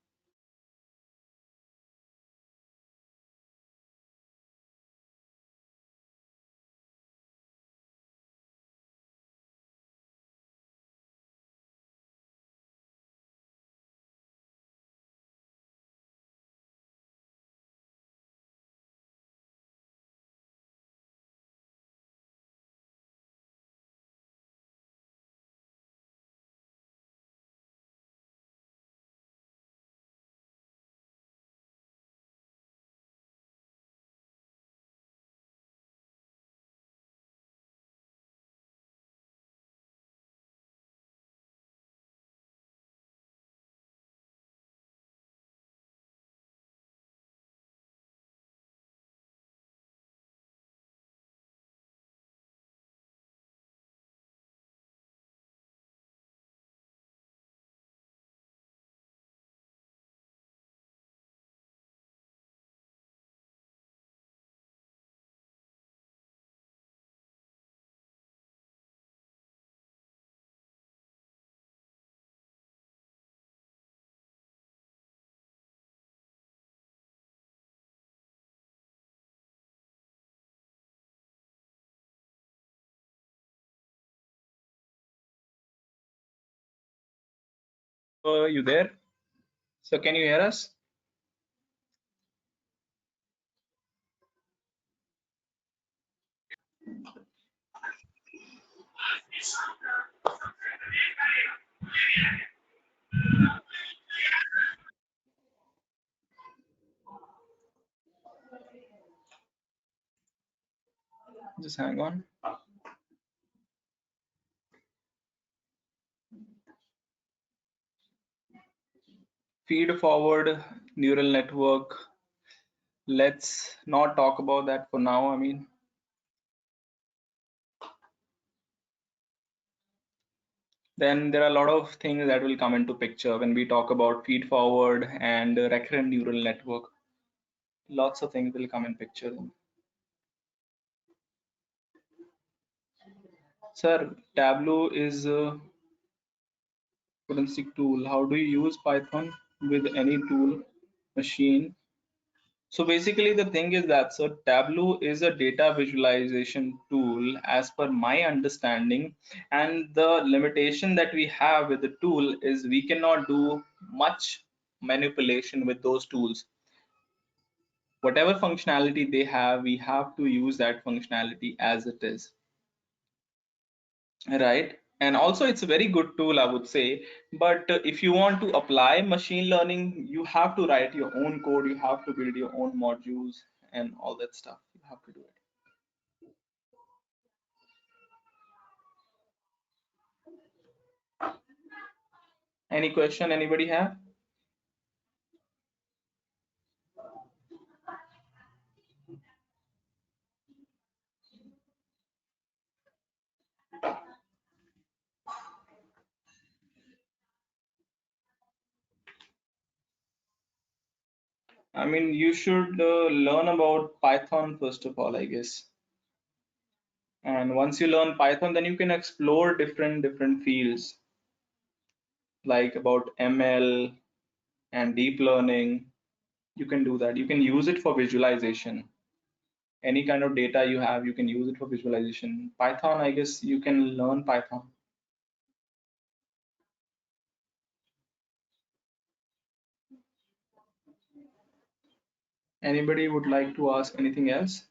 You there? So can you hear us? Just hang on. Feed forward neural network. Let's not talk about that for now. I mean, then there are a lot of things that will come into picture when we talk about feed forward and recurrent neural network. Lots of things will come in picture. Sir, Tableau is a forensic tool. How do you use Python with any tool machine? So basically the thing is that, so Tableau is a data visualization tool as per my understanding, and the limitation that we have with the tool is we cannot do much manipulation with those tools. Whatever functionality they have, we have to use that functionality as it is, right? And also it's a very good tool, I would say, but if you want to apply machine learning, you have to write your own code, you have to build your own modules and all that stuff. You have to do it. Any question anybody have? I mean, you should learn about Python first of all, I guess. And once you learn Python, then you can explore different fields, like about ML and deep learning. You can do that. You can use it for visualization. Any kind of data you have, you can use it for visualization. Python, I guess you can learn Python. Anybody would like to ask anything else?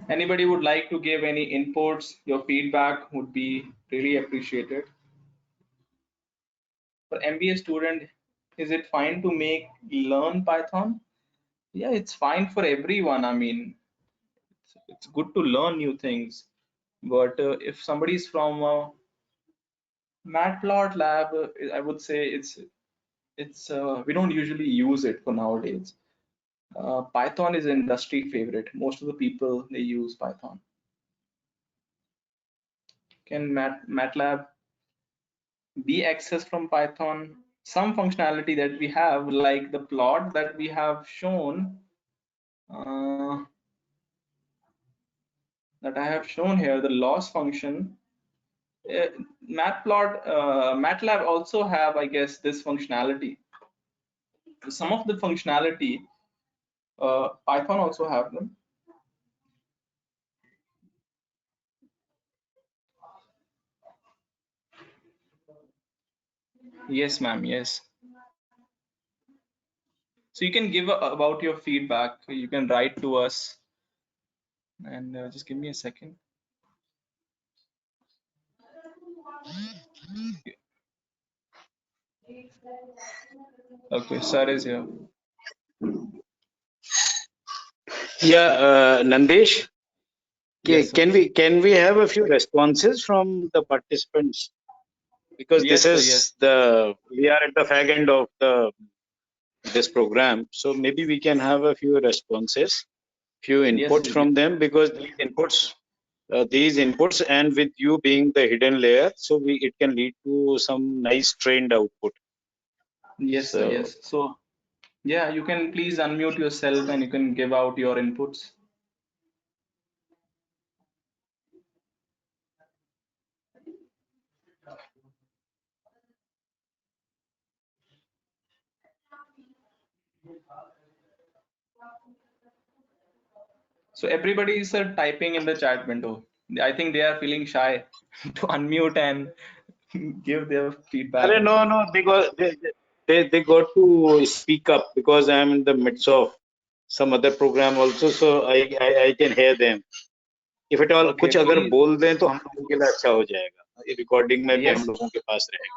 Anybody would like to give any inputs? Your feedback would be really appreciated. For MBA student, is it fine to learn Python? Yeah, it's fine for everyone. I mean, it's good to learn new things. But if somebody's from Matplotlib, I would say it's we don't usually use it for nowadays. Python is an industry favorite. Most of the people, they use Python. Can MATLAB be accessed from Python? Some functionality that we have, like the plot that we have shown, that I have shown here, the loss function. MATLAB also have, I guess, this functionality. Some of the functionality, Python also have them. Yes, ma'am. Yes. So you can give about your feedback. You can write to us, and just give me a second. Okay, sir is here. Yeah, Nandesh, Yes, sir. can we have a few responses from the participants? Because Yes, this sir. is Yes. we are at the fag end of this program, so maybe we can have a few responses, few inputs Yes. from them, because these inputs, and with you being the hidden layer, so it can lead to some nice trained output. Yes, sir. Yes. So yeah, you can please unmute yourself and you can give out your inputs. So everybody is typing in the chat window. I think they are feeling shy to unmute and give their feedback. No, they got to speak up, because I am in the midst of some other program also, so I can hear them. If at all Okay, कुछ अगर please. बोल दें तो हम लोगों के लिए अच्छा हो जाएगा, रिकॉर्डिंग में भी Yes. हम लोगों के पास रहेगा.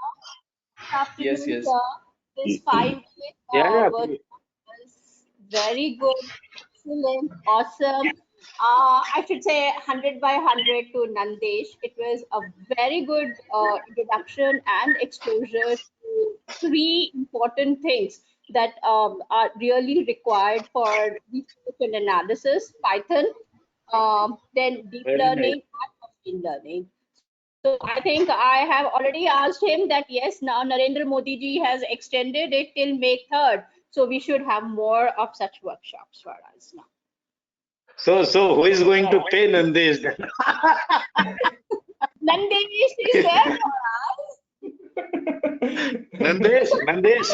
Yes, yes. This 5-minute Yeah, workshop was very good, excellent, awesome. I should say 100 by 100 to Nandesh. It was a very good introduction and exposure to three important things that are really required for research and analysis: Python, then deep very learning, nice. and machine learning. So I think I have already asked him that yes, now Narendra Modi ji has extended it till May 3rd. So we should have more of such workshops for us now. So who is going to pay Nandesh then? Nandesh is there for us. Nandesh.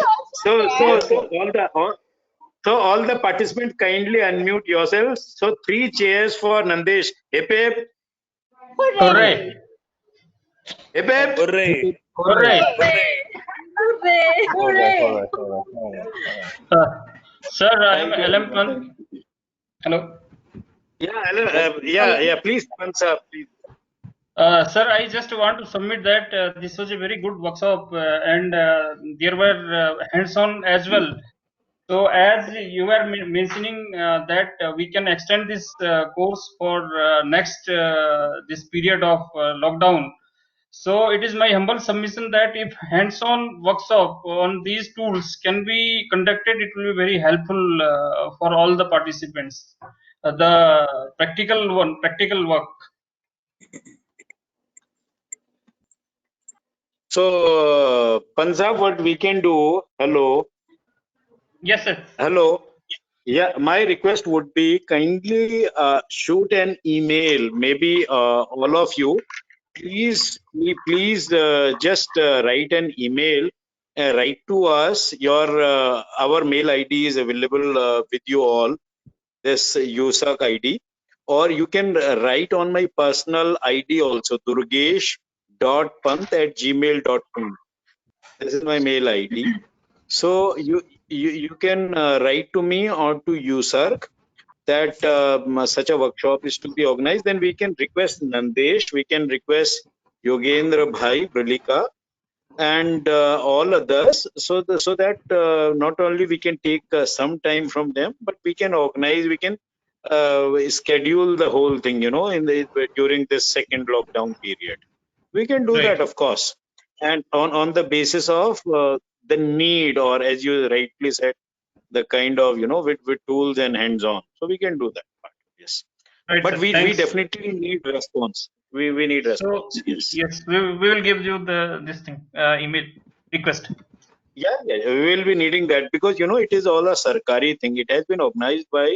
So all the participants kindly unmute yourselves. So 3 cheers for Nandesh. Hip hip. Hooray! Hip hip. Hooray! Hooray! Hooray! Sir, I am Thank you, LM1. everyone. Hello. Yeah, please, Mansa, please. Sir, I just want to submit that this was a very good workshop and there were hands-on as well. So as you were mentioning that we can extend this course for next this period of lockdown. So it is my humble submission that if hands-on workshop on these tools can be conducted, it will be very helpful for all the participants. The practical work. So, Pansab, what we can do, hello, Yes, sir. hello. Yeah, my request would be kindly shoot an email, maybe all of you. Please just write an email, write to us. Our mail ID is available with you all, this USAC ID, or you can write on my personal ID also, durgesh.pant@gmail.com. This is my mail ID. So you can write to me or to USARC that such a workshop is to be organized. Then we can request Nandesh, we can request Yogendra Bhai, Brillica, and all others, so that not only we can take some time from them, but we can organize, we can schedule the whole thing, during this second lockdown period. We can do that, Right. of course, and on the basis of the need, or as you rightly said, the kind of with tools and hands-on. So we can do that part. Yes, Right, but sir. we Thanks. definitely need response. We need So response. Yes. yes, we will give you this thing email request. Yeah, we will be needing that, because it is all a sarkari thing. It has been organized by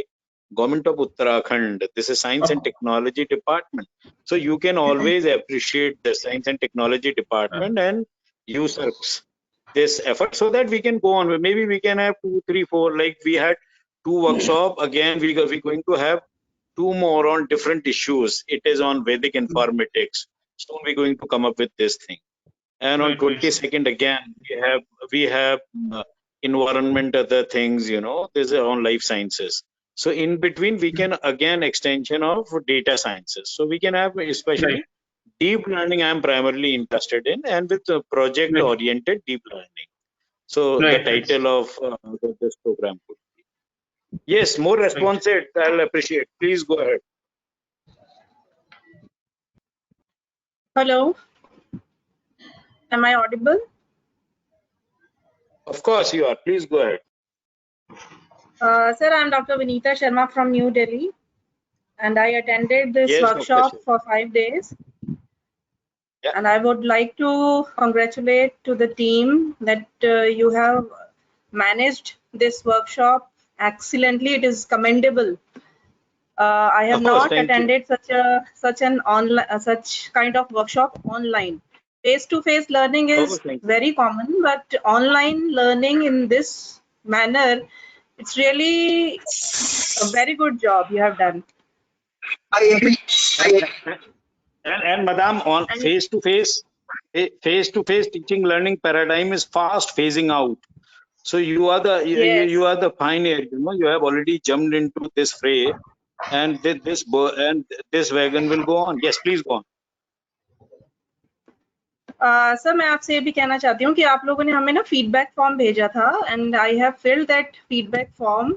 Government of Uttarakhand. This is Science and Oh, Technology Department. So you can always appreciate the Science and Technology Department and users this effort, so that we can go on. Maybe we can have 2, 3, 4. Like we had 2 workshop. Again, we're going to have 2 more on different issues. It is on Vedic informatics. Soon we're going to come up with this thing. And on right, right, sir. 22nd again we have environment, other things, this is on life sciences. So in between we can again extension of data sciences, so we can have Right, especially deep learning. I am primarily interested in, and with project right, oriented deep learning. So the right, right, sir. title of this program would be, yes, more Right. responsive. I'll appreciate. Please go ahead. Hello, am I audible? Of course you are. Please go ahead. Sir, I'm Dr. Vinita Sharma from New Delhi, and I attended this Yes, Dr. workshop Shiv. for 5 days. Yeah. And I would like to congratulate to the team that you have managed this workshop excellently. It is commendable. I have Of course, not thank you. attended such kind of workshop online. Face-to-face learning Oh, is thank you. very common, but online learning in this manner, it's really a very good job you have done. I agree. And Madam, on And face-to-face teaching learning paradigm is fast phasing out. So you are the you yes, are the pioneer. You have already jumped into this fray, and this wagon will go on. Yes, please go on. Sir मैं आपसे ये भी कहना चाहती हूँ कि आप लोगों ने हमें ना फीडबैक फॉर्म भेजा था and I have filled that feedback form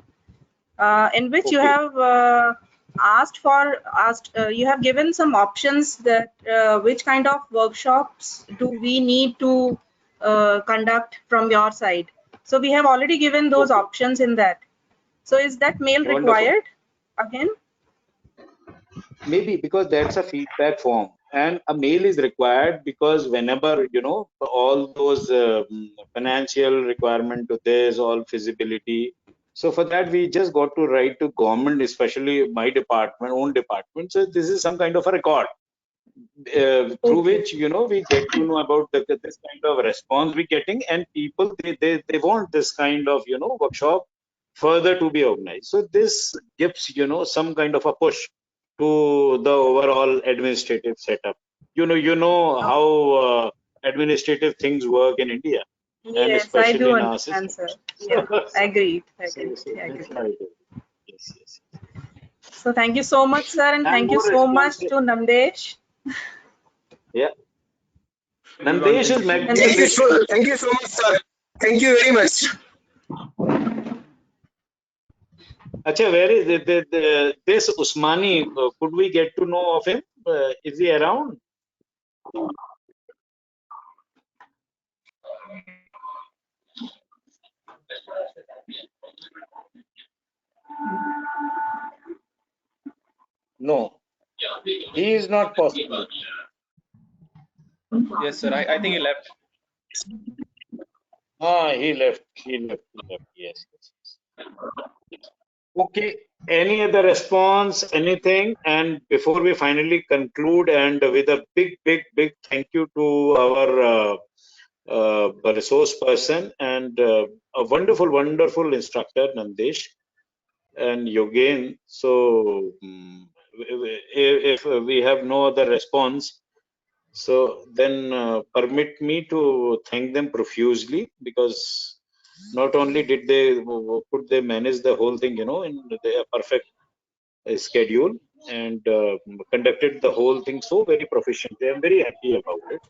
in which you Okay. have you have given some options that which kind of workshops do we need to conduct from your side. So we have already given those Okay. options in that. So is that mail Wonderful. required again? Maybe because that's a feedback form, and a mail is required because whenever all those financial requirement to this, all feasibility. So for that we just got to write to government, especially my own department. So this is some kind of a record through Okay. which we get to know about this kind of response we're getting, and people they want this kind of workshop further to be organized. So this gives some kind of a push to the overall administrative setup. How administrative things work in India, and Yes, I especially do in our understand, system. sir. Yeah, agreed, So agreed, that's agreed. why it is. Yes. So thank you so much, sir, and And thank you more so much responsive. to Namdesh. Yeah, Nandesh is And magnificent. Thank you so much, sir. Thank you very much. Acha, where is this Usmani? Could we get to know of him? Is he around? No, he is not possible. Yes, sir. I think he left. He left. Yes. Okay. Any other response? Anything? And before we finally conclude, and with a big thank you to our resource person and a wonderful instructor, Nandesh and Yogen. So if we have no other response, so then permit me to thank them profusely, because not only did they manage the whole thing, in their perfect schedule, and conducted the whole thing so very proficiently. I'm very happy about it.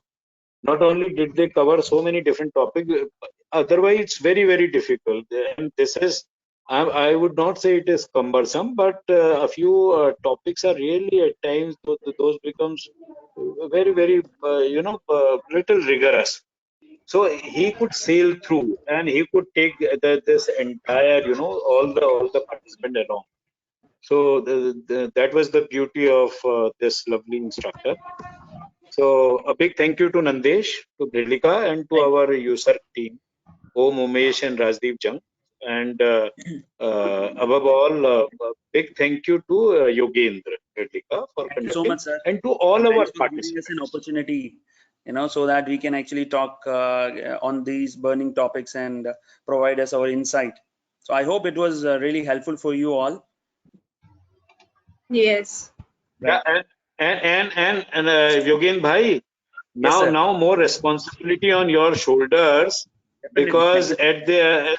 Not only did they cover so many different topics, otherwise it's very difficult. And this is, I would not say it is cumbersome, but a few topics are really at times those becomes very little rigorous. So he could sail through, and he could take this entire, all the participant along. So that was the beauty of this lovely instructor. So a big thank you to Nandesh, to Brillica, and to our user team, Om Umesh and Rajdeep Jung. And above all, a big thank you to Yogendra Brillica for Thank you so conducting, much, sir. and to all our Thanks for giving participants. us an opportunity, so that we can actually talk on these burning topics and provide us our insight. So I hope it was really helpful for you all. Yes. Yeah, and Yogen Bhai, now more responsibility on your shoulders, Definitely. because as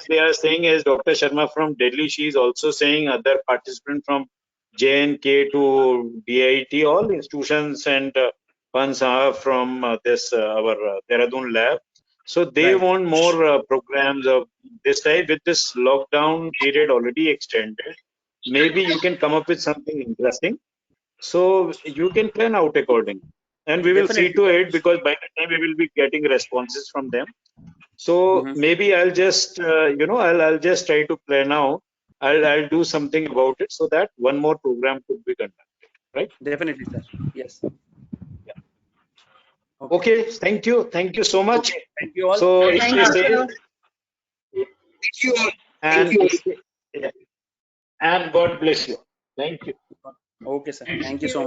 they are saying, as Dr. Sharma from Delhi, she is also saying other participants from JNK to DIT, all institutions and ones are from this our Dehradun lab. So they want more programs of this type. With this lockdown period already extended, maybe you can come up with something interesting. So you can plan out accordingly, and we will see to it, because by the time we will be getting responses from them. So maybe I'll just I'll just try to plan out. I'll do something about it, so that one more program could be conducted. Right? Definitely, sir. Yes. Yeah. Okay. Thank you so much. Okay. Thank you all. So Thank stay you, safe. sir. Thank you all. And Thank you. and God bless you. Thank you. Okay, sir. Thank you so much.